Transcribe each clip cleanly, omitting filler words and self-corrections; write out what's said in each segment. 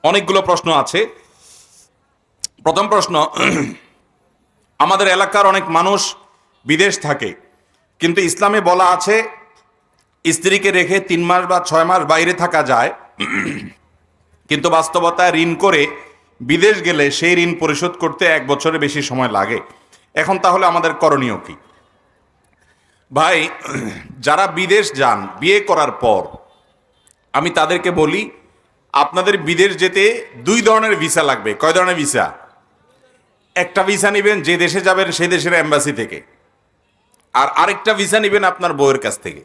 অনেকগুলো প্রশ্ন আছে। প্রথম প্রশ্ন, আমাদের এলাকার অনেক মানুষ বিদেশ থাকে, কিন্তু ইসলামে বলা আছে স্ত্রীকে রেখে 3 মাস বা 6 মাস বাইরে থাকা যায়, কিন্তু বাস্তবতায় ঋণ করে বিদেশ গেলে সেই ঋণ পরিশোধ করতে 1 বছরের বেশি সময় লাগে। এখন তাহলে আমাদের করণীয় কি? ভাই, যারা বিদেশ যান বিয়ে করার পর, আমি তাদেরকে বলি আপনাদের বিদেশ যেতে 2 ধরনের ভিসা লাগবে। কয় ধরনের ভিসা? একটা ভিসা নেবেন যে দেশে যাবেন সেই দেশের এম্বাসি থেকে, আর আরেকটা ভিসা নেবেন আপনার বউয়ের কাছ থেকে।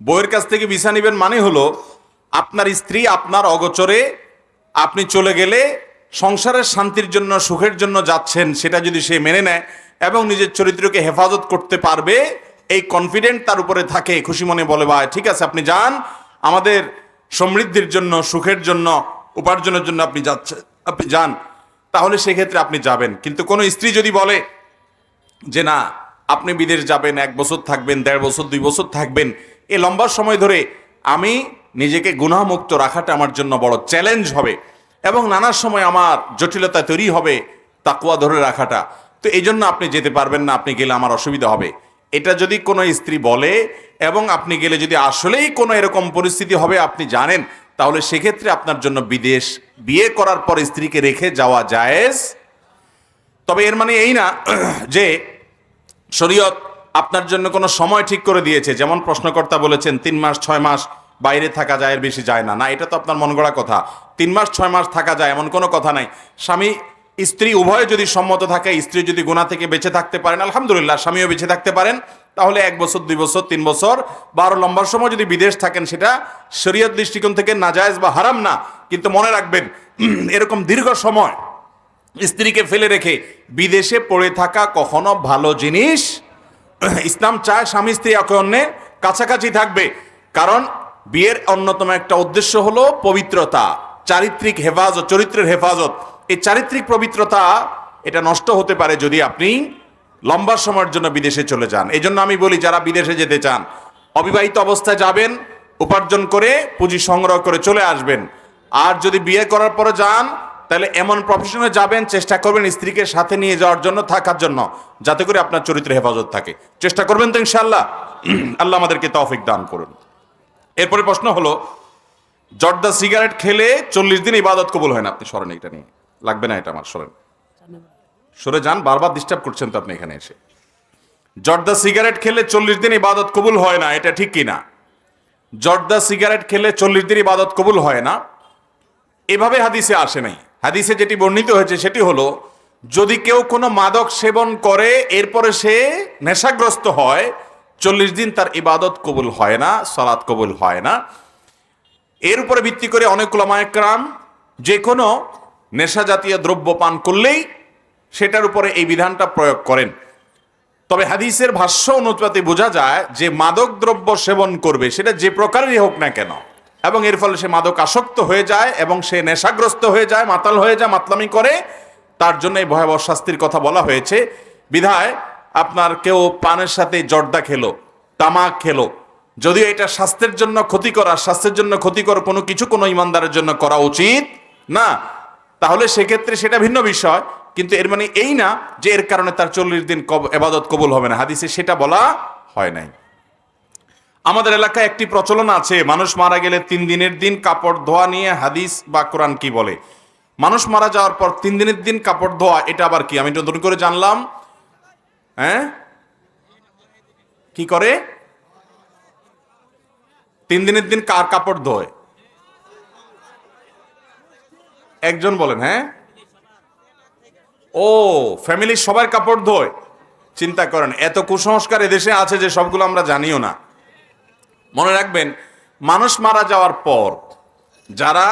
বউয়ের কাছ থেকে ভিসা নেবেন মানে হলো আপনার স্ত্রী আপনার অগোচরে আপনি চলে গেলে সংসারের শান্তির জন্য সুখের জন্য যাচ্ছেন, সেটা যদি সে মেনে নেয় এবং নিজের চরিত্রকে হেফাজত করতে পারবে, এই কনফিডেন্ট তার উপরে থাকে, খুশি মনে বলে ভাই ঠিক আছে আপনি যান, আমাদের সমৃদ্ধির জন্য সুখের জন্য উপার্জনের জন্য আপনি যাচ্ছেন, আপনি যান, তাহলে সেক্ষেত্রে আপনি যাবেন। কিন্তু কোনো স্ত্রী যদি বলে যে না আপনি বিদেশ যাবেন, 1 বছর থাকবেন, 1.5 বছর 2 বছর থাকবেন, এই লম্বা সময় ধরে আমি নিজেকে গুনাহমুক্ত রাখাটা আমার জন্য বড় চ্যালেঞ্জ হবে এবং নানা সময় আমার জটিলতা তৈরি হবে তাকওয়া ধরে রাখাটা, তো এই জন্য আপনি যেতে পারবেন না, আপনি গেলে আমার অসুবিধা হবে। এটা যদি কোনো স্ত্রী বলে এবং আপনি গেলে যদি আসলেই কোনো এরকম পরিস্থিতি হবে আপনি জানেন, তাহলে সেক্ষেত্রে আপনার জন্য বিদেশ বিয়ে করার পর স্ত্রীকে রেখে যাওয়া জায়েজ। তবে এর মানে এই না যে শরীয়ত আপনার জন্য কোনো সময় ঠিক করে দিয়েছে, যেমন প্রশ্নকর্তা বলেছেন 3 মাস 6 মাস বাইরে থাকা যায়, এর বেশি যায় না। না, এটা তো আপনার মন গড়া কথা। 3 মাস 6 মাস থাকা যায় এমন কোনো কথা নাই। স্বামী স্ত্রী উভয়ে যদি সম্মত থাকে, স্ত্রী যদি গুনাহ থেকে বেঁচে থাকতে পারেন আলহামদুলিল্লাহ, স্বামীও বেঁচে থাকতে পারেন, তাহলে 1 বছর 2 বছর 3 বছর বা আরো লম্বা সময় যদি বিদেশ থাকেন সেটা শরীয়ত দৃষ্টিকোণ থেকে নাজায়েজ বা হারাম না। কিন্তু মনে রাখবেন এরকম দীর্ঘ সময় স্ত্রীকে ফেলে রেখে বিদেশে পড়ে থাকা কখনো ভালো জিনিস। ইসলাম চায় স্বামী স্ত্রী একে অন্যের কাছাকাছি থাকবে, কারণ বিয়ের অন্যতম একটা উদ্দেশ্য হলো পবিত্রতা, চারিত্রিক হেফাজত, চরিত্রের হেফাজত। এই চারিত্রিক পবিত্রতা এটা নষ্ট হতে পারে যদি আপনি লম্বা সময়ের জন্য বিদেশে চলে যান। এই জন্য আমি বলি যারা বিদেশে যেতে চান অবিবাহিত অবস্থায় যাবেন, উপার্জন করে পুঁজি সংগ্রহ করে চলে আসবেন। আর যদি বিয়ে করার পরে যান তাহলে এমন প্রফেশনে যাবেন, চেষ্টা করবেন স্ত্রীকে সাথে নিয়ে যাওয়ার জন্য, থাকার জন্য, যাতে করে আপনার চরিত্রে হেফাজত থাকে। চেষ্টা করবেন তো ইনশাআল্লাহ? আল্লাহ আমাদেরকে তৌফিক দান করুন। এরপরে প্রশ্ন হলো, জর্দা সিগারেট খেলে 40 দিন ইবাদত কবুল হয় না। আপনি সরেন, এটা নিয়ে লাগবে না, এটা আমার সরেন, সরে যান, বারবার ডিস্টার্ব করছেন তো আপনি এখানে এসে। জর্দা সিগারেট খেলে 40 দিন ইবাদত কবুল হয় না, এটা ঠিক কিনা? জর্দা সিগারেট খেলে 40 দিন ইবাদত কবুল হয় না এভাবে হাদিসে আসে নাই। হাদিসে যেটি বর্ণিত হয়েছে সেটি হলো, যদি কেউ কোনো মাদক সেবন করে এরপরে সে নেশাগ্রস্ত হয় 40 দিন তার ইবাদত কবুল হয় না, সালাত কবুল হয় না। এর উপরে ভিত্তি করে অনেক উলামায়ে কেরাম যে কোনো নেশা জাতীয় দ্রব্য পান করলেই সেটার উপরে এই বিধানটা প্রয়োগ করেন। তবে হাদিসের ভাষ্য অনুপাতে বোঝা যায় যে মাদক দ্রব্য সেবন করবে সেটা যে প্রকারেরই হোক না কেন, এবং এর ফলে সে মাদক আসক্ত হয়ে যায় এবং সে নেশাগ্রস্ত হয়ে যায়, মাতাল হয়ে যায়, মাতলামি করে, তার জন্য এই ভয়াবহ শাস্তির কথা বলা হয়েছে। বিধায় আপনার কেউ পানের সাথে জর্দা খেলো, তামাক খেলো, যদিও এটা স্বাস্থ্যের জন্য ক্ষতিকর, আর স্বাস্থ্যের জন্য ক্ষতিকর কোনো কিছু কোনো ইমানদারের জন্য করা উচিত না, তাহলে সেক্ষেত্রে সেটা ভিন্ন বিষয়। কিন্তু এর মানে এই না যে এর কারণে তার 40 দিন ইবাদত কবুল হবে না, হাদিসে সেটা বলা হয় নাই। আমাদের এলাকায় একটি প্রচলন আছে, মানুষ মারা গেলে 3 দিনের দিন কাপড় ধোয়া নিয়ে হাদিস বা কোরআন কি বলে? মানুষ মারা যাওয়ার পর 3 দিনের দিন কাপড় ধোয়া, এটা আবার কি? আমি নতুন করে জানলাম। হ্যাঁ, কি করে 3 দিনের দিন কার কাপড় ধোয়? একজন বলেন। হ্যাঁ, ও ফ্যামিলির সবার কাপড় ধোয়। চিন্তা করেন, এত কুসংস্কার এদেশে আছে যে সবগুলো আমরা জানিও না। মনে রাখবেন, মানুষ মারা যাওয়ার পর যারা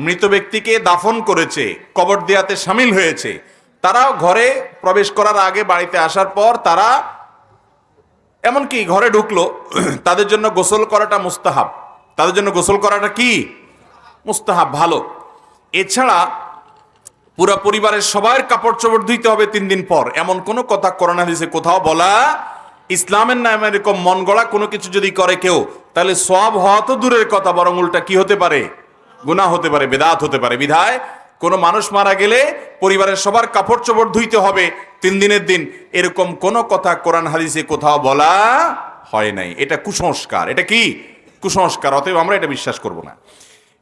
মৃত ব্যক্তিকে দাফন করেছে, কবর দেয়াতে সামিল হয়েছে, তারাও ঘরে প্রবেশ করার আগে, বাড়িতে আসার পর তারা এমনকি ঘরে ঢুকলো, তাদের জন্য গোসল করাটা মুস্তাহাব। তাদের জন্য গোসল করাটা কি? মুস্তাহাব, ভালো। এছাড়া পুরো পরিবারের সবার কাপড় চোপড় ধুইতে হবে 3 দিন পর, এমন কোনো কথা কোরআন হাদিসে কোথাও বলা। ইসলামের নামে এরকম মন গড়া কোনো কিছু যদি করে কেউ, তাহলে সওয়াব হওয়া তো দূরের কথা, বরং উল্টা কি হতে পারে? গুনাহ হতে পারে, বেদাত হতে পারে। বিধায় কোনো মানুষ মারা গেলে পরিবারের সবার কাপড় চোপড় ধুইতে হবে 3 দিনের দিন, এরকম কোনো কথা কোরআন হাদিসে কোথাও বলা হয় নাই। এটা কুসংস্কার। এটা কি কুসংস্কার, অতএব আমরা এটা বিশ্বাস করব না।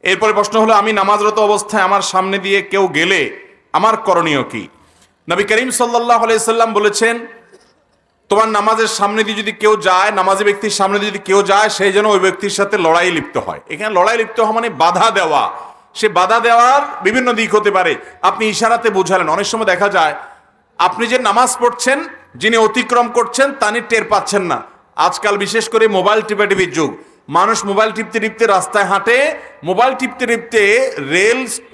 এরপরে প্রশ্ন হলো, আমি নামাজরত অবস্থায় আমার সামনে দিয়ে কেউ গেলে আমার করণীয় কি? নবী করিম সাল্লাল্লাহু আলাইহি সাল্লাম বলেছেন, তোমার নামাজের সামনে দিয়ে যদি কেউ যায়, নামাজি ব্যক্তির সামনে দিয়ে যদি কেউ যায়, সেই যেন ওই ব্যক্তির সাথে লড়াই লিপ্ত হয়। এখানে লড়াই লিপ্ত হওয়া মানে বাধা দেওয়া। সে বাধা দেওয়ার বিভিন্ন দিক হতে পারে। আপনি ইশারাতে বোঝালেন। অনেক সময় দেখা যায় আপনি যে নামাজ পড়ছেন, যিনি অতিক্রম করছেন তিনি টের পাচ্ছেন না। আজকাল বিশেষ করে মোবাইল টিপাটিপির যুগ। মানুষ মোবাইল টিপতে টিপতে রাস্তায় হাঁটে, মোবাইল টিপতে টিপতে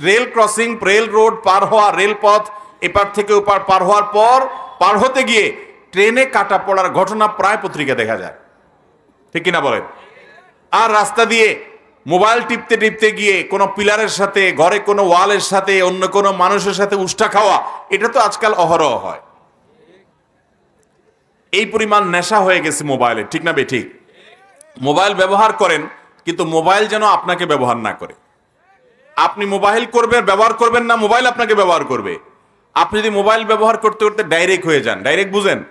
রেল ক্রসিং, রেল রোড পার হওয়া, রেলপথ এপার থেকে ওপার পার হওয়ার পর পার হতে গিয়ে ট্রেনে কাটা পড়ার ঘটনা প্রায় পত্রিকা দেখা যায়, ঠিক কিনা বলেন? আর রাস্তা দিয়ে মোবাইল টিপতে টিপতে গিয়ে কোনো পিলারের সাথে, ঘরে কোনো ওয়ালের সাথে, অন্য কোনো মানুষের সাথে উষ্টা খাওয়া, এটা তো আজকাল অহরহ হয়। এই পরিমাণ নেশা হয়ে গেছে মোবাইলে, ঠিক না বেঠিক? মোবাইল ব্যবহার করেন, কিন্তু মোবাইল যেন আপনাকে ব্যবহার না করে। আপনি মোবাইল করবেন, ব্যবহার করবেন না, মোবাইল আপনাকে ব্যবহার করবে। আপনি যদি মোবাইল ব্যবহার করতে করতে ডাইরেক্ট হয়ে যান, ডাইরেক্ট বুঝেন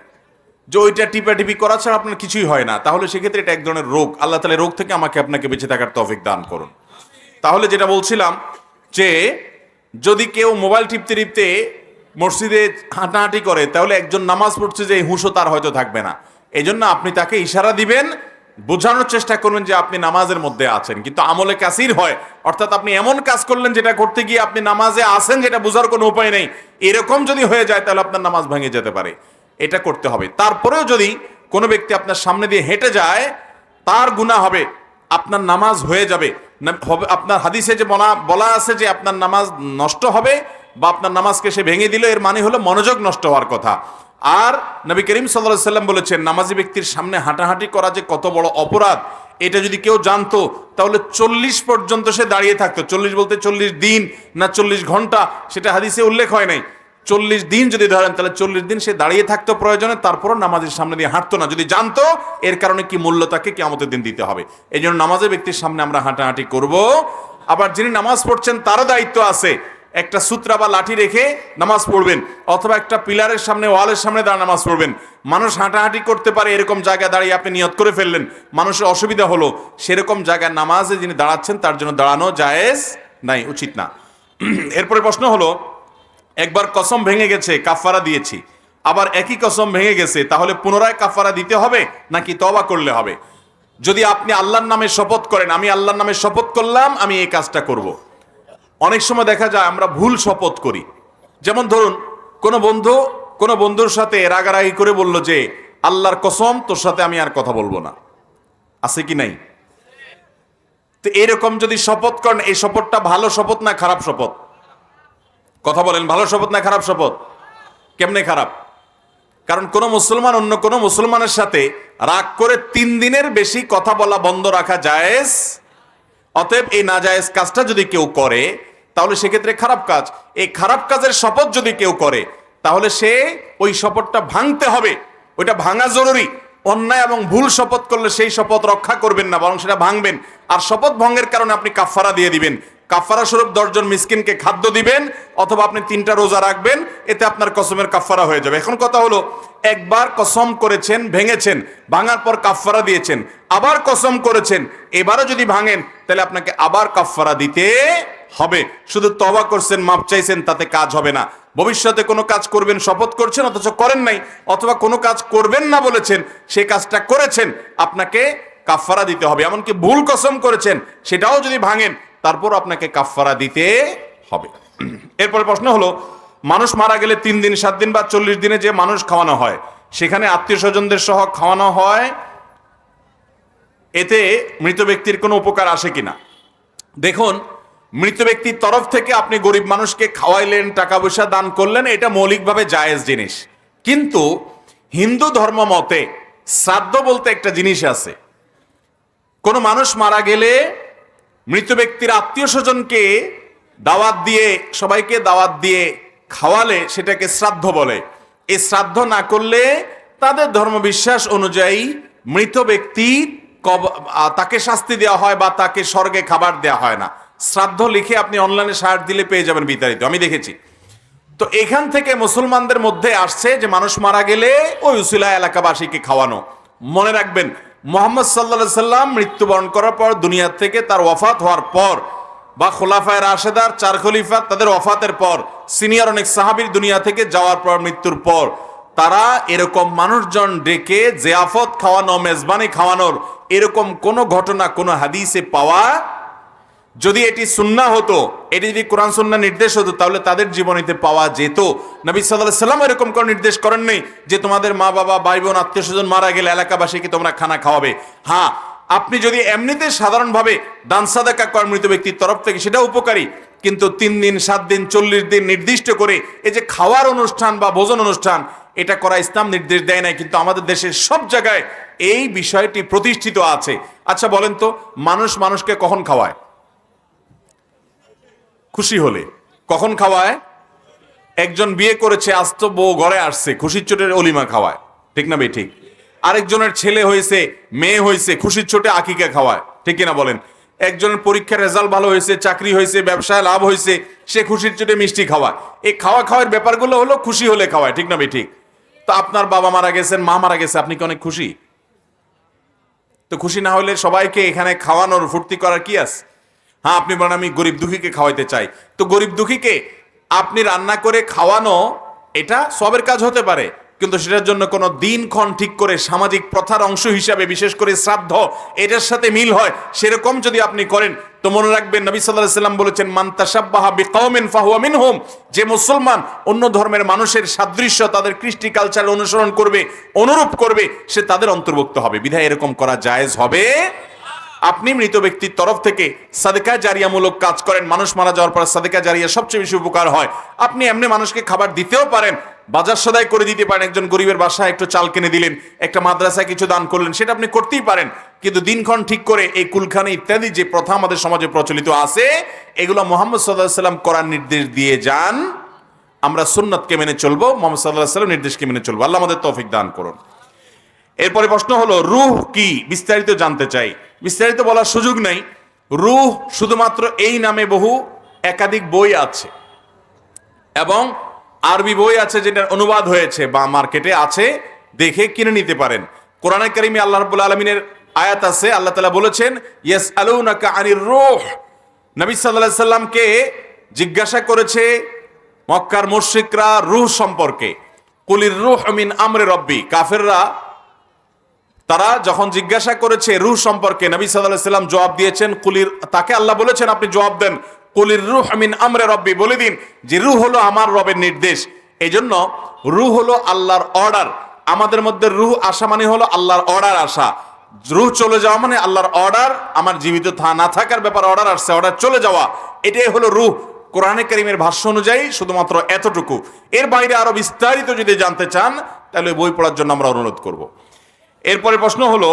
যে ওইটা টিপাটিপি করা ছাড়া আপনার কিছুই হয় না, তাহলে সেক্ষেত্রে এটা এক ধরনের রোগ। আল্লাহ তাআলা রোগ থেকে আমাকে আপনাকে বেঁচে থাকার তৌফিক দান করুন। তাহলে যেটা বলছিলাম যে যদি কেউ মোবাইল টিপতে টিপতে মসজিদে হাঁটাহাঁটি করে, তাহলে একজন নামাজ পড়ছে যে হুঁশও তার হয়তো থাকবে না। এই জন্য আপনি তাকে ইশারা দিবেন, বোঝানোর চেষ্টা করবেন যে আপনি নামাজের মধ্যে আছেন, কিন্তু আমলে কাসির হয়, অর্থাৎ আপনি এমন কাজ করলেন যেটা করতে গিয়ে আপনি নামাজে আছেন যেটা বোঝার কোনো উপায় নেই, এরকম যদি হয়ে যায় তাহলে আপনার নামাজ ভেঙে যেতে পারে। এটা করতে হবে। তারপরেও যদি কোনো ব্যক্তি আপনার সামনে দিয়ে হেঁটে যায়, তার গুনাহ হবে, আপনার নামাজ হয়ে যাবে। আপনার হাদিসে যে বলা আছে যে আপনার নামাজ নষ্ট হবে বা আপনার নামাজকে সে ভেঙে দিল, এর মানে হলো মনোযোগ নষ্ট হওয়ার কথা। আর নবী করিম সাল্লাল্লাহু আলাইহি সাল্লাম বলেছেন, নামাজি ব্যক্তির সামনে হাঁটাহাঁটি করা যে কত বড় অপরাধ, এটা যদি কেউ জানতো তাহলে 40 পর্যন্ত সে দাঁড়িয়ে থাকতো। 40 বলতে 40 দিন না 40 ঘন্টা, সেটা হাদিসে উল্লেখ হয় নাই। 40 দিন যদি ধরেন, তাহলে 40 দিন সে দাঁড়িয়ে থাকতো প্রয়োজনে, তারপরও নামাজের সামনে দিয়ে হাঁটতো না, যদি জানতো এর কারণে কি মূল্য তাকে কিয়ামতের দিন দিতে হবে। এই জন্য নামাজের ব্যক্তির সামনে আমরা হাঁটাহাঁটি করব। আবার যিনি নামাজ পড়ছেন তারও দায়িত্ব আছে, একটা সূত্রা বা লাঠি রেখে নামাজ পড়বেন, অথবা একটা পিলারের সামনে, ওয়ালের সামনে দাঁড়িয়ে নামাজ পড়বেন। মানুষ হাঁটাহাঁটি করতে পারে এরকম জায়গায় দাঁড়িয়ে আপনি নিয়ত করে ফেললেন, মানুষের অসুবিধা হলো, সেরকম জায়গায় নামাজে যিনি দাঁড়াচ্ছেন তার জন্য দাঁড়ানো জায়েজ নাই, উচিত না। এরপরে প্রশ্ন হলো, একবার কসম ভেঙে গেছে, কাফারা দিয়েছি, আবার একই কসম ভেঙে গেছে, তাহলে পুনরায় কাফারা দিতে হবে নাকি তওবা করলে হবে? যদি আপনি আল্লাহর নামে শপথ করেন, আমি আল্লাহর নামে শপথ করলাম আমি এই কাজটা করব। অনেক সময় দেখা যায় আমরা ভুল শপথ করি। যেমন ধরুন কোনো বন্ধুর সাথে রাগারাগি করে বলল যে আল্লাহর কসম তোর সাথে আমি আর কথা বলবো না, আছে কি নাই? তো এরকম যদি শপথ করেন, এই শপথটা ভালো শপথ না খারাপ শপথ? কথা বলেন, ভালো শপথ না খারাপ শপথ? কেমনে খারাপ? কারণ কোন মুসলমান অন্য কোন মুসলমানের সাথে রাগ করে 3 দিনের বেশি কথা বলা বন্ধ রাখা জায়েজ। অতএব এই নাজায়েজ কাজটা যদি কেউ করে তাহলে সেক্ষেত্রে খারাপ কাজ। এই খারাপ কাজের শপথ যদি কেউ করে তাহলে সে ওই শপথটা ভাঙতে হবে, ওইটা ভাঙা জরুরি। অন্যায় এবং ভুল শপথ করলে সেই শপথ রক্ষা করবেন না, বরং সেটা ভাঙবেন। আর শপথ ভঙ্গের কারণে আপনি কাফারা দিয়ে দিবেন, কাফারা স্বরূপ 10 জন মিসকিনকে খাদ্য দিবেন, অথবা আপনি 3টা রোজা রাখবেন, এতে আপনার কসমের কাফারা হয়ে যাবে। এখন কথা হলো, একবার কসম করেছেন, ভেঙেছেন, ভাঙার পর কাফারা দিয়েছেন, আবার কসম করেছেন, এবারও যদি ভাঙেন তাহলে আপনাকে আবার কাফারা দিতে হবে। শুধু তওবা করছেন, মাপ চাইছেন, তাতে কাজ হবে না। ভবিষ্যতে কোনো কাজ করবেন শপথ করছেন অথচ করেন নাই, অথবা কোনো কাজ করবেন না বলেছেন সে কাজটা করেছেন, আপনাকে কাফারা দিতে হবে। এমনকি ভুল কসম করেছেন সেটাও যদি ভাঙেন তারপর আপনাকে কাফারা দিতে হবে। এরপর প্রশ্ন হলো, মানুষ মারা গেলে 3 দিন, 7 দিন বা 40 দিনে যে মানুষ খাওয়ানো হয়, সেখানে আত্মীয় স্বজনদের সহ খাওয়ানো হয়, এতে মৃত ব্যক্তির কোনো উপকার আসে কিনা? দেখুন, মৃত ব্যক্তির তরফ থেকে আপনি গরিব মানুষকে খাওয়াইলেন, টাকা পয়সা দান করলেন, এটা মৌলিকভাবে জায়েজ জিনিস। কিন্তু হিন্দু ধর্ম মতে শ্রাদ্ধ বলতে একটা জিনিস আছে। কোনো মানুষ মারা গেলে মৃত ব্যক্তির আত্মীয় স্বজনকে দাওয়াত দিয়ে, সবাইকে দাওয়াত দিয়ে খাওয়ালে সেটাকে শ্রাদ্ধ বলে। এই শ্রাদ্ধ না করলে তাদের ধর্মবিশ্বাস অনুযায়ী মৃত ব্যক্তি তাকে শাস্তি দেওয়া হয় বা তাকে স্বর্গে খাবার দেওয়া হয় না। শ্রাদ্ধ লিখে আপনি অনলাইনে সার্চ দিলে পেয়ে যাবেন বিতাড়িত, আমি দেখেছি। তো এখান থেকে মুসলমানদের মধ্যে আসছে যে মানুষ মারা গেলে ওই উসিলা এলাকাবাসীকে খাওয়ানো। মনে রাখবেন, মুহাম্মদ সাল্লাল্লাহু আলাইহি সাল্লাম মৃত্যুবরণ করার পর, দুনিয়া থেকে তার ওয়াফাত হওয়ার পর, বা খোলাফায়ে রাশেদার 4 খলিফা তাদের ওয়াফাতের পর, সিনিয়র অনেক সাহাবীর দুনিয়া থেকে যাওয়ার পর, মৃত্যুর পর, তারা এরকম মানুষজন ডেকে জিয়াফত খাওয়ানো, মেজবানি খাওয়ানোর এরকম কোনো ঘটনা কোনো হাদিসে পাওয়া, যদি এটি সুন্নাহ হতো, এটি যদি কোরআন সুন্নাহ নির্দেশ হতো, তাহলে তাদের জীবনীতে পাওয়া যেত। নবী সাল্লাল্লাহু আলাইহি সাল্লাম এরকম কোনো নির্দেশ করেন নাই যে তোমাদের মা বাবা ভাই বোন আত্মীয় স্বজন মারা গেলে এলাকাবাসীকে তোমরা খানা খাওয়াবে। হ্যাঁ, আপনি যদি এমনিতে সাধারণভাবে দান সাদাকা করেন মৃত ব্যক্তির তরফ থেকে, সেটা উপকারী, কিন্তু 3 দিন 7 দিন 40 দিন নির্দিষ্ট করে এই যে খাওয়ার অনুষ্ঠান বা ভোজন অনুষ্ঠান, এটা করা ইসলাম নির্দেশ দেয় নাই, কিন্তু আমাদের দেশের সব জায়গায় এই বিষয়টি প্রতিষ্ঠিত আছে। আচ্ছা বলেন তো, মানুষ মানুষকে কখন খাওয়ায়? খুশি হলে। কখন খাওয়ায়? একজন বিয়ে করেছে, আজ তো বউ ঘরে আসছে, খুশির চোটের অলিমা খাওয়ায়, ঠিক না ভাই? ঠিক। আরেকজনের ছেলে হয়েছে, মেয়ে হয়েছে, খুশির চোটে আকিকা খাওয়ায়, ঠিক কিনা বলেন? একজনের পরীক্ষার রেজাল্ট ভালো হয়েছে, চাকরি হয়েছে, ব্যবসায় লাভ হয়েছে, সে খুশির চোটে মিষ্টি খাওয়ায়। এই খাওয়া খাওয়ার ব্যাপারগুলো হলো খুশি হলে খাওয়ায়, ঠিক না ভাই? ঠিক। তো আপনার বাবা মারা গেছেন, মা মারা গেছে, আপনি কি অনেক খুশি? তো খুশি না হলে সবাইকে এখানে খাওয়ানোর ফুর্তি করার কি আছে? হ্যাঁ, আপনি বলেন আমি গরিব দুঃখীকে খাওয়াইতে চাই, তো গরিব দুঃখীকে আপনি রান্না করে খাওয়ানো এটা সবের কাজ হতে পারে, কিন্তু সেটার জন্য কোনো দিনক্ষণ ঠিক করে সামাজিক প্রথার অংশ হিসাবে, বিশেষ করে শ্রাদ্ধ, এটার সাথে মিল হয়, সেরকম যদি আপনি করেন, তো মনে রাখবেন নবী সাল্লাল্লাহু আলাইহি সাল্লাম বলেছেন, মান তাশাব্বাহা বিকওমিন ফাহুয়া মিনহুম, যে মুসলমান অন্য ধর্মের মানুষের সাদৃশ্য, তাদের কৃষ্টি কালচার অনুসরণ করবে, অনুরূপ করবে, সে তাদের অন্তর্ভুক্ত হবে। বিধায় এরকম করা জায়েজ হবে। আপনি মৃত ব্যক্তির তরফ থেকে সাদকা জারিয়ামূলক কাজ করেন, মানুষ মারা যাওয়ার পর সাদকা জারিয়া সবচেয়ে বেশি উপকার হয়। আপনি এমনি মানুষকে খাবার দিতেও পারেন, বাজার সদাই করে দিতে পারেন, একজন গরিবের বাসায় একটু চাল কিনে দিলেন, একটা মাদ্রাসায় কিছু দান করলেন, সেটা আপনি করতেই পারেন। কিন্তু দিনক্ষণ ঠিক করে এই কুলখানি ইত্যাদি যে প্রথা আমাদের সমাজে প্রচলিত আছে, এগুলো মুহাম্মদ সাল্লাল্লাহু আলাইহি সাল্লাম করার নির্দেশ দিয়ে যান। আমরা সুন্নাতকে মেনে চলবো, মুহাম্মদ সাল্লাল্লাহু আলাইহি সাল্লাম নির্দেশকে মেনে চলবো। আল্লাহ আমাদের তৌফিক দান করুন। এরপরে প্রশ্ন হলো, রূহ কি? বিস্তারিত জানতে চাই। বিস্তারিত বলার সুযোগ নেই। রূহ শুধুমাত্র এই নামে একাধিক বই আছে, এবং আরবি বই আছে যেটার অনুবাদ হয়েছে বা মার্কেটে আছে, দেখে কিনে নিতে পারেন। কোরআনে কারিমে আল্লাহ রাব্বুল আলামিনের আয়াত আছে, আল্লাহ তাআলা বলেছেন, ইয়াসআলুনাকা আনির রূহ। নবী সাল্লাল্লাহু আলাইহি সাল্লামকে জিজ্ঞাসা করেছে মক্কার মুশরিকরা রূহ সম্পর্কে। কুলির রূহ মিন আমরি রব্বি। কাফেররা তারা যখন জিজ্ঞাসা করেছে রূহ সম্পর্কে, নবী সাল্লাল্লাহু আলাইহি সাল্লাম জবাব দিয়েছেন, কুলির, তাকে আল্লাহ বলেছেন আপনি জবাব দেন, কুলির রূহ মিন আমরি রব্বি, বলে দিন যে রূহ হলো আমার রবের নির্দেশ। এই জন্য রূহ হলো আল্লাহর অর্ডার। আমাদের মধ্যে রূহ আসা মানে হলো আল্লাহর অর্ডার আসা, রূহ চলে যাওয়া মানে আল্লাহর অর্ডার, আমার জীবিত না থাকার ব্যাপারে অর্ডার আসছে, অর্ডার চলে যাওয়া, এটাই হলো রূহ। কোরআনে কারীমের ভাষ্য অনুযায়ী শুধুমাত্র এতটুকু। এর বাইরে আরো বিস্তারিত যদি জানতে চান, তাহলে বই পড়ার জন্য আমরা অনুরোধ করব। এরপরে প্রশ্ন হলো,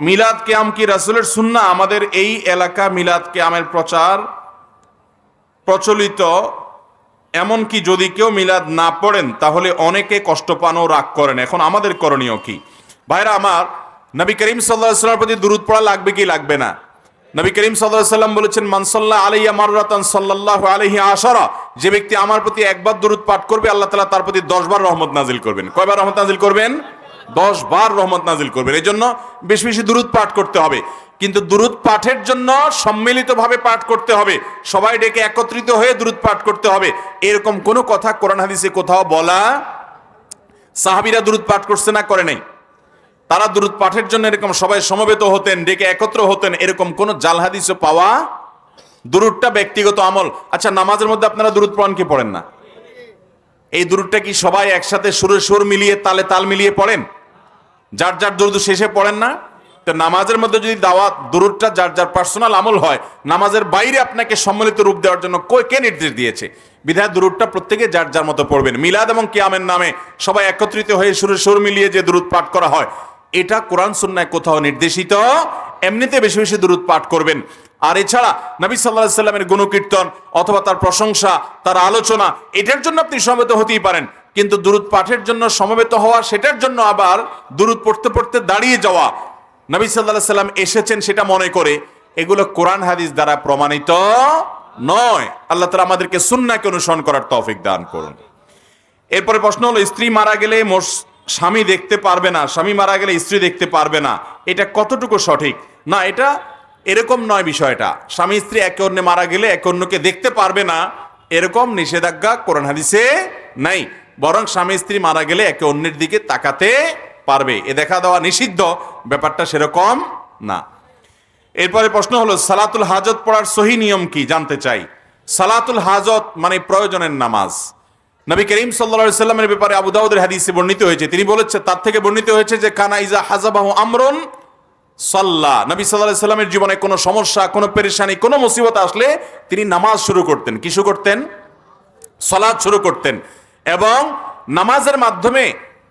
মিলাদ কিয়াম কি রাসূলের সুন্নাহ? আমাদের এই এলাকা মিলাদ কিয়ামের প্রচার প্রচলিত, এমনকি যদি কেউ মিলাদ না পড়েন তাহলে অনেকে কষ্ট পান ও রাগ করেন। এখন আমাদের করণীয় কি? ভাইরা আমার, নবী করিম সাল্লাল্লাহু আলাইহি ওয়াসাল্লামের প্রতি দুরূদ পড়া লাগবে কি লাগবে না? নবী করিম সাল্লাল্লাহু আলাইহি ওয়াসাল্লাম বলেছেন, মান সাল্লা আলাইয়া মাররাতান সাল্লাল্লাহু আলাইহি আশারা, যে ব্যক্তি আমার প্রতি একবার দুরূদ পাঠ করবে, আল্লাহ তাআলা তার প্রতি 10 বার রহমত নাজিল করবেন। কয়বার রহমত নাজিল করবেন? 10 বার রহমত নাজিল করবেন। এই জন্য বেশি বেশি দুরূদ পাঠ করতে হবে, কিন্তু দুরূদ পাঠের জন্য সম্মিলিতভাবে পাঠ করতে হবে, সবাই ডেকে একত্রিত হয়ে দুরূদ পাঠ করতে হবে। এরকম কোনো কথা কোরআন হাদিসে কোথাও বলা, সাহাবীরা দুরূদ পাঠ করছে না করে নাই? তারা দুরূদ পাঠের জন্য এরকম সবাই সমবেত হতেন, ডেকে একত্র হতেন, এরকম কোন জাল হাদিসও পাওয়া। দুরূদটা ব্যক্তিগত আমল। আচ্ছা, নামাজের মধ্যে আপনারা দুরূদ পড়েন কি পড়েন না? এই দুরূদটা কি সবাই একসাথে সুরে সুর মিলিয়ে তালে তাল মিলিয়ে পড়েন? যার যার দুরূদ শেষে পড়েন না? তো নামাজের মধ্যে যদি দাওয়াত দুরূদটা যার যার পার্সোনাল আমল হয়, নামাজের বাইরে আপনাকে সম্মিলিত রূপ দেওয়ার জন্য কে নির্দেশ দিয়েছে? বিধায় দুরূদটা প্রত্যেকে যার যার মতো পড়বেন। মিলাদ এবং কিয়ামের নামে সবাই একত্রিত হয়ে সুরে সুর মিলিয়ে যে দুরূদ পাঠ করা হয়, এটা কোরআন সুন্নায় কোথাও নির্দেশিত। এমনিতে বেশি বেশি দুরূদ পাঠ করবেন। আর এছাড়া নবী সাল্লাল্লাহু আলাইহি সাল্লামের গুণকীর্তন অথবা তার প্রশংসা, তার আলোচনা, এটার জন্য আপনি সমবেত হতেই পারেন, কিন্তু দুরূদ পাঠের জন্য সমবেত হওয়া, সেটার জন্য আবার দুরূদ পড়তে পড়তে দাঁড়িয়ে যাওয়া, নবী সাল্লাল্লাহু আলাইহি সাল্লাম এসেছেন সেটা মনে করে, এগুলো কোরআন হাদিস দ্বারা প্রমাণিত নয়। আল্লাহ তাআলা আমাদেরকে সুন্নাহকে অনুসরণ করার তৌফিক দান করুন। এরপরে প্রশ্ন হলো, স্ত্রী মারা গেলে স্বামী দেখতে পারবে না, স্বামী মারা গেলে স্ত্রী দেখতে পারবে না, এটা কতটুকু সঠিক? না, এটা এরকম নয় বিষয়টা। স্বামী স্ত্রী একে অন্যে মারা গেলে একে অন্যকে দেখতে পারবে না, এরকম নিষেধাজ্ঞা কোরআন হাদিসে নাই। বরং স্বামী স্ত্রী মারা গেলে একে অন্যের দিকে তাকাতে পারবে, এ দেখা দেওয়া নিষিদ্ধ, ব্যাপারটা সেরকম না। এরপরে প্রশ্ন হলো, সালাতুল হাজত পড়ার সহি নিয়ম কি জানতে চাই। সালাতুল হাজত মানে প্রয়োজনের নামাজ। নবী করিম সাল্লাল্লাহু আলাইহি সাল্লামের ব্যাপারে আবু দাউদের হাদিসে বর্ণিত হয়েছে, তিনি বলেছেন, তার থেকে বর্ণিত হয়েছে যে কানা ইজা হাজাবাহু আমরুন সাল্লা। নবী সাল্লাল্লাহু আলাইহি সাল্লামের জীবনে কোনো সমস্যা, কোনো পেরেশানি, কোনো মুসিবত আসলে তিনি নামাজ শুরু করতেন। কি শুরু করতেন? সালাত শুরু করতেন। এবং নামাজের মাধ্যমে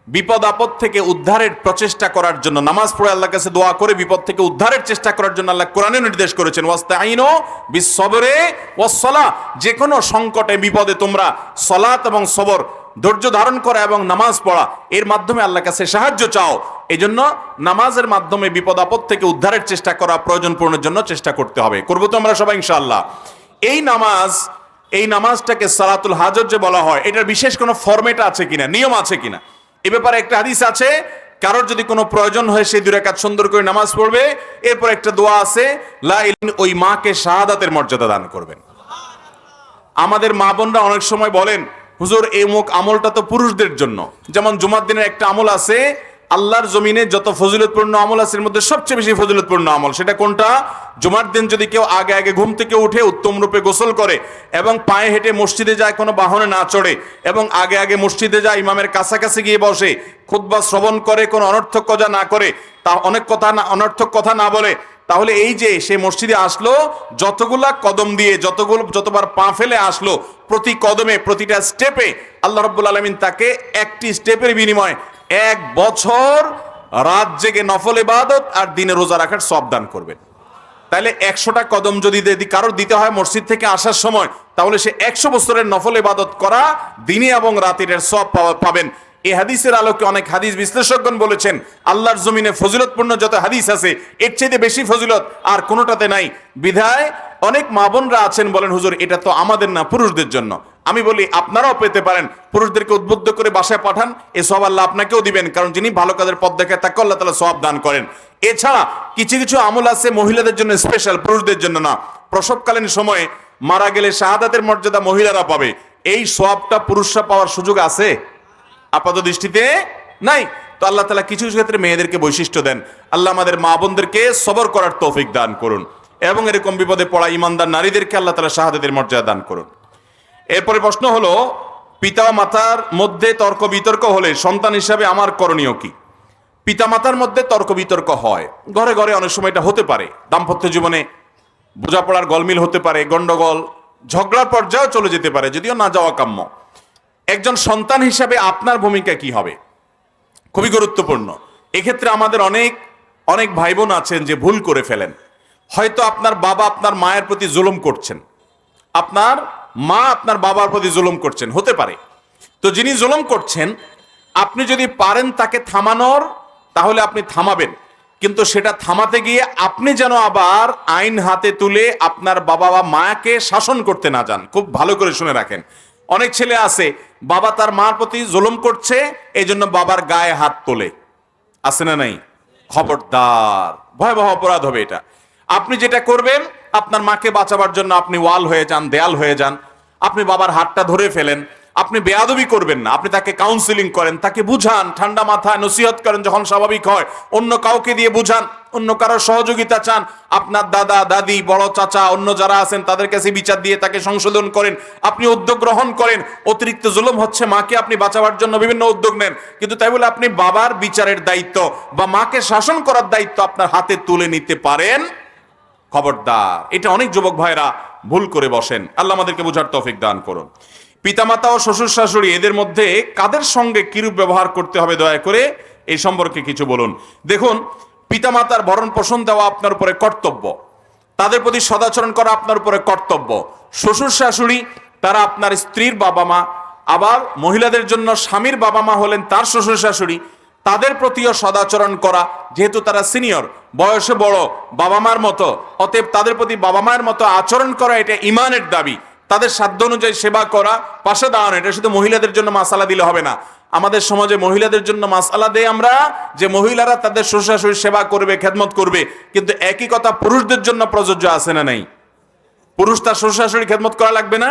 বিপদ আপদ থেকে উদ্ধারের প্রচেষ্টা করার জন্য, নামাজ পড়ে আল্লাহর কাছে দোয়া করে বিপদ থেকে উদ্ধারের চেষ্টা করার জন্য আল্লাহ কোরআনে নির্দেশ করেছেন, ওয়াস্তাইনু বিস-সবরি ওয়াস-সালাহ। যে কোনো সংকটে বিপদে তোমরা সালাত এবং সবর, ধৈর্য ধারণ করা এবং নামাজ পড়া, এর মাধ্যমে আল্লাহর কাছে সাহায্য চাও। এই জন্য নামাজের মাধ্যমে বিপদ আপদ থেকে উদ্ধারের চেষ্টা করা, প্রয়োজন পূরণের জন্য চেষ্টা করতে হবে। করবো তো আমরা সবাই ইনশাআল্লাহ। এই নামাজটাকে সালাতুল হাজত যে বলা হয়, এটার বিশেষ কোনো ফরম্যাট আছে কিনা, নিয়ম আছে কিনা, এ ব্যাপারে একটা হাদিস আছে। কারোর যদি কোনো প্রয়োজন হয় সে 2 রাকাত সুন্দর করে নামাজ পড়বে, এরপর একটা দোয়া আছে, লা ইলাহা, ওই মাকে শাহাদাতের মর্যাদা দান করবেন। আমাদের মা বোনরা অনেক সময় বলেন, হুজুর এই মুখ আমলটা তো পুরুষদের জন্য। যেমন জুমার দিনের একটা আমল আছে, আল্লাহর জমিনে যত ফজিলতপূর্ণ আমল আছে এর মধ্যে সবচেয়ে বেশি ফজিলতপূর্ণ আমল, সেটা কোনটা? জুমার দিন যদি কেউ আগে ঘুম থেকে উঠে উত্তম রূপে গোসল করে এবং পায়ে হেঁটে মসজিদে যায়, কোনো বাহনে না চড়ে, এবং আগে মসজিদে যায়, ইমামের কাছাকাছি গিয়ে বসে, খুতবা শ্রবণ করে, কোনো অনর্থক কথা না করে, তা অনর্থক কথা না বলে, তাহলে এই যে সে মসজিদে আসলো, যতগুলা কদম দিয়ে যতবার পা ফেলে আসলো, প্রতি কদমে, প্রতিটা স্টেপে আল্লাহ রাব্বুল আলামিন তাকে একটি স্টেপের বিনিময়ে 1 বছর রাত জেগে নফল ইবাদত আর দিনে রোজা রাখার সওয়াব দান করবেন। তাহলে 100টা কদম যদি কারোর দিতে হয় মসজিদ থেকে আসার সময়, তাহলে সে 100 বছরের নফল ইবাদত করা দিনে এবং রাতের সওয়াব পাবেন। এই হাদিসের আলোকে অনেক হাদিস বিশ্লেষকগণ বলেছেন, আল্লাহর জমিনে ফজিলতপূর্ণ যত হাদিস আছে এর চেয়ে বেশি ফজিলত আর কোনোটাতে নাই। বিধায় অনেক মা বোনরা আছেন বলেন, হুজুর এটা তো আমাদের না, পুরুষদের জন্য। আমি বলি আপনারাও পেতে পারেন, পুরুষদেরকে উদ্বুদ্ধ করে বাসায় পাঠান, এ সওয়াব আল্লাহ আপনাকেও দিবেন, কারণ যিনি ভালো কাজের পথ দেখায় তাকে আল্লাহ তাআলা সওয়াব দান করেন। এছাড়া কিছু আমল আছে মহিলাদের জন্য স্পেশাল, পুরুষদের জন্য না। প্রসবকালীন সময়ে মারা গেলে শাহাদাতের মর্যাদা মহিলারা পাবে, এই সওয়াবটা পুরুষরা পাওয়ার সুযোগ আছে? আপাত দৃষ্টিতে নাই। তো আল্লাহ তাআলা কিছু ক্ষেত্রে মেয়েদেরকে বৈশিষ্ট্য দেন। আল্লাহ আমাদের মা বোনদেরকে সবর করার তৌফিক দান করুন, এবং এরকম বিপদে পড়া ইমানদার নারীদেরকে আল্লাহ তাআলা শাহাদাতের মর্যাদা দান করুন। এরপরে প্রশ্ন হলো, পিতা মাতার মধ্যে তর্ক বিতর্ক হলে সন্তান হিসাবে আমার করণীয় কি? পিতা মাতার মধ্যে তর্ক বিতর্ক হয়, ঘরে ঘরে অনেক সময় এটা হতে পারে। দাম্পত্য জীবনে বোঝাপড়ার গলমিল হতে পারে, গন্ডগোল, ঝগড়ার পর্যায়েও চলে যেতে পারে, যদিও না যাওয়া কাম্য। একজন সন্তান হিসাবে আপনার ভূমিকা কি হবে? খুবই গুরুত্বপূর্ণ। এক্ষেত্রে আমাদের অনেক ভাই বোন আছেন যে ভুল করে ফেলেন। হয়তো আপনার বাবা আপনার মায়ের প্রতি জুলুম করছেন, আপনার মা আপনার বাবার প্রতি জুলুম করছেন, হতে পারে। তো যিনি জুলুম করছেন, আপনি যদি পারেন তাকে থামানোর, তাহলে আপনি থামাবেন, কিন্তু সেটা থামাতে গিয়ে আপনি যেন আবার আইন হাতে তুলে আপনার বাবা বা মাকে শাসন করতে না যান। খুব ভালো করে শুনে রাখেন। অনেক ছেলে আছে, বাবা তার মার প্রতি জুলুম করছে, এই জন্য বাবার গায়ে হাত তোলে, আছে না নাই? খবরদার, ভয়াবহ অপরাধ হবে এটা। আপনি যেটা করবেন, আপনার মাকে বাঁচাবার জন্য আপনি ওয়াল হয়ে যান, দেয়াল হয়ে যান, আপনি বাবার হাতটা ধরে ফেলেন। আপনি বেয়াদবি করবেন না, আপনি তাকে কাউন্সিলিং করেন, তাকে বুঝান, ঠান্ডা মাথায় নসিহত করেন, যখন স্বাভাবিক হয় অন্য কাউকে দিয়ে বুঝান, অন্য কারোর সহযোগিতা চান, আপনার দাদা দাদি বড় চাচা অন্য যারা আছেন তাদের কাছে বিচার দিয়ে তাকে সংশোধন করেন, আপনি উদ্যোগ গ্রহণ করেন। অতিরিক্ত জুলুম হচ্ছে, মাকে আপনি বাঁচাবার জন্য বিভিন্ন উদ্যোগ নেন, কিন্তু তাই বলে আপনি বাবার বিচারের দায়িত্ব বা মাকে শাসন করার দায়িত্ব আপনার হাতে তুলে নিতে পারেন? খবরদার, এটা অনেক যুবক ভাইরা ভুল করে বসেন। আল্লাহ আমাদেরকে বোঝার তৌফিক দান করুন। পিতামাতা ও শ্বশুর শাশুড়ি, এদের মধ্যে কাদের সঙ্গে কিরূপ ব্যবহার করতে হবে, দয়া করে এই সম্পর্কে কিছু বলুন। দেখুন, পিতামাতার ভরণ পোষণ দেওয়া আপনার উপরে কর্তব্য, তাদের প্রতি সদাচরণ করা আপনার উপরে কর্তব্য। শ্বশুর শাশুড়ি তারা আপনার স্ত্রীর বাবা মা, আবার মহিলাদের জন্য স্বামীর বাবা মা হলেন তার শ্বশুর শাশুড়ি, তাদের প্রতিও সদাচরণ করা, যেহেতু তারা সিনিয়র, বয়সে বড়, বাবা মার মতো, অতএব তাদের প্রতি বাবা মায়ের মতো আচরণ করা এটা ইমানের দাবি। তাদের সাধ্য অনুযায়ী সেবা করা, পাশে দাঁড়ানো, এটা শুধু মহিলাদের জন্য মাসালা দিলে হবে না। আমাদের সমাজে মহিলাদের জন্য মাসালা দেই আমরা যে মহিলারা তাদের শ্বশুর শাশুড়ির সেবা করবে, খেদমত করবে, কিন্তু একই কথা পুরুষদের জন্য প্রযোজ্য আছে না নাই? পুরুষ তার শ্বশুর শাশুড়ি খেদমত করা লাগবে না?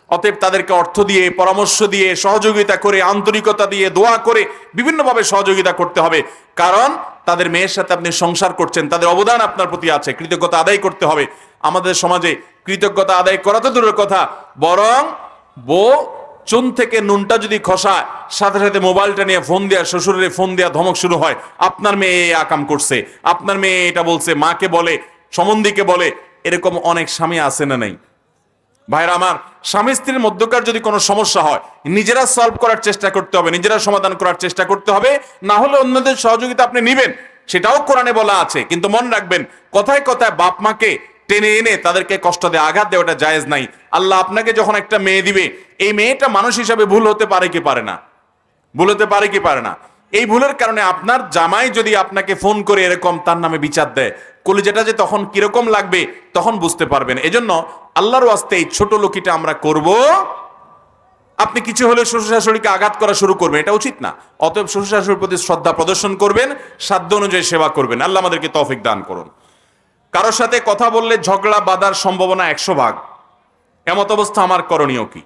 অতএব তাদেরকে অর্থ দিয়ে, পরামর্শ দিয়ে, সহযোগিতা করে, আন্তরিকতা দিয়ে, দোয়া করে বিভিন্নভাবে সহযোগিতা করতে হবে। কারণ তাদের মেয়ের সাথে আপনি সংসার করছেন, তাদের অবদান আপনার প্রতি আছে, কৃতজ্ঞতা আদায় করতে হবে। আমাদের সমাজে কৃতজ্ঞতা আদায় করা তো দূরের কথা, বরং বউ চুন থেকে নুনটা যদি খসায়, সাথে সাথে মোবাইলটা নিয়ে ফোন দেয়া, শ্বশুরের ফোন দেয়া, ধমক শুরু হয়, আপনার মেয়ে এই আকাম করছে, আপনার মেয়ে এটা বলছে, মাকে বলে, সম্বন্ধীকে বলে। এরকম অনেক স্বামী আছে না নাই? ভাইরা আমার, স্বামী স্ত্রীর মধ্যকার যদি কোনো সমস্যা হয়, নিজেরা সলভ করার চেষ্টা করতে হবে, নিজেরা সমাধান করার চেষ্টা করতে হবে। না হলে অন্যদের সহযোগিতা আপনি নিবেন, সেটাও কোরআনে বলা আছে। কিন্তু মনে রাখবেন, কথায় কথায় বাপ মাকে টেনে এনে তাদেরকে কষ্ট দিয়ে আঘাত দেওয়াটা জায়েজ নাই। আল্লাহ আপনাকে যখন একটা মেয়ে দিবে, এই মেয়েটা মানুষ হিসাবে ভুল হতে পারে কি পারে না? ভুল হতে পারে কি পারে না? এই ভুলের কারণে আপনার জামাই যদি আপনাকে ফোন করে এরকম তার নামে বিচার দেয়, কলিজাটা যে তখন কিরকম লাগবে তখন বুঝতে পারবেন। এজন্য আল্লাহর ওয়াস্তে এই ছোট লোকিটা আমরা করব। আপনি কিছু হলে শ্বশুর শাশুড়িকে আঘাত করা শুরু করবেন, এটা উচিত না। অতএব শ্বশুর শাশুড়ির প্রতি শ্রদ্ধা প্রদর্শন করবেন, সাধ্য অনুযায়ী সেবা করবেন। আল্লাহ আমাদেরকে তৌফিক দান করুন। কারোর সাথে কথা বললে ঝগড়া বাঁধার সম্ভাবনা 100 ভাগ, এমত অবস্থা আমার করণীয় কি?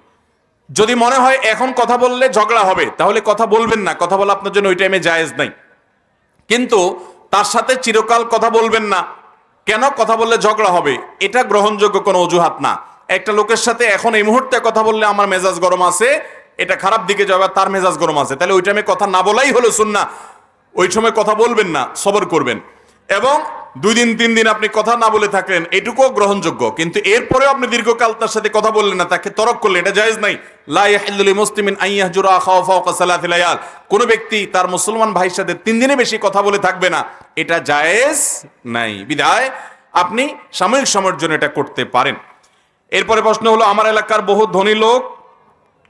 যদি মনে হয় এখন কথা বললে ঝগড়া হবে, তাহলে কথা বলবেন না, কথা বলা আপনার জন্য ওই টাইমে জায়েজ নাই। কিন্তু তার সাথে চিরকাল কথা বলবেন না, কেন? কথা বললে ঝগড়া হবে, এটা গ্রহণযোগ্য কোনো অজুহাত না। একটা লোকের সাথে এখন এই মুহূর্তে কথা বললে আমার মেজাজ গরম আছে, এটা খারাপ দিকে যাবে, তার মেজাজ গরম আছে, তাহলে ওই টাইমে কথা না বলাই হলো সুন্নাহ। ওই সময় কথা বলবেন না, সবর করবেন। এবং 2 দিন 3 দিন আপনি কথা না বলে থাকলেন, এটুকুও গ্রহণযোগ্য। কিন্তু এরপরেও আপনি দীর্ঘকাল তার সাথে কথা বললেন না, তাকে তরক করলেন, এটা জায়েজ নাই। লা ইয়াহিল্লু লিমুসলিমিন আন ইয়াহজুরা আখাহু ফাওকা সালাতি লায়াল। কোন ব্যক্তি তার মুসলমান ভাইয়ের সাথে 3 দিনের বেশি কথা বলে থাকবে না, এটা জায়েজ নাই। বিধায় আপনি সাময়িক সময়ের জন্য এটা করতে পারেন। এরপরে প্রশ্ন হলো, আমার এলাকার বহু ধনী লোক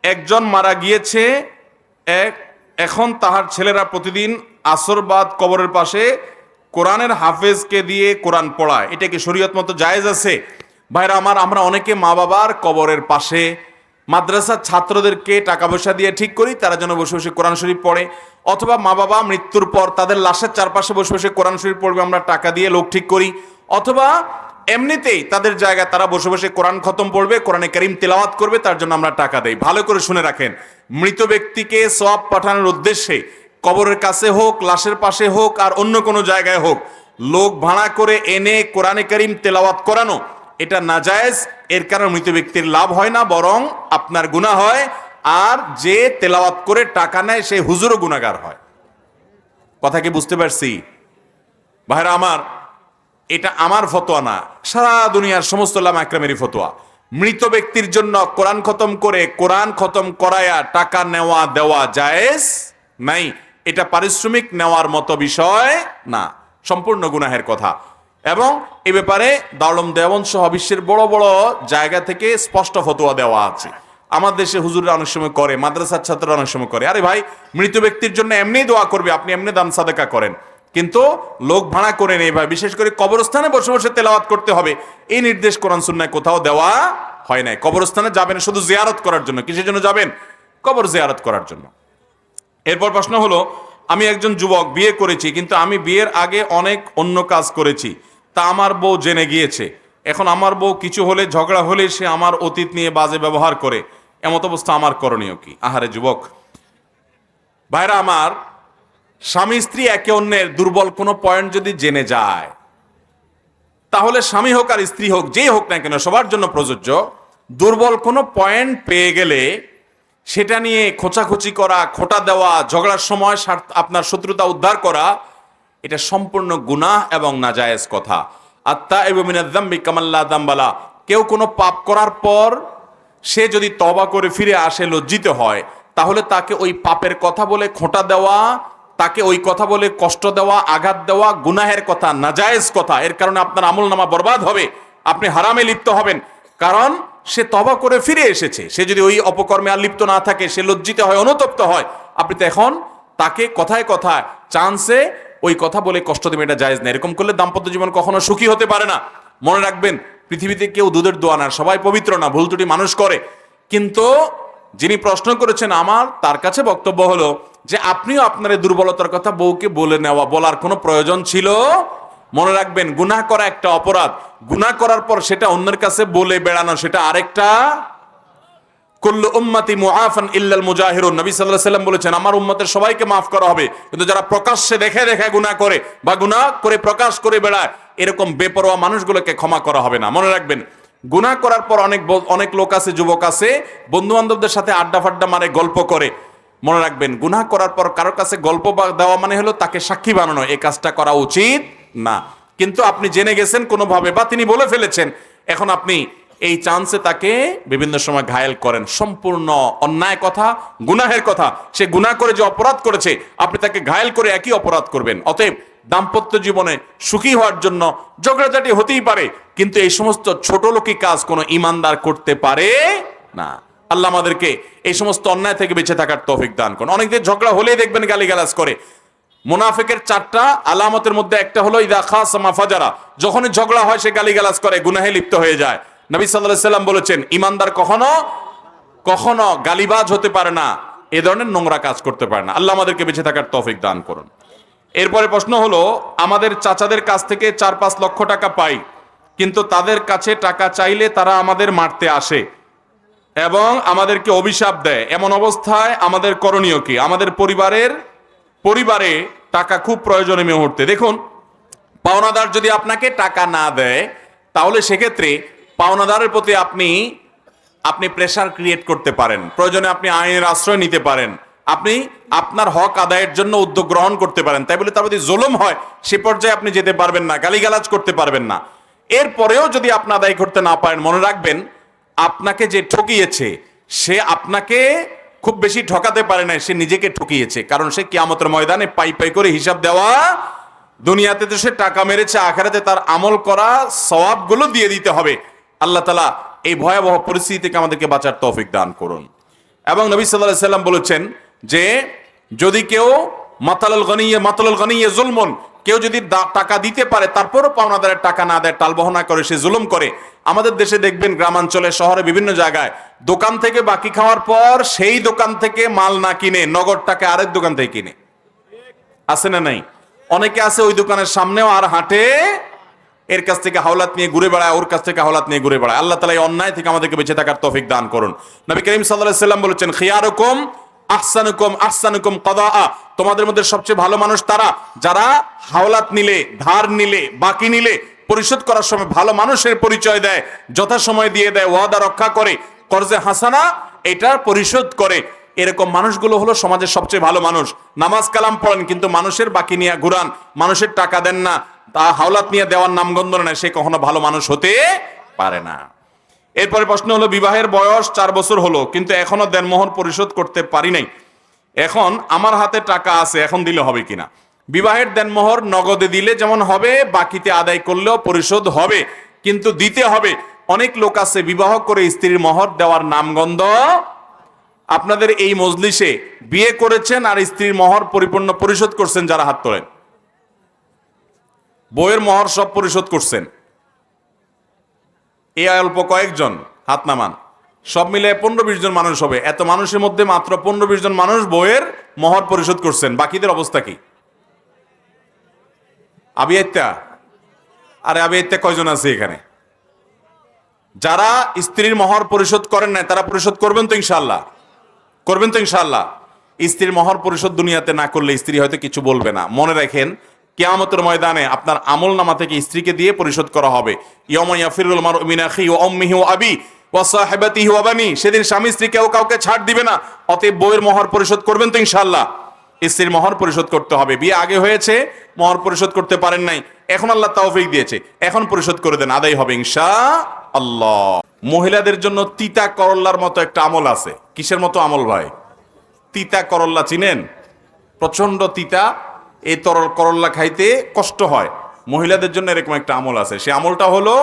একজন মারা গিয়েছে, এখন তাহার ছেলেরা প্রতিদিন আসর বাদ কবরের পাশে কোরআনের হাফেজকে দিয়ে কোরআন পড়ায়, এটা কি শরীয়ত মতো জায়েজ আছে? ভাইরা আমার, আমরা অনেকে মা বাবার কবরের পাশে মাদ্রাসার ছাত্রদেরকে টাকা পয়সা দিয়ে ঠিক করি তারা যেন বসে বসে কোরআন শরীফ পড়ে, অথবা মা বাবা মৃত্যুর পর তাদের লাশের চারপাশে বসে বসে কোরআন শরীফ পড়বে, আমরা টাকা দিয়ে লোক ঠিক করি, অথবা এমনিতেই তাদের জায়গায় তারা বসে বসে কোরআন খতম পড়বে, কোরআনে কারীম তেলাওয়াত করবে, তার জন্য আমরা টাকা দেই। ভালো করে শুনে রাখেন, মৃত ব্যক্তিকে সওয়াব পাঠানোর উদ্দেশ্যে কবরের কাছে হোক, লাশের পাশে হোক, আর অন্য কোনো জায়গায় হোক, লোক ভাড়া করে এনে কোরআনে কারীম তেলাওয়াত করানো এটা নাজায়েজ। এর কারণে মৃত ব্যক্তির লাভ হয় না, বরং আপনার গুনাহ হয়। আর যে তেলাওয়াত করে টাকা নেয় সে হুজুরও গুনাহগার হয়। কথা কি বুঝতে পারছি? ভাইরা আমার, এটা আমার ফতোয়া না, সারা দুনিয়ার সমস্ত উলামা একরামেরই ফতোয়া। মৃত ব্যক্তির জন্য কোরআন খতম করে, কোরআন খতম করায়া টাকা নেওয়া দেওয়া জায়েজ নাই। এটা পারিশ্রমিক নেওয়ার মতো বিষয় না, সম্পূর্ণ গুনাহের কথা। এবং এ ব্যাপারে দারুল দেওবন্দ সহ বিশ্বের বড় বড় জায়গা থেকে স্পষ্ট ফতোয়া দেওয়া আছে। আমার দেশে হুজুররা অনেক সময় করে, মাদ্রাসার ছাত্ররা অনেক সময় করে, আরে ভাই মৃত ব্যক্তির জন্য এমনি দোয়া করবে, আপনি এমনি দান সাদেকা করেন, কিন্তু লোক ভাড়া করে নেই ভাই, বিশেষ করে কবরস্থানে বসে বসে তেলাওয়াত করতে হবে, এই নির্দেশ কোরআন সুন্নাহয় কোথাও দেওয়া হয় নাই। কবরস্থানে যাবেন শুধু জিয়ারত করার জন্য। কিসের জন্য যাবেন? কবর জিয়ারত করার জন্য। এরপর প্রশ্ন হলো, আমি একজন যুবক, বিয়ে করেছি, কিন্তু আমি বিয়ের আগে অনেক অন্য কাজ করেছি, তা আমার বউ জেনে গিয়েছে। এখন আমার বউ কিছু হলে, ঝগড়া হলে সে আমার অতীত নিয়ে বাজে ব্যবহার করে, এমত অবস্থা আমার করণীয় কি? আহারে যুবক, ভাইরা আমার, স্বামী স্ত্রী একে অন্যের দুর্বল কোনো পয়েন্ট যদি জেনে যায়, তাহলে স্বামী হোক আর স্ত্রী হোক, যেই হোক না কেন, সবার জন্য প্রযোজ্য, দুর্বল কোনো পয়েন্ট পেয়ে গেলে সেটা নিয়ে খোঁচাখুচি করা, খোঁটা দেওয়া, ঝগড়ার সময় আপনার শত্রুতা উদ্ধার করা, এটা সম্পূর্ণ গুনাহ এবং নাজায়েজ কথা। আত্তাইবু মিনাজ যামবি কামান লা যামবা। কেউ কোনো পাপ করার পর সে যদি তওবা করে ফিরে আসে, লজ্জিত হয়, তাহলে তাকে ওই পাপের কথা বলে খোঁটা দেওয়া, তাকে ওই কথা বলে কষ্ট দেওয়া, আঘাত দেওয়া গুনাহের কথা, নাজায়েজ কথা। এর কারণে আপনার আমলনামা বরবাদ হবে, আপনি হারামে লিপ্ত হবেন। কারণ সে তওবা করে ফিরে এসেছে, সে যদি ওই অপকর্মে আর লিপ্ত না থাকে, সে লজ্জিত হয়, অনুতপ্ত হয়, আপনি তো এখন তাকে কথায় কথায় চান্সে ওই কথা বলে কষ্ট দেবে, এটা জায়েজ না। এরকম করলে দাম্পত্য জীবন কখনো সুখী হতে পারে না। মনে রাখবেন, পৃথিবীতে কেউ দুধের দোয়া না, সবাই পবিত্র না, ভুল ত্রুটি মানুষ করে। কিন্তু যিনি প্রশ্ন করেছেন, আমার তার কাছে বক্তব্য হলো যে আপনিও আপনার এই দুর্বলতার কথা বউকে বলার কোনো প্রয়োজন ছিল? মনে রাখবেন, গুনাহ করা একটা অপরাধ, গুনাহ করার পর সেটা অন্যের কাছে বলে বেড়ানো সেটা আরেকটা। কুল্লু উম্মতি মুআফান ইল্লাল মুজাহিরুন, নবী সাল্লাল্লাহু আলাইহি ওয়াসাল্লাম বলেছেন আমার উম্মতের সবাইকে মাফ করা হবে, কিন্তু যারা প্রকাশ্যে দেখে দেখে গুনাহ করে বা গুনাহ করে প্রকাশ করে বেড়ায়, এরকম বেপরোয়া মানুষগুলোকে ক্ষমা করা হবে না। মনে রাখবেন, গুনাহ করার পর অনেক লোক আছে, যুবক আছে, বন্ধু বান্ধবদের সাথে আড্ডা ফাড্ডা মারে, গল্প করে। মনে রাখবেন, গুনাহ করার পর কারোর কাছে গল্প দেওয়া মানে হলো তাকে সাক্ষী বানানো, এই কাজটা করা উচিত না। কিন্তু আপনি জেনে গেছেন কোনোভাবে, বা তিনি বলে ফেলেছেন, এখন আপনি এই চান্সে তাকে বিভিন্ন সময় ঘায়েল করেন। সম্পূর্ণ অন্যায় কথা, গুনাহের কথা। সে গুনাহ করে যে অপরাধ করেছে, আপনি তাকে ঘায়েল করে একই অপরাধ করবেন। অতএব দাম্পত্য জীবনে সুখী হওয়ার জন্য ঝগড়াঝাটি হতেই পারে, কিন্তু এই সমস্ত ছোট লোকি কাজ কোনো ইমানদার করতে পারে না। আল্লাহ আমাদেরকে এই সমস্ত অন্যায় থেকে বেঁচে থাকার তৌফিক দান করুন। অনেকদিন ঝগড়া হলেই দেখবেন গালিগালাজ করে। মুনাফিকের 4টা আলামতের মধ্যে একটা হলো ইদা খাসামা ফাজারা, যখনই ঝগড়া হয় সে গালিগালাজ করে, গুনাহে লিপ্ত হয়ে যায়। নবী সাল্লাল্লাহু আলাইহি ওয়াসাল্লাম বলেছেন ইমানদার কখনো কখনো গালিবাজ হতে পারে না, এ ধরনের নোংরা কাজ করতে পারে না। আল্লাহ আমাদেরকে বেঁচে থাকার তৌফিক দান করুন। এরপরে প্রশ্ন হলো, আমাদের চাচাদের কাছ থেকে 4-5 লক্ষ টাকা পাই, কিন্তু তাদের কাছে টাকা চাইলে তারা আমাদের মারতে আসে এবং আমাদেরকে অভিশাপ দেয়। এমন অবস্থায় আমাদের করণীয় কি? আমাদের পরিবারে টাকা খুব প্রয়োজনীয় মুহূর্তে। দেখুন, পাওনাদার যদি আপনাকে টাকা না দেয়, তাহলে সেক্ষেত্রে পাওনাদারের প্রতি আপনি প্রেসার ক্রিয়েট করতে পারেন, প্রয়োজনে আপনি আইনের আশ্রয় নিতে পারেন, আপনি আপনার হক আদায়ের জন্য উদ্যোগ গ্রহণ করতে পারেন। তাই বলে তার প্রতি জুলুম হয় সে পর্যায়ে আপনি যেতে পারবেন না, গালিগালাজ করতে পারবেন না। এরপরেও যদি আপনি আদায় করতে না পারেন, মনে রাখবেন আপনাকে যে ঠকিয়েছে সে আপনাকে খুব বেশি ঠকাতে পারে না, সে নিজেকে ঠকিয়েছে। কারণ সে কিয়ামতের ময়দানে পাই পাই করে হিসাব দেওয়া। দুনিয়াতে তো সে টাকা মেরেছে, আখিরাতে তার আমল করা সওয়াবগুলো দিয়ে দিতে হবে। আল্লাহ তাআলা এই ভয়াবহ পরিস্থিতি থেকে আমাদেরকে বাঁচার তৌফিক দান করুন। এবং নবী সাল্লাল্লাহু আলাইহি সাল্লাম বলেছেন যে যদি কেউ মাতালুল গনিয়ে জুলমুন, কেউ যদি টাকা দিতে পারে তারপরও পাওনাদারের টাকা না দেয়, টালবহনা করে, সে জুলুম করে। আমাদের দেশে দেখবেন গ্রামাঞ্চলে, শহরে, বিভিন্ন জায়গায় দোকান থেকে বাকি খাওয়ার পর সেই দোকান থেকে মাল না কিনে নগদ টাকা আরেক দোকান থেকে কিনে। আছে না নাই? অনেকে আছে ওই দোকানের সামনেও আর হাঁটে, এর কাছ থেকে হাওলাত নিয়ে ঘুরে বেড়ায়, ওর কাছ থেকে হাওলাত নিয়ে ঘুরে বেড়ায়। আল্লাহ তাআলা এই অন্যায় থেকে আমাদেরকে বেঁচে থাকার তৌফিক দান করুন। নবী করিম সাল্লাল্লাহু আলাইহি ওয়াসাল্লাম বলেছেন খিয়ারুকুম আহসানুকুম কাদাআ, তোমাদের মধ্যে সবচেয়ে ভালো মানুষ তারা যারা হাওলাত নিলে, ধার নিলে, বাকি নিলে পরিশোধ করার সময় ভালো মানুষের পরিচয় দেয়, যথাসময় দিয়ে দেয়, ওয়াদা রক্ষা করে, কর্জে হাসানা এটা পরিশোধ করে। এরকম মানুষগুলো হলো সমাজের সবচেয়ে ভালো মানুষ। নামাজ কালাম পড়েন কিন্তু মানুষের বাকি নিয়ে ঘুরান, মানুষের টাকা দেন না, তা হাওলাত নিয়ে দেওয়ার নামগন্ধ নেয়, সে কখনো ভালো মানুষ হতে পারে না। এরপরে প্রশ্ন হলো, বিবাহের বয়স 4 বছর হলো কিন্তু এখনো দেনমোহর পরিশোধ করতে পারি নাই, এখন আমার হাতে টাকা আছে, এখন দিলে হবে কিনা? বিবাহের দেনমোহর নগদে দিলে যেমন হবে, বাকিতে আদায় করলেও পরিশোধ হবে, কিন্তু দিতে হবে। অনেক লোক আছে বিবাহ করে স্ত্রীর মোহর দেওয়ার নামগন্ধ। আপনাদের এই মজলিসে বিয়ে করেছেন আর স্ত্রীর মোহর পরিপূর্ণ পরিশোধ করছেন যারা, হাত তোলেন। বইয়ের মোহর সব পরিশোধ করছেন, এই অল্প কয়েকজন হাত নামান। সব মিলে 15-20 জন মানুষ হবে। এত মানুষের মধ্যে মাত্র 15-20 জন মানুষ বইয়ের মোহর পরিশোধ করছেন, বাকিদের অবস্থা কি? আবিয়াইত্যা কয়জন আছে এখানে? যারা স্ত্রীর মোহর পরিশোধ করেন না তারা পরিশোধ করবেন তো ইনশাআল্লাহ? করবেন তো ইনশাআল্লাহ? স্ত্রীর মোহর পরিশোধ দুনিয়াতে না করলে স্ত্রী হয়তো কিছু বলবে না। মনে রাখেন, কিয়ামতের ময়দানে আপনার আমলনামা থেকে স্ত্রীকে দিয়ে পরিশোধ করা হবে। ইয়াউমা ইয়াফিরুল মারউ মিন আখিহি ওয়া উম্মিহি ওয়া আবি ওয়া সাহিবাতিহি ওয়া বানি, সেদিন স্বামী স্ত্রী কেউ কাউকে ছাড় দিবে না। অতএব বইয়ের মোহর পরিশোধ করবেন তো ইনশাআল্লাহ? স্ত্রীর মোহর পরিশোধ করতে হবে। বিয়ে আগে হয়েছে, মোহর পরিশোধ করতে পারেন নাই, এখন আল্লাহ তৌফিক দিয়েছে, এখন পরিশোধ করে দেন, আদায় হবে ইনশাআল্লাহ। মহিলাদের জন্য তিতা করল্লার মতো একটা আমল আছে। কিসের মতো আমল ভাই? তিতা করল্লা চিনেন? প্রচন্ড তিতা, এই তরল করল্লা খাইতে কষ্ট হয়। মহিলাদের জন্য এরকম একটা আমল আছে। সে আমলটা হলো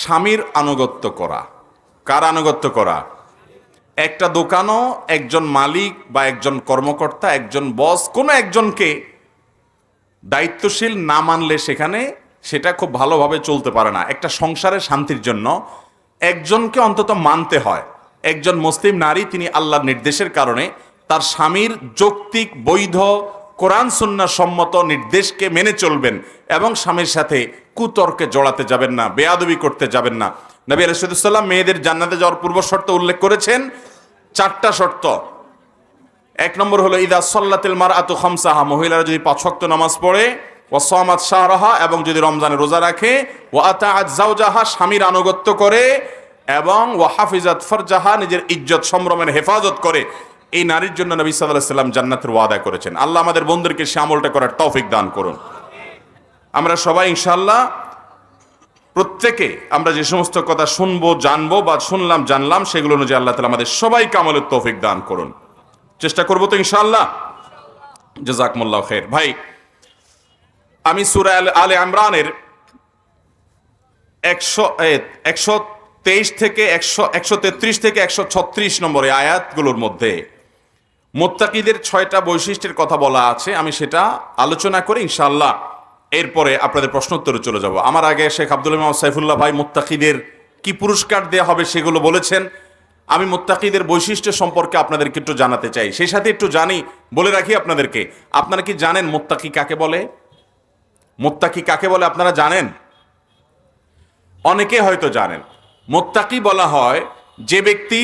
স্বামীর আনুগত্য করা। কার আনুগত্য করা? একটা দোকানও একজন মালিক বা একজন কর্মকর্তা, একজন বস, কোনো একজনকে দায়িত্বশীল না মানলে সেটা খুব ভালোভাবে চলতে পারে না। একটা সংসারের শান্তির জন্য একজনকে অন্তত মানতে হয়। একজন মুসলিম নারী তিনি আল্লাহর নির্দেশের কারণে তার স্বামীর যৌক্তিক বৈধ কোরআন সুন্নাহ সম্মত নির্দেশকে মেনে চলবেন এবং স্বামীর সাথে কুতর্কে জড়াতে যাবেন না, বেয়াদবি করতে যাবেন না। নবী আলাইহিস সালাম মেয়েদের জান্নাতে যাওয়ার পূর্ব শর্ত উল্লেখ করেছেন 4টা শর্ত। 1 নম্বর হলো ইদা সাল্লাতিল মারআতু খামসাহা, মহিলারা যদি 5 ওয়াক্ত নামাজ পড়ে, ওয়া সামাত শাহরাহা, এবং যদি রমজানে রোজা রাখে, ওয়া আতাআত যাওজাহা, স্বামীর আনুগত্য করে, এবং ওয়া হাফিজাত ফারজাহা, নিজের ইজ্জত সম্ভ্রমের হেফাজত করে, এই নারীর জন্য নবী সাল্লাল্লাহু আলাইহি ওয়াসাল্লাম জান্নাতের ওয়াদা করেছেন। আল্লাহ আমাদের বন্ধুদেরকে সে আমলটা করার তৌফিক দান করুন। আমরা সবাই ইনশাআল্লাহ প্রত্যেকে আমরা যে সমস্ত কথা শুনবো, জানবো বা শুনলাম জানলাম, সেগুলো অনুযায়ী আল্লাহ তাআলা আমাদের সবাইকে আমলের তৌফিক দান করুন। চেষ্টা করবো তো ইনশাআল্লাহ। জাযাকুমুল্লাহু খাইর। ভাই, আমি সূরা আলে ইমরানের 123 থেকে 133 থেকে 136 নম্বরে আয়াতগুলোর মধ্যে মুত্তাকিদের 6টা বৈশিষ্ট্যের কথা বলা আছে। আমি সেটা আলোচনা করে ইনশাআল্লাহ এরপরে আপনাদের প্রশ্নোত্তরে চলে যাব। আমার আগে শেখ আব্দুল ইমাম সাইফুল্লাহ ভাই মুত্তাকিদের কি পুরস্কার দেওয়া হবে সেগুলো বলেছেন। আমি মুত্তাকিদের বৈশিষ্ট্য সম্পর্কে আপনাদেরকে একটু জানাতে চাই, সেই সাথে একটু বলে রাখি আপনাদেরকে। আপনারা কি জানেন মুত্তাকি কাকে বলে? মুত্তাকি কাকে বলে আপনারা জানেন? অনেকে হয়তো জানেন। মুত্তাকি বলা হয় যে ব্যক্তি